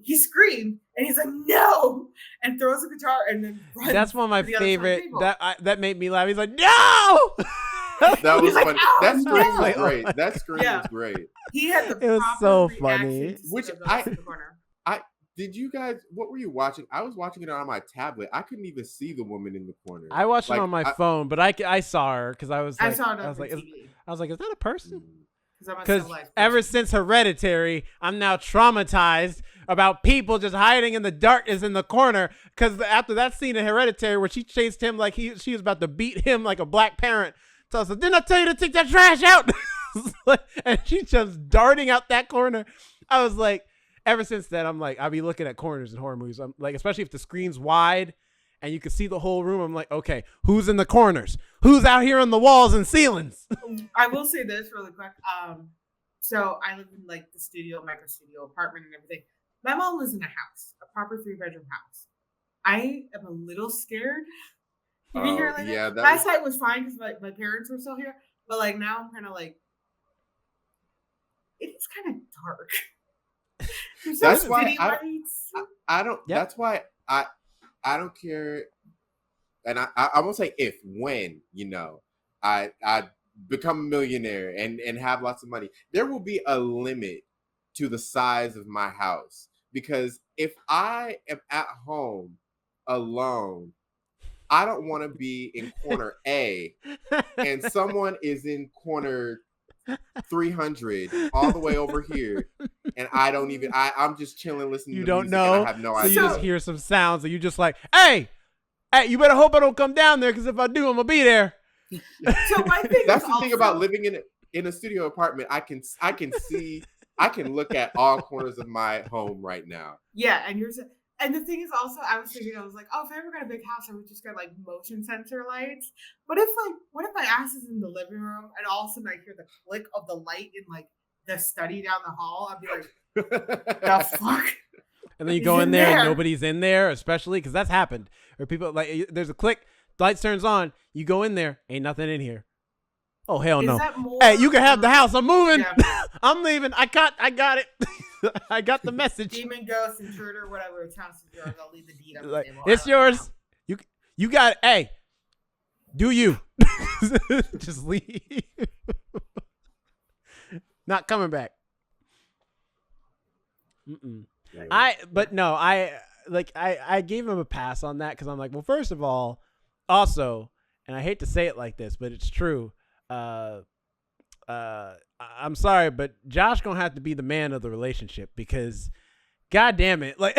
he screamed and he's like, no, and throws the guitar and then runs. That's one of my favorite. That made me laugh. He's like, no! That was like, funny. oh, That scream no! was great. That scream was great. He had the It was proper so reaction funny. to Which see the in the corner. Did you guys? What were you watching? I was watching it on my tablet. I couldn't even see the woman in the corner. I watched it on my phone, but I saw her because I was like, I saw it on TV. TV. I was like, is that a person? Because ever since Hereditary, I'm now traumatized about people just hiding in the darkness in the corner. Because after that scene in Hereditary where she chased him like she was about to beat him like a black parent. So I was like, didn't I tell you to take that trash out? And she's just darting out that corner. I was like, ever since then, I'm like, I'll be looking at corners in horror movies. I'm like, especially if the screen's wide and you can see the whole room. I'm like, okay, who's in the corners? Who's out here on the walls and ceilings? I will say this really quick. So I live in like the micro studio apartment and everything. My mom lives in a house, a proper 3-bedroom house. I am a little scared. You can hear like that. Last night was fine because my parents were still here, but like now I'm kind of like, it's kind of dark. That's why I don't. Yep. That's why I don't care, and I won't say if, when, I become a millionaire and have lots of money. There will be a limit to the size of my house, because if I am at home alone, I don't want to be in corner A and someone is in corner 300 all the way over here, and I'm just chilling listening to music. Know, and I have no idea. You just hear some sounds and you just like, hey, you better hope I don't come down there, because if I do, I'm gonna be there. So my thing that's the thing about living in a studio apartment. I can see, I can look at all corners of my home right now. Yeah, And the thing is also, I was thinking, I was like, oh, if I ever got a big house, I would just get like motion sensor lights. But if like, what if my ass is in the living room and all of a sudden I hear the click of the light in like the study down the hall? I'd be like, the fuck? And then you He's go in in there and there. nobody's in there, especially because that's happened. Or people like there's a click, lights turns on, you go in there, ain't nothing in here. Oh hell Is no! that more? Hey, you can have the house. I'm moving. Yeah. I'm leaving. I got it. I got the message. Demon, ghost, intruder, whatever. Its house is yours. I'll leave the deed on the Like, table. it's yours. You got it. Hey, do you? Just leave. Not coming back. Mm-mm. I gave him a pass on that because I'm like, well, first of all, also, and I hate to say it like this, but it's true. I'm sorry, but Josh gonna have to be the man of the relationship because, god damn it, like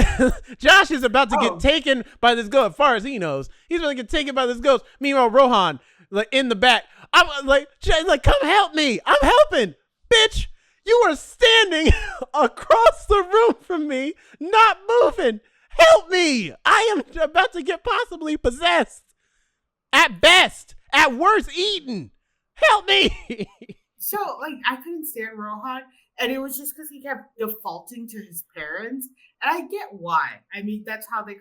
Josh is about to get taken by this ghost. As far as he knows, he's gonna get taken by this ghost. Meanwhile, Rohan, like in the back, I'm like, come help me, I'm helping, bitch. You are standing across the room from me, not moving. Help me! I am about to get possibly possessed. At best, at worst, eaten. Help me! So, like, I couldn't stand Rohan, and it was just because he kept defaulting to his parents, and I get why. I mean, that's how Edie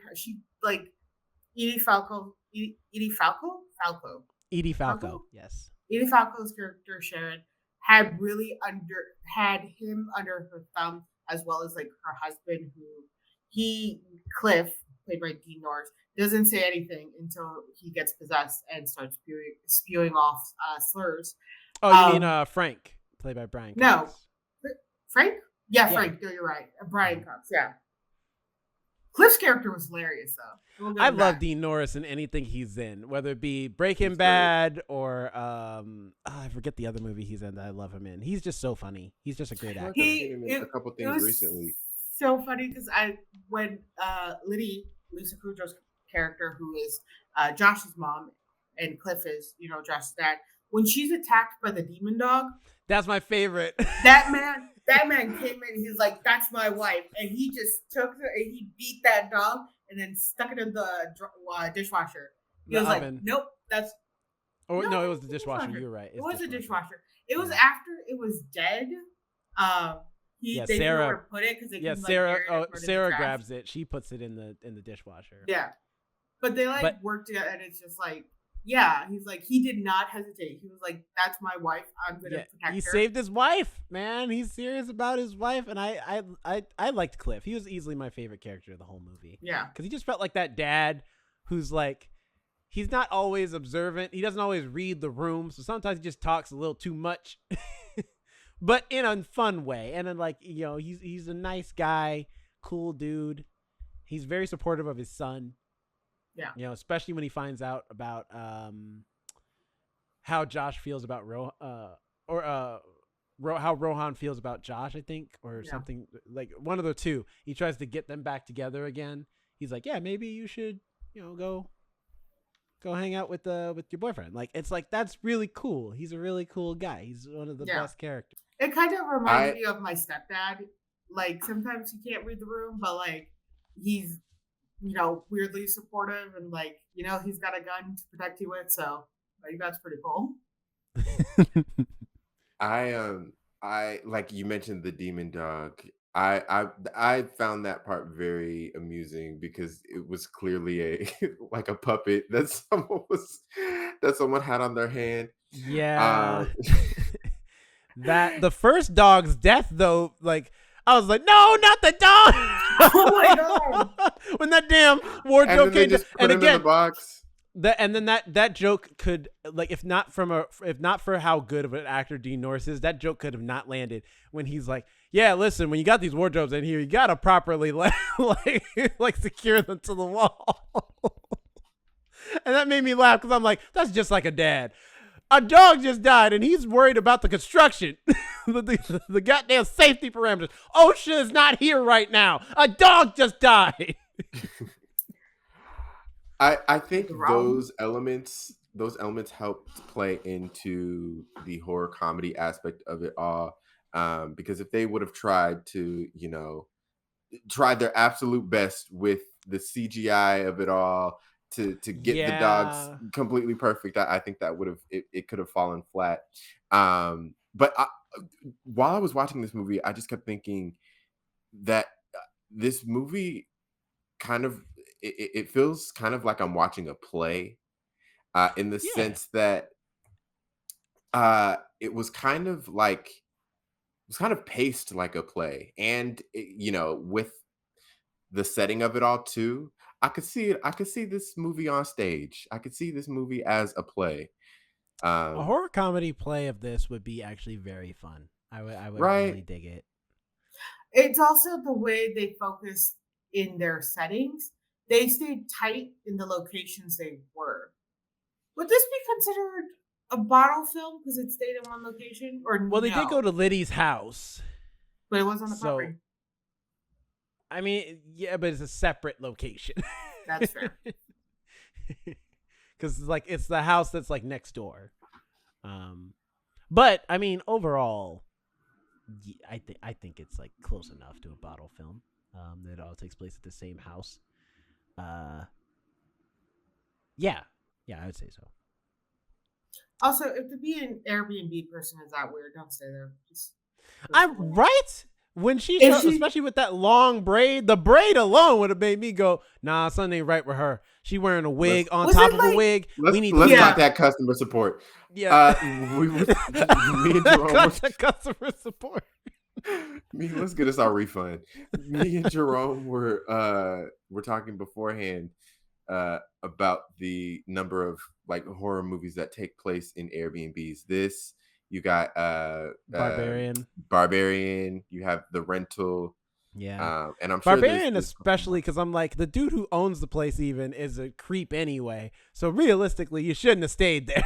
Falco, Edie Falco, yes. Edie Falco's character Sharon had him under her thumb, as well as like her husband, Cliff, played by Dean Norris, doesn't say anything until he gets possessed and starts spewing off slurs. Oh, you mean Frank, played by Brian Cox? No, Frank? Yeah, Frank. No, you're right. Brian Cox. Yeah. Cliff's character was hilarious, though. I love Dean Norris in anything he's in, whether it be Breaking Bad or I forget the other movie he's in that I love him in. He's just so funny. He's just a great actor. A couple things recently. So funny because when Lisa Kudrow's character, who is Josh's mom, and Cliff is Josh's dad, when she's attacked by the demon dog, that's my favorite. That man came in. He's like, "That's my wife," and he just took her and he beat that dog and then stuck it in the dishwasher. He was oven. Like, "Nope, that's." Oh no, it was the dishwasher. You're right. It was a dishwasher. It was after it was dead. They didn't know where to put it because Sarah grabs it. She puts it in the dishwasher. Yeah, but they work together, and it's just like. Yeah, he's like, he did not hesitate. He was like, "That's my wife. I'm gonna protect her." He saved his wife, man. He's serious about his wife, and I liked Cliff. He was easily my favorite character of the whole movie. Yeah, because he just felt like that dad who's like, he's not always observant. He doesn't always read the room, so sometimes he just talks a little too much, but in a fun way. And then he's a nice guy, cool dude. He's very supportive of his son. Yeah, especially when he finds out about how Josh feels about how Rohan feels about Josh, I think, or something like one of the two. He tries to get them back together again. He's like, "Yeah, maybe you should, go hang out with your boyfriend." Like, it's like that's really cool. He's a really cool guy. He's one of the best characters. It kind of reminds me of my stepdad. Like sometimes he can't read the room, but like he's weirdly supportive and he's got a gun to protect you with, so like that's pretty cool. I like you mentioned the demon dog. I found that part very amusing because it was clearly a like a puppet that someone had on their hand. Yeah. That the first dog's death though, like I was like, no, not the dog. Oh my god! When that damn wardrobe came just put him in the box. And then that joke could, like, if not for how good of an actor Dean Norris is, that joke could have not landed when he's like, yeah, listen, when you got these wardrobes in here, you gotta properly like secure them to the wall. And that made me laugh because I'm like, that's just like a dad. A dog just died, and he's worried about the construction, the goddamn safety parameters. OSHA is not here right now. A dog just died. I think those elements helped play into the horror comedy aspect of it all. Because if they would have tried to, tried their absolute best with the CGI of it all to get the dogs Yeah. completely perfect. I think that would have it could have fallen flat. But while I was watching this movie, I just kept thinking that this movie kind of it feels kind of like I'm watching a play, in the Yeah. sense that it was kind of like it was kind of paced like a play, and with the setting of it all too. I could see it. I could see this movie on stage. I could see this movie as a play. A Um, horror comedy play of this would be actually very fun. I would right. really dig it. It's also the way they focus in their settings. They stayed tight in the locations they were. Would this be considered a bottle film because it stayed in one location, or Well, they did go no? to Liddy's house. But it was on the So, property. I mean, yeah, but it's a separate location. That's fair. Cuz like it's the house that's like next door. But I mean, overall, I think it's like close enough to a bottle film. That it all takes place at the same house. Uh yeah. Yeah, I would say so. Also, if to be an Airbnb person is that weird, don't stay there. Just go I'm somewhere. right. When she If showed, she, especially with that long braid, the braid alone would have made me go, "Nah, something ain't right with her. She wearing a wig Let's on was top it of a like wig. let's We need to let's leave." Yeah. contact customer support. Yeah, We was me and Jerome cut was the customer support. let's get us our refund. Me and Jerome were talking beforehand about the number of like horror movies that take place in Airbnbs. This you got Barbarian. Barbarian, you have The Rental, Yeah, and I'm sure Barbarian there's a couple especially more. because I'm like the dude who owns the place even is a creep anyway. So realistically, you shouldn't have stayed there.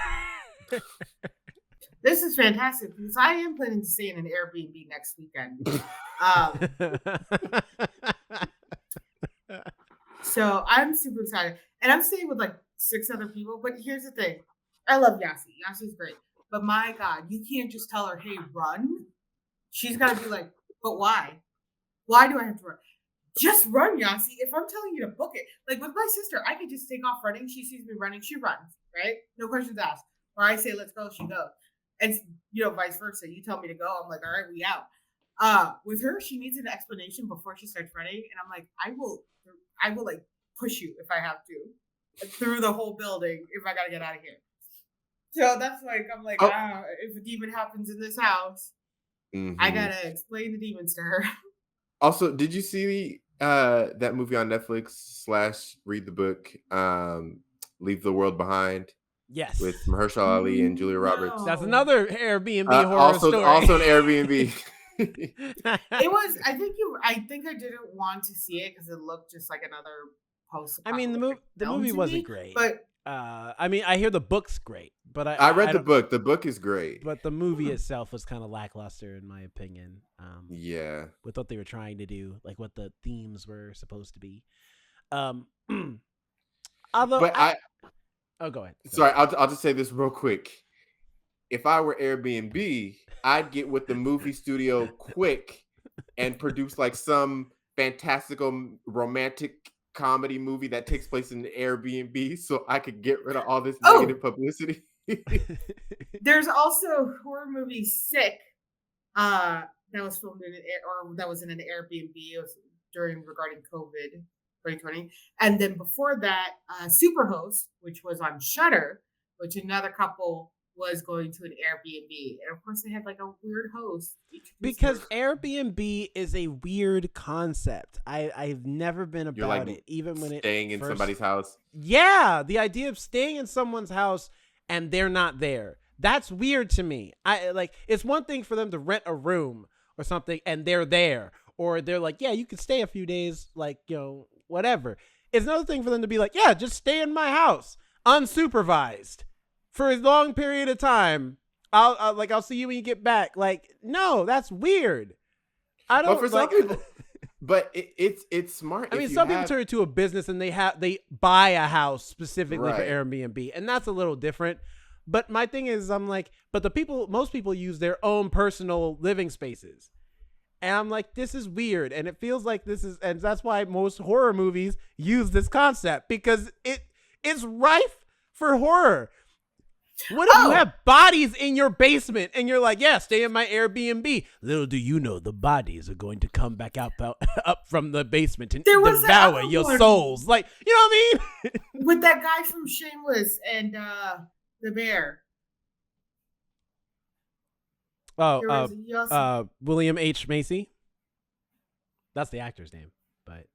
this is fantastic because I am planning to stay in an Airbnb next weekend. Um, so I'm super excited, and I'm staying with like 6 other people. But here's the thing: I love Yasi. Yasi's great, but my God, you can't just tell her, "Hey, run." She's got to be like, "But why? Why do I have to run?" Just run, Yasi. If I'm telling you to book it, like with my sister, I could just take off running. She sees me running, she runs, right? No questions asked. Or I say, let's go, she goes. And vice versa. You tell me to go, I'm like, all right, we out. With her, she needs an explanation before she starts running. And I'm like, I will like push you if I have to through the whole building if I gotta get out of here. So that's like, I'm like, Oh, if a demon happens in this house, I mhm. gotta explain the demons to her. Also, did you see that movie on Netflix / read the book, Leave the World Behind, with Yes, Mahershala Ali and Julia Roberts? that's No. another Airbnb horror Also, story. an Airbnb. It was. I think I didn't want to see it because it looked just like another I mean, post-apocalyptic the film movie to wasn't me. great. But I mean, I hear the book's great, but I read I the don't. book. The book is great. But the movie itself was kind of lackluster, in my opinion. Yeah. With what they were trying to do, like what the themes were supposed to be. Um, although But oh, go ahead. sorry, I'll just say this real quick. If I were Airbnb, I'd get with the movie studio quick and produce like some fantastical romantic comedy movie that takes place in the Airbnb so I could get rid of all this negative publicity. there's also horror movie Sick, that was filmed in or that was in an Airbnb. It was regarding COVID 2020, and then before that, Superhost, which was on Shutter, which another couple was going to an Airbnb, and of course they had like a weird host. Because Airbnb is a weird concept. I've never been You're about like it, even when it staying in somebody's house. Yeah, the idea of staying in someone's house and they're not there. That's weird to me. I like it's one thing for them to rent a room or something and they're there, or they're like, yeah, you can stay a few days, like, whatever. It's another thing for them to be like, yeah, just stay in my house unsupervised for a long period of time. I'll see you when you get back. Like, no, that's weird. I don't. But for some people, but it's smart. I mean, some people turn it into a business and they buy a house specifically for Right. Airbnb, and that's a little different. But my thing is, I'm like, but most people use their own personal living spaces, And I'm like, this is weird. And it feels like this is, and that's why most horror movies use this concept, because it's rife for horror. What if you have bodies in your basement and you're like, yeah, stay in my Airbnb? Little do you know, the bodies are going to come back up from the basement and devour your souls. Like, you know what I mean? With that guy from Shameless and the bear. William H. Macy. That's the actor's name, but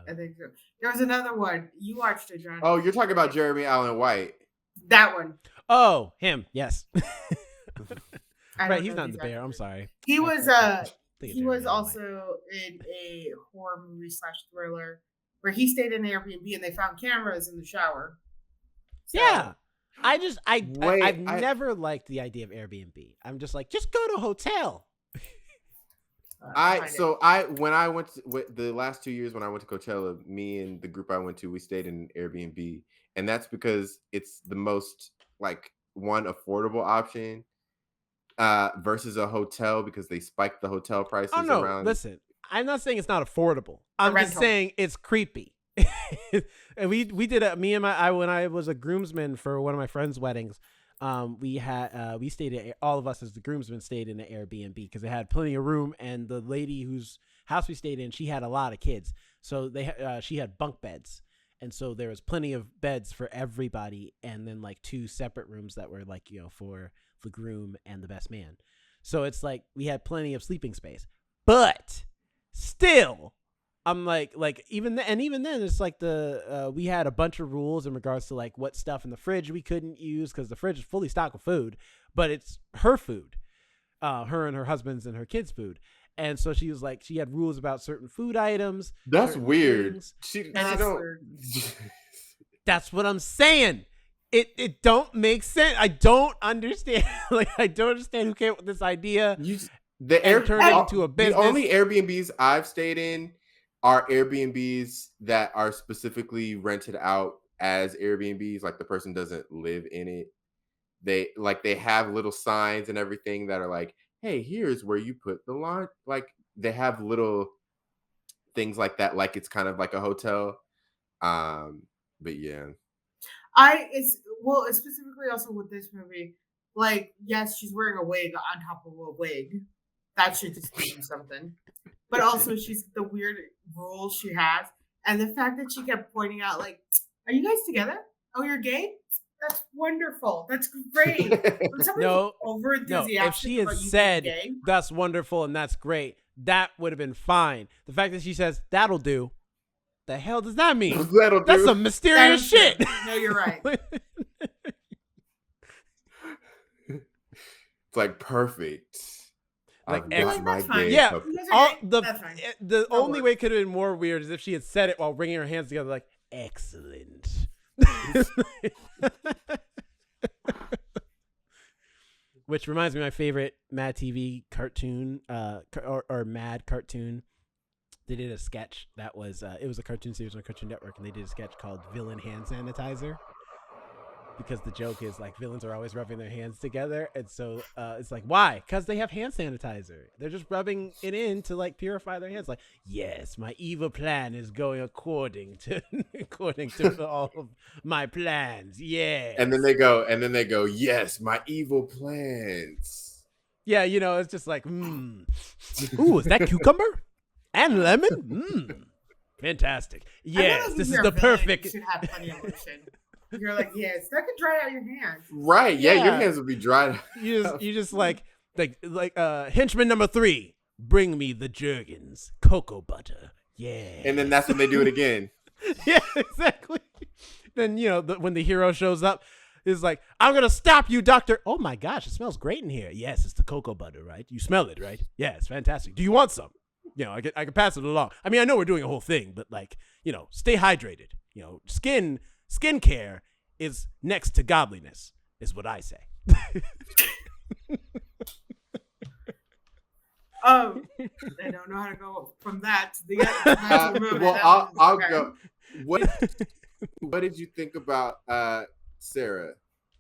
I think so. There was another one. You watched it, John. Oh, you're talking about Jeremy Allen White. That one. Oh, him. Yes. Right, he's not in the bear. I'm sorry. He was also in a horror movie / thriller where he stayed in an Airbnb and they found cameras in the shower. So, yeah. I've never liked the idea of Airbnb. I'm just like, just go to a hotel. When I went to, the last 2 years when I went to Coachella, me and the group I went to, we stayed in an Airbnb, and that's because it's the most one affordable option versus a hotel, because they spiked the hotel prices. Oh no! Around. Listen, I'm not saying it's not affordable. I'm just saying it's creepy. And we did when I was a groomsman for one of my friends' weddings. We stayed all of us as the groomsmen stayed in an Airbnb because they had plenty of room, and the lady whose house we stayed in, she had a lot of kids, so she had bunk beds, and so there was plenty of beds for everybody, and then 2 separate rooms that were for the groom and the best man. So it's we had plenty of sleeping space, but still. I'm even then it's we had a bunch of rules in regards to what stuff in the fridge we couldn't use, because the fridge is fully stocked with food, but it's her food, her and her husband's and her kids' food. And so she was she had rules about certain food items. That's weird. That's what I'm saying. It don't make sense. I don't understand. I don't understand who came up with this idea. Turned it into a business. The only Airbnbs I've stayed in are Airbnbs that are specifically rented out as Airbnbs. The person doesn't live in it. They have little signs and everything that are hey, here's where you put the lawn. They have little things like that. It's kind of like a hotel. But yeah. It's specifically also with this movie, yes, she's wearing a wig on top of a wig. That should just mean something. But also, she's the weird rules she has, and the fact that she kept pointing out, "Are you guys together? Oh, you're gay? That's wonderful. That's great." Over enthusiastic. If she had said that's wonderful and that's great, that would have been fine. The fact that she says that'll do, the hell does that mean? That's some mysterious shit. No, you're right. It's perfect. That's fine. Yeah, the only way it could have been more weird is if she had said it while wringing her hands together, excellent. Which reminds me of my favorite Mad TV cartoon, or Mad cartoon. They did a sketch that was it was a cartoon series on Cartoon Network, and they did a sketch called Villain Hand Sanitizer. Because the joke is villains are always rubbing their hands together, and so it's why? Because they have hand sanitizer. They're just rubbing it in to purify their hands. Yes, my evil plan is going according to all of my plans. Yeah. And then they go, yes, my evil plans. Yeah, it's just ooh, is that cucumber and lemon? Fantastic. Yes, this is the perfect. You should have plenty of lotion. You're yes, that could dry out your hands. Right, yeah, your hands would be dried. You just henchman number 3, bring me the Jergens, cocoa butter. Yeah. And then that's when they do it again. Yeah, exactly. Then, when the hero shows up, it's I'm going to stop you, doctor. Oh my gosh, it smells great in here. Yes, it's the cocoa butter, right? You smell it, right? Yeah, it's fantastic. Do you want some? I can pass it along. I mean, I know we're doing a whole thing, but stay hydrated. Skincare is next to godliness, is what I say. I don't know how to go from that to the other. Well, I'll go. What did you think about Sarah,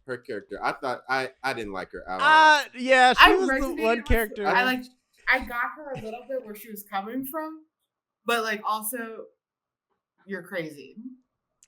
her character? I thought I didn't like her at all. Yeah, she was the one character. I got her a little bit where she was coming from, but like also, you're crazy.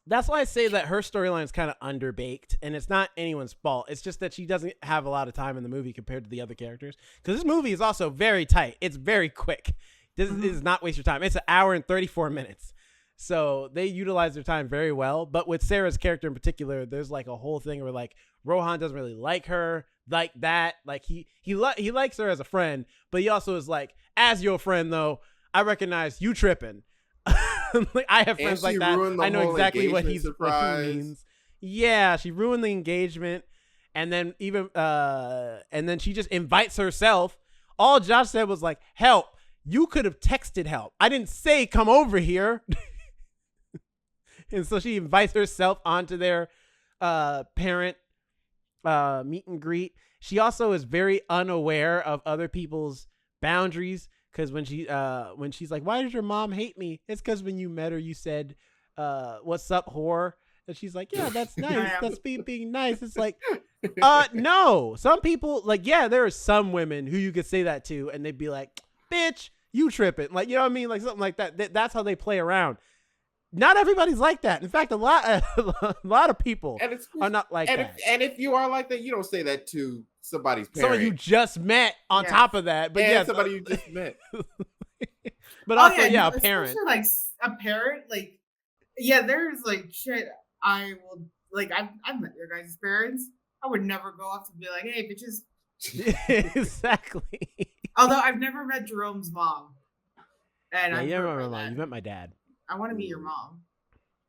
That's why I say that her storyline is kind of underbaked, and it's not anyone's fault. It's just that she doesn't have a lot of time in the movie compared to the other characters. Because this movie is also very tight. It's very quick. This is not waste your time. It's an hour and 34 minutes. So they utilize their time very well. But with Sarah's character in particular, there's like a whole thing where like Rohan doesn't really like her like that. Like he likes her as a friend, but he also is like, as your friend though, I recognize you tripping. Like I have friends like that. I know exactly what he means. Yeah, she ruined the engagement, and then and then she just invites herself. All Josh said was like, "Help! You could have texted help. I didn't say come over here." And so she invites herself onto their parent meet and greet. She also is very unaware of other people's boundaries. Because when she's like, why did your mom hate me? It's because when you met her, you said, what's up, whore? And she's like, yeah, that's nice. That's being nice. It's like, no. Some people, like, yeah, there are some women who you could say that to, and they'd be like, bitch, you tripping. Like, you know what I mean? Like, something like that. That's how they play around. Not everybody's like that. In fact, a lot of people are not like that. And if you are like that, you don't say that to somebody's parent. Someone you just met on top of that. But yeah, somebody you just met. But also, a parent. Like a parent, like, yeah, there's like shit I will, like, I've met your guys' parents. I would never go up to be like, hey, bitches. Exactly. Although I've never met Jerome's mom. And yeah, you never met my mom. You met my dad. I want to meet your mom.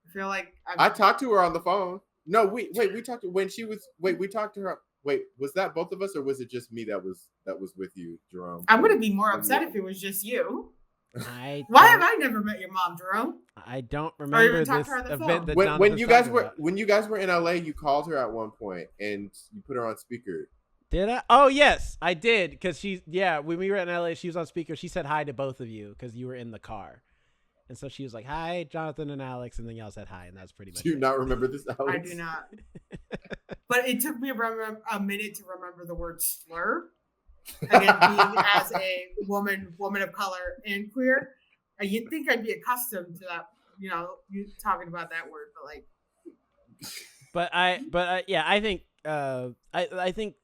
I feel like I talked to her on the phone. No, we talked to when she was. We talked to her. Wait, was that both of us, or was it just me that was with you, Jerome? I would be more upset if it was just you. Why have I never met your mom, Jerome? I don't remember this event that when you guys were in LA, you called her at one point and you put her on speaker. Did I? Oh yes, I did. Because when we were in LA, she was on speaker. She said hi to both of you because you were in the car. And so she was like, hi, Jonathan and Alex. And then y'all said hi. And that's pretty much Do you not remember this, Alex? I do not. But it took me a minute to remember the word slur. Again, being as a woman of color and queer. You'd think I'd be accustomed to that, you talking about that word. But like. I think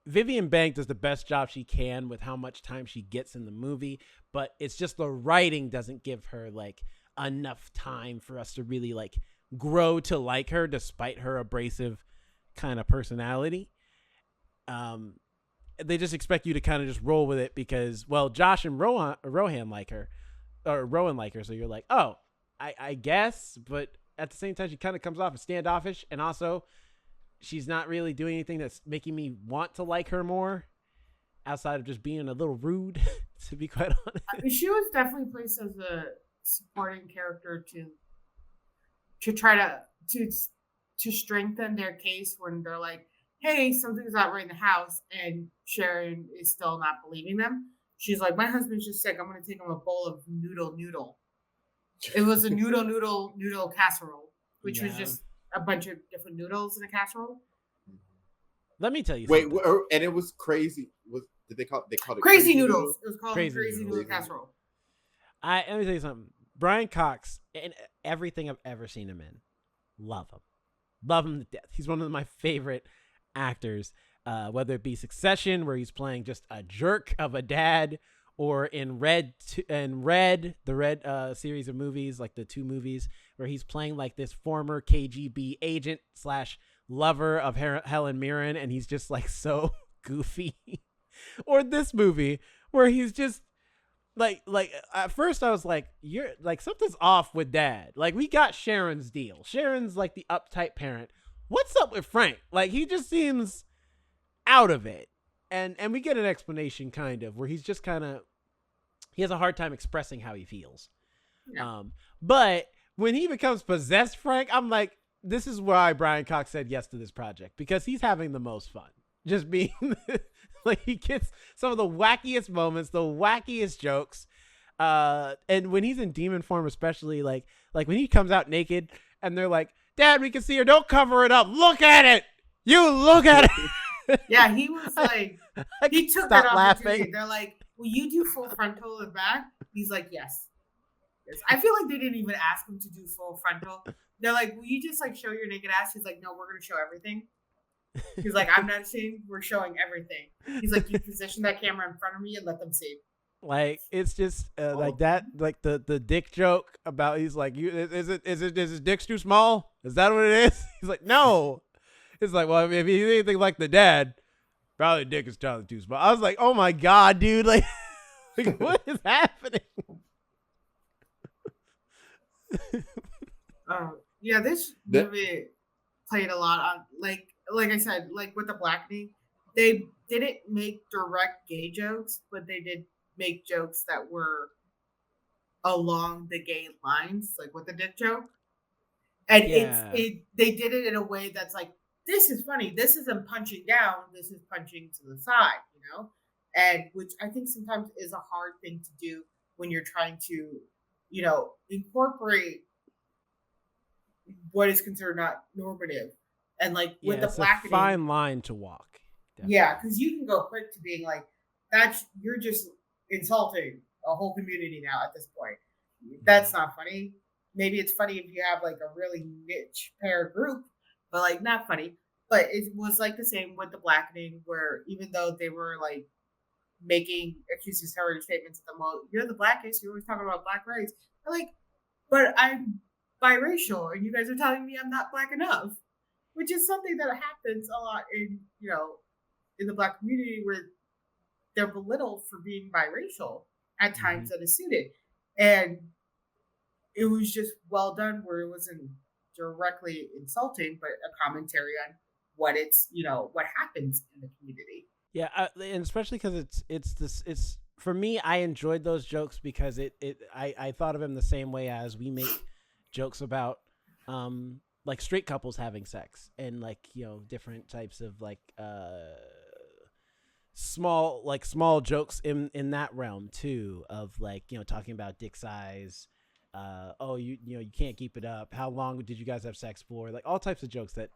Vivian Bank does the best job she can with how much time she gets in the movie, but it's just the writing doesn't give her like enough time for us to really like grow to like her despite her abrasive kind of personality. They just expect you to kind of just roll with it because, well, Josh and Rohan like her, or Rowan like her, so you're like, oh, I guess, but at the same time she kind of comes off as standoffish, and also she's not really doing anything that's making me want to like her more outside of just being a little rude, to be quite honest. She was definitely placed as a supporting character to try to strengthen their case when they're like, hey, something's not right in the house, and Sharon is still not believing them. She's like, my husband's just sick. I'm going to take him a bowl of noodle. It was a noodle casserole, which was just a bunch of different noodles in a casserole. Let me tell you something. Wait, and it was crazy. They called it crazy noodles? It was called crazy noodle casserole. Let me tell you something. Brian Cox, in everything I've ever seen him in, love him to death. He's one of my favorite actors, whether it be Succession, where he's playing just a jerk of a dad, or in Red, the Red series of movies, like the 2 movies where he's playing like this former KGB agent / lover of Helen Mirren, and he's just like so goofy. Or this movie where he's just like at first I was like, you're like, something's off with dad. Like, we got Sharon's deal. Sharon's like the uptight parent. What's up with Frank? Like, he just seems out of it. And we get an explanation kind of where he's just kind of, he has a hard time expressing how he feels. Yeah. But when he becomes possessed Frank, I'm like, this is why Brian Cox said yes to this project, because he's having the most fun. Just being like, he gets some of the wackiest moments, the wackiest jokes. And when he's in demon form, especially like when he comes out naked and they're like, Dad, we can see her. Don't cover it up. Look at it. You look at it. Yeah, he was like, he took Stop that laughing. They're like, will you do full frontal and back? He's like, yes. Yes. I feel like they didn't even ask him to do full frontal. They're like, will you just like show your naked ass? He's like, no, we're gonna show everything. He's like, I'm not ashamed. We're showing everything. He's like, you position that camera in front of me and let them see. Like it's just like that, like the dick joke about he's like, you is his dick too small? Is that what it is? He's like, no. It's like, well, if he's anything like the dad, probably dick is too small. I was like, oh my god, dude, like what is happening? Yeah, this movie played a lot on like I said, like with the blackening, they didn't make direct gay jokes, but they did make jokes that were along the gay lines, like with the dick joke. And they did it in a way that's like, this is funny. This isn't punching down. This is punching to the side, you know? And which I think sometimes is a hard thing to do when you're trying to, you know, incorporate what is considered not normative. And like with the blackening, a fine line to walk. Definitely. Yeah, because you can go quick to being like, you're just insulting a whole community now at this point. That's not funny. Maybe it's funny if you have like a really niche pair group, but like not funny. But it was like the same with the blackening, where even though they were like making accusatory statements at the most, you're the blackest, you're always talking about black race. They're like, but I'm biracial, and you guys are telling me I'm not black enough, which is something that happens a lot in, you know, in the black community, where they're belittled for being biracial at times that is suited. And it was just well done, where it wasn't directly insulting, but a commentary on what it's, you know, what happens in the community. Yeah, and especially because it's for me, I enjoyed those jokes because I thought of him the same way as we make jokes about like straight couples having sex, and like, you know, different types of like small jokes in that realm too, of like, you know, talking about dick size, you know, you can't keep it up, how long did you guys have sex for, like all types of jokes that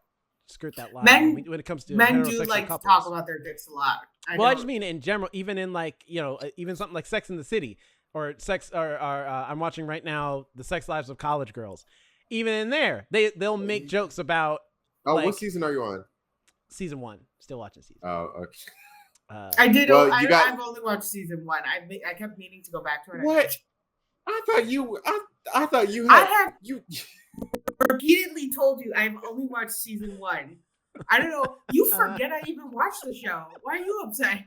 skirt that line when it comes to men do like couples. To talk about their dicks a lot. I just mean in general, even in like, you know, even something like Sex in the City or I'm watching right now The Sex Lives of College Girls. Even in there, they'll make jokes about. Like, what season are you on? Season 1. Still watching season. Oh, okay. I did. Well, I've only watched season 1. I kept meaning to go back to it. What? I thought you had. You repeatedly told you I've only watched season 1. I don't know. You forget I even watched the show. Why are you upset?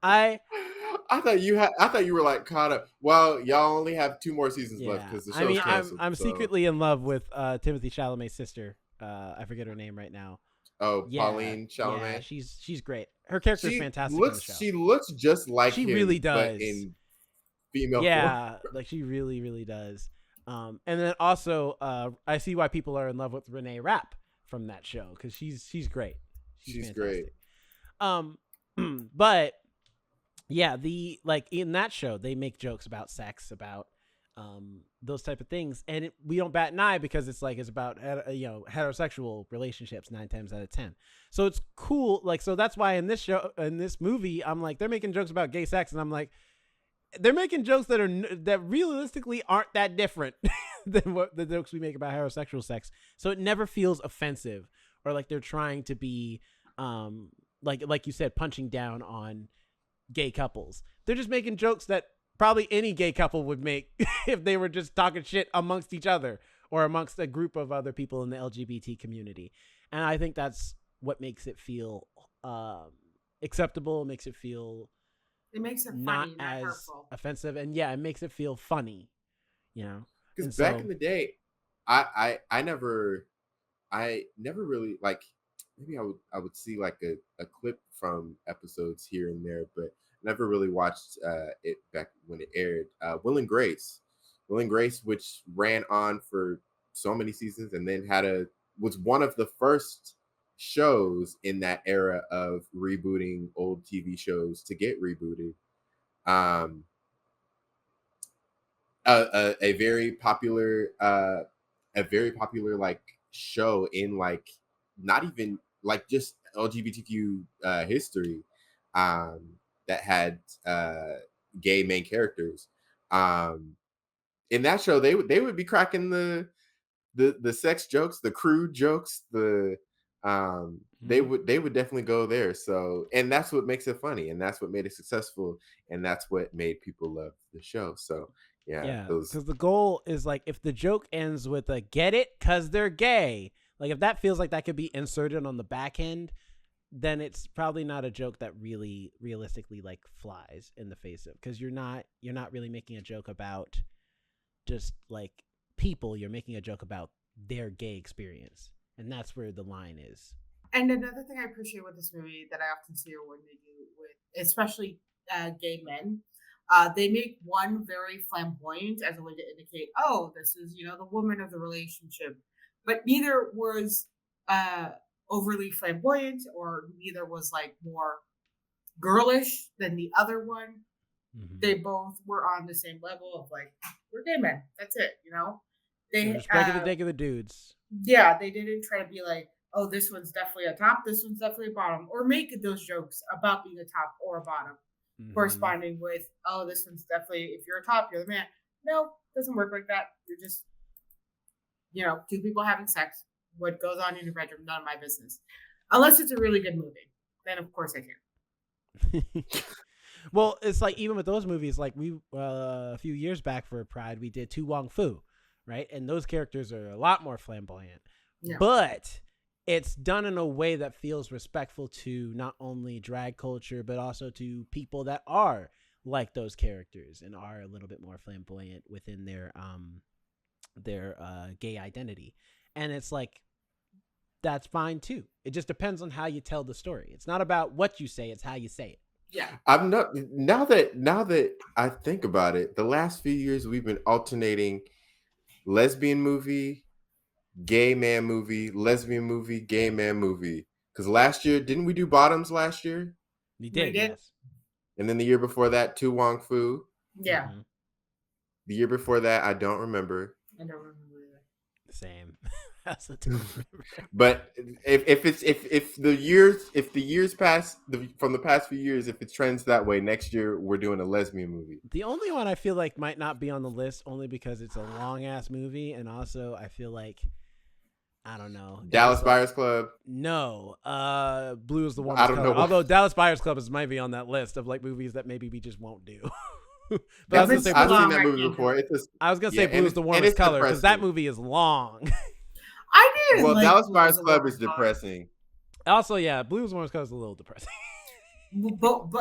I thought you were like caught up. Well, y'all only have 2 more seasons left because the show's canceled. I'm secretly in love with Timothy Chalamet's sister. I forget her name right now. Oh, yeah, Pauline Chalamet. Yeah, she's great. Her character is fantastic on the show. She looks just like she him, really does. But in female form. Like she really, really does. And then also, I see why people are in love with Renee Rapp from that show, because she's great. She's great. But yeah, like in that show, they make jokes about sex, about those type of things, and we don't bat an eye because it's about you know, heterosexual relationships 9 times out of 10. So it's cool. Like, so that's why in this movie, I'm like, they're making jokes about gay sex, and I'm like, they're making jokes that realistically aren't that different than what the jokes we make about heterosexual sex. So it never feels offensive or like they're trying to be like you said, punching down on gay couples. They're just making jokes that probably any gay couple would make if they were just talking shit amongst each other or amongst a group of other people in the LGBT community. And I think that's what makes it feel acceptable. It makes it feel not as hurtful. Offensive, and yeah, it makes it feel funny, you know. Because back in the day, I never really, like, maybe I would see like a clip from episodes here and there, but never really watched it back when it aired. Will and Grace, which ran on for so many seasons, and then was one of the first shows in that era of rebooting old TV shows to get rebooted. A very popular like show in like not even like just LGBTQ history. that had gay main characters. In that show, they would be cracking the sex jokes, the crude jokes, they would definitely go there. So, and that's what makes it funny, and that's what made it successful, and that's what made people love the show. So, yeah, Yeah, those because the goal is like if the joke ends with a "get it" because they're gay, like if that feels like that could be inserted on the back end, then it's probably not a joke that really realistically like flies in the face of, because you're not really making a joke about just like people. You're making a joke about their gay experience, and that's where the line is. And another thing I appreciate with this movie that I often see when they do with, especially gay men, they make one very flamboyant as a way to indicate, oh, this is the woman of the relationship, but neither was uh, overly flamboyant, or neither was like more girlish than the other one. Mm-hmm. They both were on the same level of like, we're gay men. That's it. They're They just regular dudes. Yeah, they didn't try to be like, oh, this one's definitely a top, this one's definitely a bottom, or make those jokes about being a top or a bottom, Mm-hmm. corresponding with, oh, this one's definitely, if you're a top, you're the man. No, doesn't work like that. You're just, two people having sex. What goes on in your bedroom, none of my business. Unless it's a really good movie. Then, of course, I can. Well, it's like even with those movies, like we a few years back for Pride, we did Tu Wong Fu, right? And those characters are a lot more flamboyant, Yeah. but it's done in a way that feels respectful to not only drag culture but also to people that are like those characters and are a little bit more flamboyant within their gay identity. And it's like that's fine too. It just depends on how you tell the story. It's not about what you say, it's how you say it. Yeah. I'm not now that I think about it, the last few years we've been alternating lesbian movie, gay man movie, lesbian movie, gay man movie. Because last year, didn't we do Bottoms last year? We We did, did. yes. And then the year before that, Tu Wong Fu. Yeah. Mhm. The year before that, I don't remember. I don't remember either. Same. That's the don't remember. But if the years pass from the past few years, if it trends that way, next year we're doing a lesbian movie. The only one I feel like might not be on the list only because it's a long ass movie, and also I feel like I don't know. Dallas Buyers Club. No. Blue is the I warmest don't color. know what. Although Dallas Buyers Club might be on that list of like movies that maybe we just won't do. But I was If gonna it's say I've long, seen that I movie can't do before. it. I was gonna say Yeah, Blue is the and warmest it's color because that depressing. movie is long. I didn't Well, like Dallas Blue Buyers as the Club is warmest color. depressing. Also, yeah, Blue is the warmest color is a little depressing. Both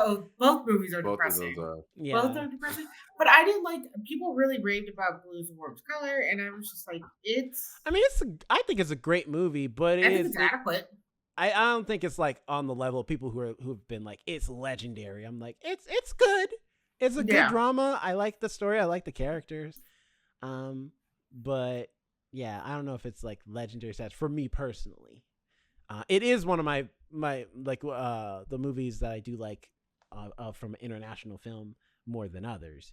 movies are Both of depressing. those are. Yeah. Both are depressing. But I didn't like. People really raved about Blue's warmest color, and I was just like, I mean, I think it's a great movie, but I think it's adequate. I don't think it's like on the level of people who've been like it's legendary. I'm like it's good. It's a good drama. I like the story. I like the characters. But yeah, I don't know if it's like legendary status for me personally. It is one of my like the movies that I do like from an international film more than others.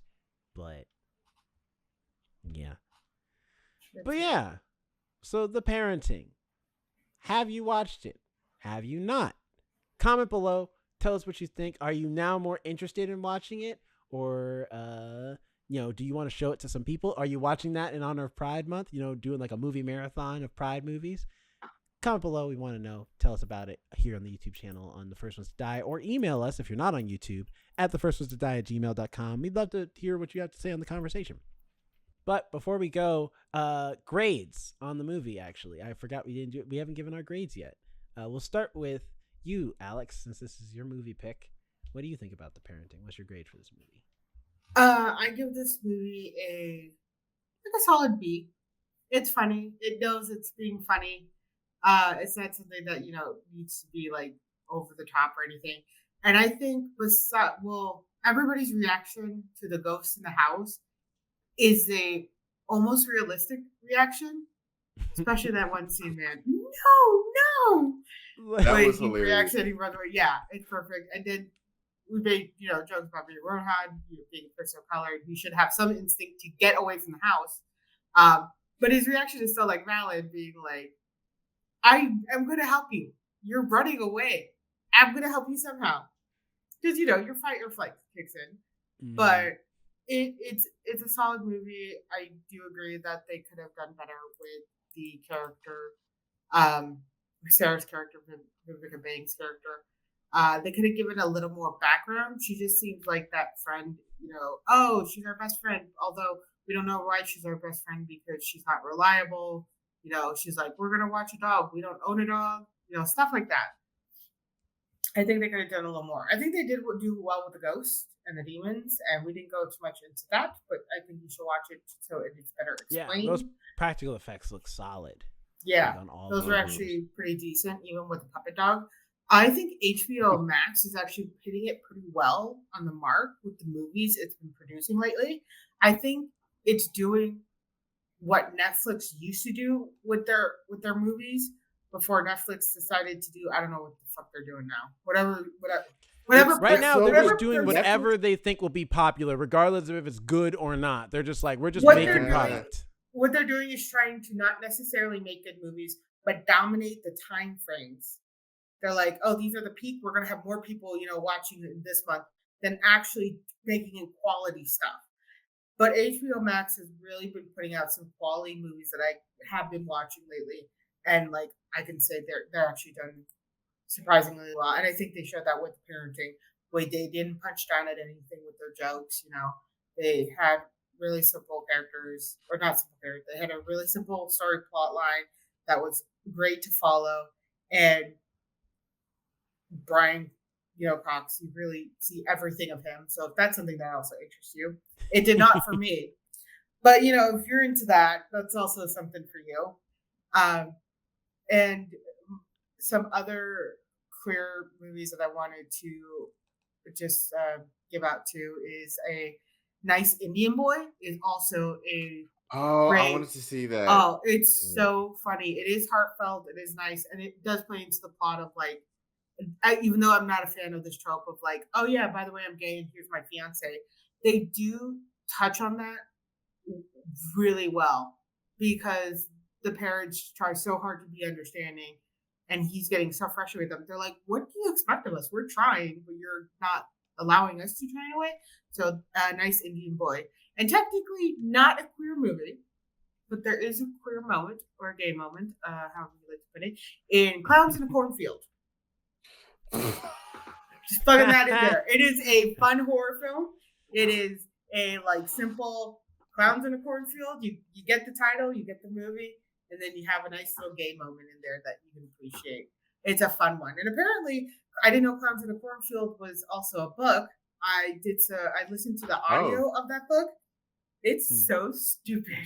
But yeah. But yeah. So The Parenting. Have you watched it? Have you not? Comment below. Tell us what you think. Are you now more interested in watching it? Or, do you want to show it to some people? Are you watching that in honor of Pride Month? Doing like a movie marathon of Pride movies? Comment below. We want to know. Tell us about it here on the YouTube channel on The First Ones to Die. Or email us if you're not on YouTube at thefirstones2die@gmail.com. We'd love to hear what you have to say on the conversation. But before we go, grades on the movie, actually. I forgot we haven't given our grades yet. We'll start with you, Alex, since this is your movie pick. What do you think about The Parenting? What's your grade for this movie? I give this movie a solid B. It's funny. It knows it's being funny. It's not something that needs to be like over the top or anything. And I think everybody's reaction to the ghost in the house is a almost realistic reaction, especially that one scene, man. No. That was hilarious. Reacts and he runs away. Yeah, it's perfect. And then we made jokes about being Rohan, being a person of color. He should have some instinct to get away from the house. But his reaction is still like valid, being like, I am going to help you. You're running away. I'm going to help you somehow. because your fight or flight kicks in. But it's a solid movie. I do agree that they could have done better with the character, um, Sarah's character, Vivica Banks' character. They could have given a little more background. She just seems like that friend, oh, she's our best friend. Although we don't know why she's our best friend because she's not reliable. She's like, we're gonna watch a dog. We don't own a dog. Stuff like that. I think they could have done a little more. I think they did do well with the ghosts and the demons, and we didn't go too much into that, but I think you should watch it so it's better explained. Yeah, those practical effects look solid. Yeah, those are actually pretty decent, even with the puppet dog. I think HBO Max is actually hitting it pretty well on the mark with the movies it's been producing lately. I think it's doing what Netflix used to do with their movies before Netflix decided to do. I don't know what the fuck they're doing now. Whatever. Right now, they're just doing whatever they think will be popular, regardless of if it's good or not. They're just like, we're just making product. What they're doing is trying to not necessarily make good movies, but dominate the time frames. They're like, oh, these are the peak. We're going to have more people, watching this month than actually making in quality stuff. But HBO Max has really been putting out some quality movies that I have been watching lately. And like, I can say they're actually done surprisingly well. And I think they showed that with parenting, where they didn't punch down at anything with their jokes. They had really simple characters, or not simple characters. They had a really simple story plot line that was great to follow. And Brian, Cox, you really see everything of him. So if that's something that also interests you, it did not for me. But if you're into that, that's also something for you. And some other queer movies that I wanted to just give out to is a Nice Indian Boy is also a great, I wanted to see that. Oh, it's so funny. It is heartfelt. It is nice. And it does play into the plot of like, even though I'm not a fan of this trope of like, oh yeah, by the way, I'm gay and here's my fiance. They do touch on that really well because the parents try so hard to be understanding and he's getting so frustrated with them. They're like, what do you expect of us? We're trying, but you're not allowing us to try in a way. So Nice Indian Boy. And technically not a queer movie, but there is a queer moment or a gay moment, however you like to put it, in Clowns in a Cornfield. Just putting that in there. It is a fun horror film. It is a simple clowns in a cornfield. You get the title, you get the movie, and then you have a nice little gay moment in there that you can appreciate. It's a fun one. And apparently, I didn't know Clowns in a Cornfield was also a book. I listened to the audio of that book. It's so stupid.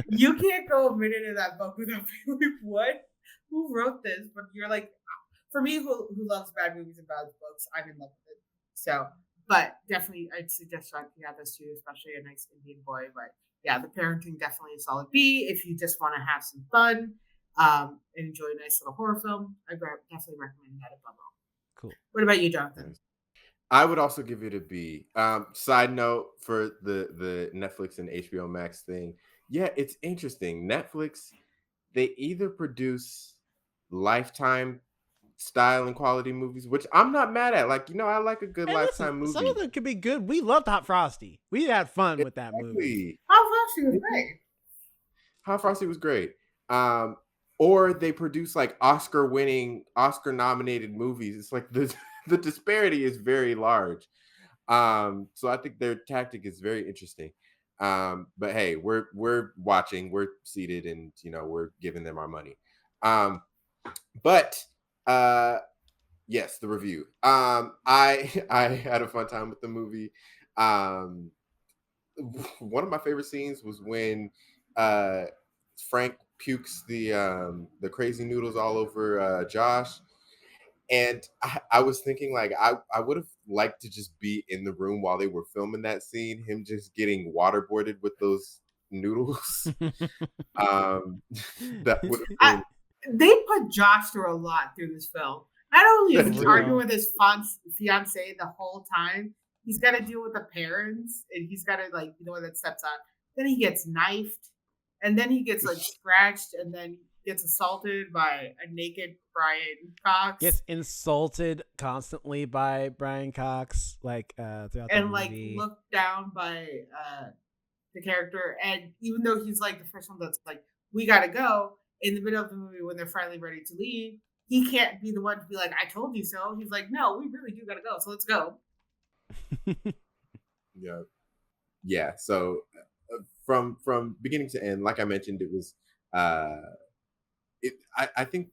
You can't go a minute in that book without being like, what? Who wrote this? But you're like, for me, who loves bad movies and bad books, I'm in love with it. So, but definitely, I'd suggest checking out this too, especially a Nice Indian Boy. But yeah, the parenting definitely a solid B. If you just want to have some fun and enjoy a nice little horror film, I definitely recommend that above all. Cool. What about you, Jonathan? I would also give it a B. Side note for the Netflix and HBO Max thing. Yeah, it's interesting. Netflix, they either produce Lifetime style and quality movies, which I'm not mad at. Like, I like a good Lifetime movie. Some of them could be good. We loved Hot Frosty. We had fun with that movie. Hot Frosty was great. Hot Frosty was great. Or they produce like Oscar-winning, Oscar-nominated movies. It's like the disparity is very large. So I think their tactic is very interesting. But hey, we're watching, we're seated, and we're giving them our money. But yes, the review. I had a fun time with the movie. One of my favorite scenes was when Frank pukes the crazy noodles all over Josh. And I was thinking, like, I would have liked to just be in the room while they were filming that scene, him just getting waterboarded with those noodles. That would have been... They put Josh through a lot through this film. Not only is he arguing with his fiance the whole time, he's got to deal with the parents, and he's got to, that steps on. Then he gets knifed, and then he gets, scratched, and then gets assaulted by a naked Brian Cox. Gets insulted constantly by Brian Cox, like throughout the and like movie. looked down by the character. And even though he's like the first one that's like, we gotta go, in the middle of the movie when they're finally ready to leave, he can't be the one to be like, I told you so. He's like, no, we really do gotta go, so let's go. Yeah. So from beginning to end, like I mentioned, it was I think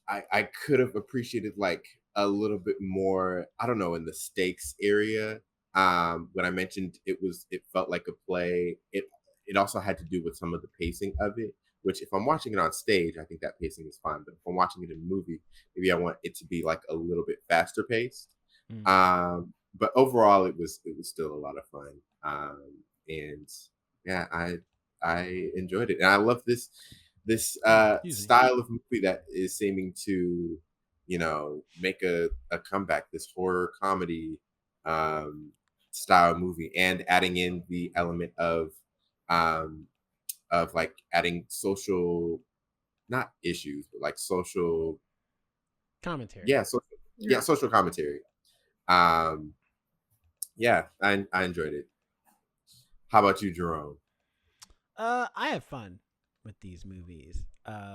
I could have appreciated like a little bit more, I don't know, in the stakes area. When I mentioned it felt like a play, it also had to do with some of the pacing of it, which if I'm watching it on stage, I think that pacing is fine. But if I'm watching it in a movie, maybe I want it to be like a little bit faster paced. But overall it was still a lot of fun. And yeah, I enjoyed it. And I love this style of movie that is seeming to, make a comeback, this horror comedy style movie, and adding in the element of like adding social, not issues, but like social commentary. Social commentary. Yeah, I enjoyed it. How about you, Jerome? I have fun with these movies,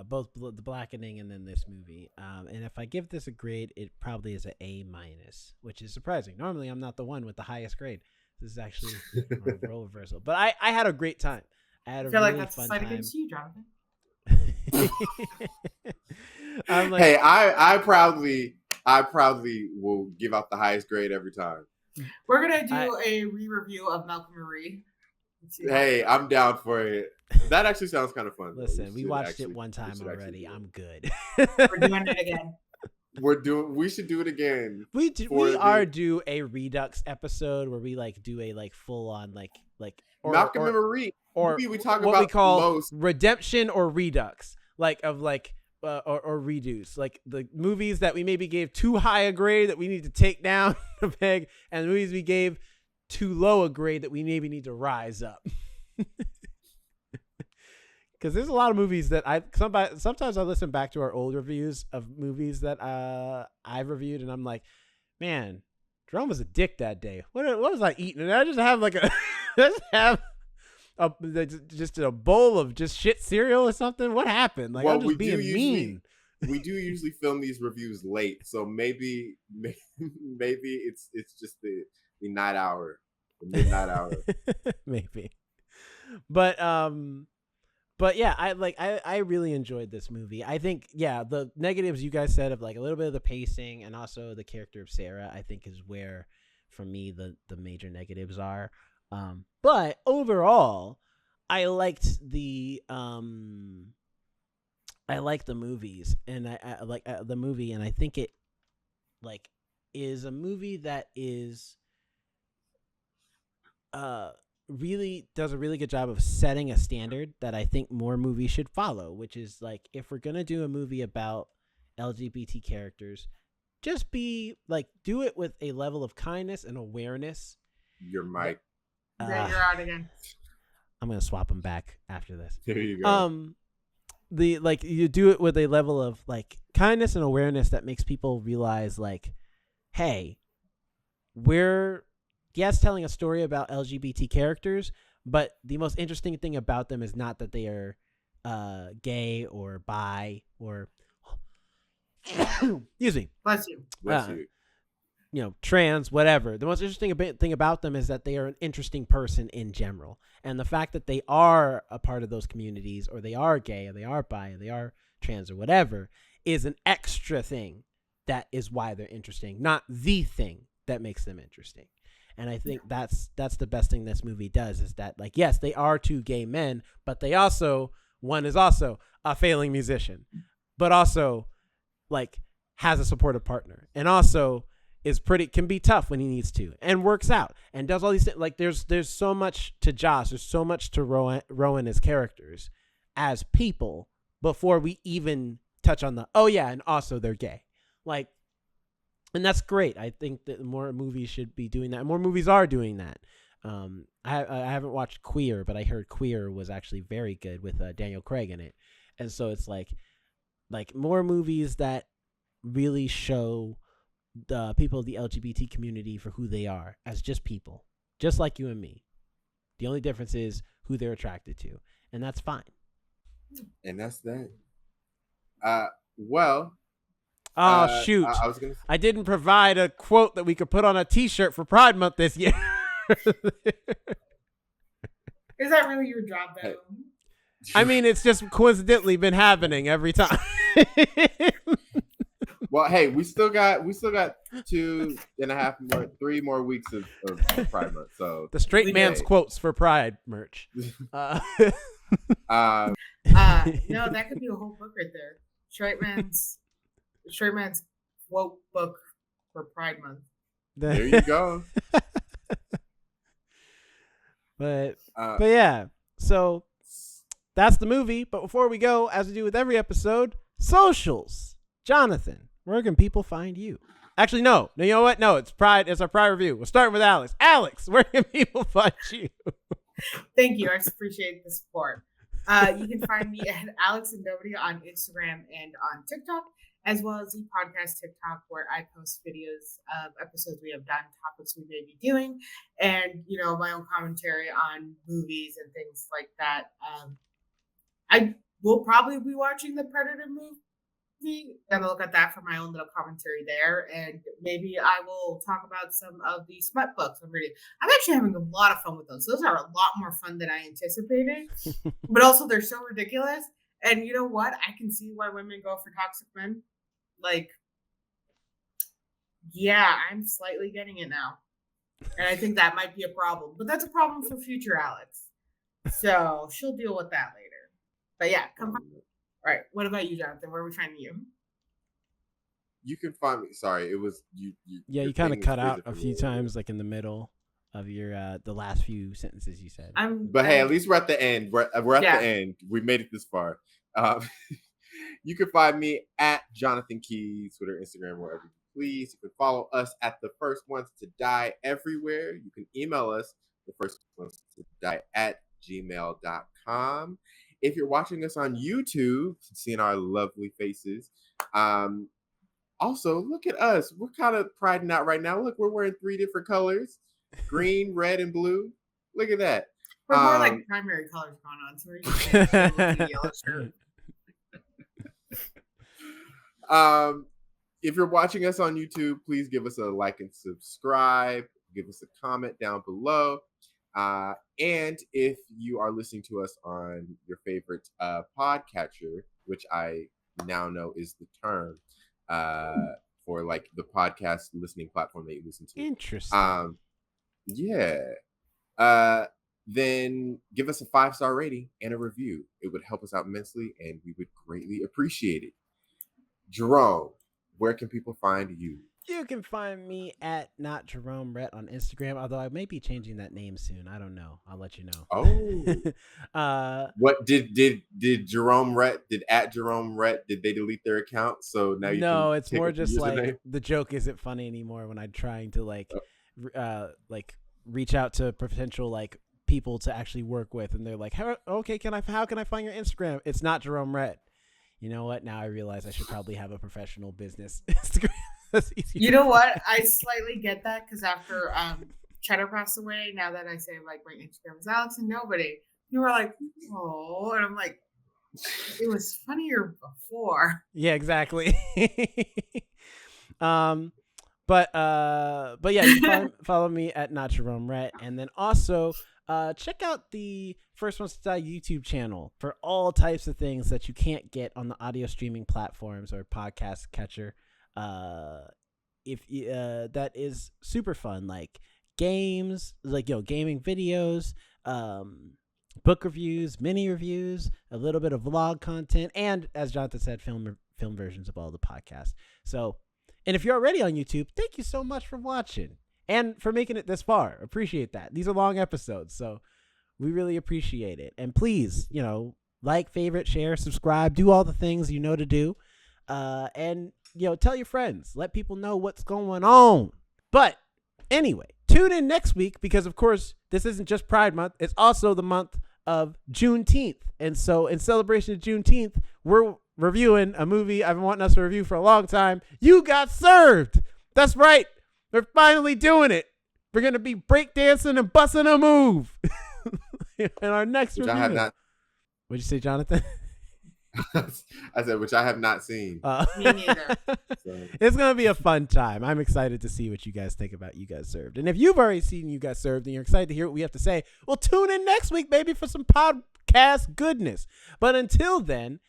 both the Blackening and then this movie. And if I give this a grade, it probably is an A-, which is surprising. Normally, I'm not the one with the highest grade. This is actually a role reversal. But I had a great time. I had a feel really like that's fun a slight time. against you, Jonathan. I'm like, hey, I proudly will give out the highest grade every time. We're gonna do a re-review of Malcolm Marie. Hey, I'm down for it. That actually sounds kind of fun. Listen, we watched it one time already. I'm good. We're doing it again. We should do it again. We do a Redux episode where we like do a like full on like Malcolm and Marie, or we talk what about we call most redemption or redux, like of like or reduce, like the movies that we maybe gave too high a grade that we need to take down a peg, and the movies we gave too low a grade that we maybe need to rise up. Because there's a lot of movies that sometimes I listen back to our old reviews of movies that I've reviewed, and I'm like, man, Jerome was a dick that day. What was I eating? And I just have like just a bowl of just shit cereal or something. What happened? Like, I'm just being mean. We do usually film these reviews late, so maybe it's just the night hour, the midnight hour. Maybe. But yeah, I really enjoyed this movie. I think, yeah, the negatives you guys said of like a little bit of the pacing and also the character of Sarah, I think is where, for me, the major negatives are. But overall, I liked the movies, and I like the movie, and I think it like is a movie that is really does a really good job of setting a standard that I think more movies should follow, which is like, if we're gonna do a movie about LGBT characters, just do it with a level of kindness and awareness. Your mic. You're out again. I'm gonna swap them back after this. There you go. You do it with a level of like kindness and awareness that makes people realize like, hey, we're telling a story about LGBT characters, but the most interesting thing about them is not that they are gay or bi or excuse me. Bless you. Bless you. Trans, whatever. The most interesting thing about them is that they are an interesting person in general. And the fact that they are a part of those communities, or they are gay, or they are bi, or they are trans, or whatever, is an extra thing that is why they're interesting, not the thing that makes them interesting. And I think that's the best thing this movie does, is that, like, yes, they are two gay men, but one is also a failing musician, but also like has a supportive partner, and also can be tough when he needs to, and works out and does all these things. Like there's so much to Josh, there's so much to Rowan as characters, as people, before we even touch on and also they're gay. Like, and that's great. I think that more movies should be doing that. More movies are doing that. I haven't watched Queer, but I heard Queer was actually very good with Daniel Craig in it, and so it's like more movies that really show the people of the LGBT community for who they are as just people, just like you and me. The only difference is who they're attracted to, and that's fine. And that's that. Shoot. I was gonna say, I didn't provide a quote that we could put on a t-shirt for Pride Month this year. Is that really your job, though? I mean, it's just coincidentally been happening every time. well, hey, we still got 3 more weeks of Pride Month. So the straight man's quotes for Pride merch. No, that could be a whole book right there. Straight man's quote book for Pride Month. There you go. But yeah, so that's the movie. But before we go, as we do with every episode, socials. Jonathan, where can people find you? Actually, no. You know what? No, it's Pride. It's our Pride review. We're starting with Alex. Alex, where can people find you? Thank you. I appreciate the support. You can find me at Alex and Nobody on Instagram and on TikTok, as well as the podcast TikTok, where I post videos of episodes we have done, topics we may be doing, and my own commentary on movies and things like that. I will probably be watching the Predator movie. Gonna look at that for my own little commentary there, and maybe I will talk about some of the smut books I'm reading. I'm actually having a lot of fun with those. Those are a lot more fun than I anticipated, but also they're so ridiculous. And you know what? I can see why women go for toxic men. Like, yeah, I'm slightly getting it now, and I think that might be a problem. But that's a problem for future Alex, so she'll deal with that later. But yeah, come on. All right, what about you, Jonathan? Where are we finding you? You can find me. Sorry, it was you. Yeah, you kind of cut out a few times, like in the middle of your the last few sentences you said. Hey, at least we're at the end. We're at the end. We made it this far. You can find me at Jonathan Keys, Twitter, Instagram, wherever you please. You can follow us at The First Ones to Die everywhere. You can email us, thefirstones2die@gmail.com. If you're watching us on YouTube, seeing our lovely faces, also look at us. We're kind of priding out right now. Look, we're wearing 3 different colors: green, red, and blue. Look at that. We're more like primary colors going on, so we're just a yellow shirt. If you're watching us on YouTube, please give us a like and subscribe. Give us a comment down below. And if you are listening to us on your favorite podcatcher, which I now know is the term for like the podcast listening platform that you listen to. Interesting. Then give us a 5-star rating and a review. It would help us out immensely, and we would greatly appreciate it. Jerome, where can people find you? You can find me at Not Jerome Rhett on Instagram, although I may be changing that name soon. I don't know. I'll let you know. Oh. What did Jerome Rhett, did they delete their account? So now you No, it's more just like the joke isn't funny anymore when I'm trying to like reach out to potential like people to actually work with, and they're like, how can I find your Instagram? It's Not Jerome Rhett. You know what? Now I realize I should probably have a professional business Instagram. You know what? I slightly get that because after Cheddar passed away, now that I say like my Instagram is Alex and Nobody, you were like, oh, and I'm like, it was funnier before. Yeah, exactly. But yeah, you can follow me at Not Jerome Rhett, and then also check out the First Ones to Die YouTube channel for all types of things that you can't get on the audio streaming platforms or podcast catcher. That is super fun, like games, like gaming videos, book reviews, mini reviews, a little bit of vlog content, and as Jonathan said, film versions of all the podcasts. So, and if you're already on YouTube, thank you so much for watching and for making it this far. Appreciate that. These are long episodes, so we really appreciate it. And please, like, favorite, share, subscribe, do all the things you know to do. And tell your friends, let people know what's going on. But anyway, tune in next week because, of course, this isn't just Pride Month. It's also the month of Juneteenth. And so in celebration of Juneteenth, we're reviewing a movie I've been wanting us to review for a long time. You Got Served. That's right. We're finally doing it. We're going to be breakdancing and busting a move in our next review. I have not. What'd you say, Jonathan? I said, which I have not seen. Me neither. So. It's going to be a fun time. I'm excited to see what you guys think about You Got Served. And if you've already seen You Got Served and you're excited to hear what we have to say, well, tune in next week, baby, for some podcast goodness. But until then,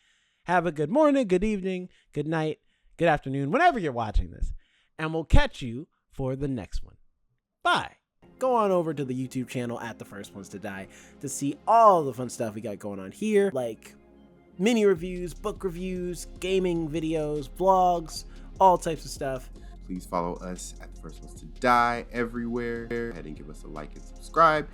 have a good morning, good evening, good night, good afternoon, whenever you're watching this. And we'll catch you for the next one. Bye. Go on over to the YouTube channel at The First Ones to Die to see all the fun stuff we got going on here, like mini reviews, book reviews, gaming videos, vlogs, all types of stuff. Please follow us at The First Ones to Die everywhere. Go ahead and give us a like and subscribe.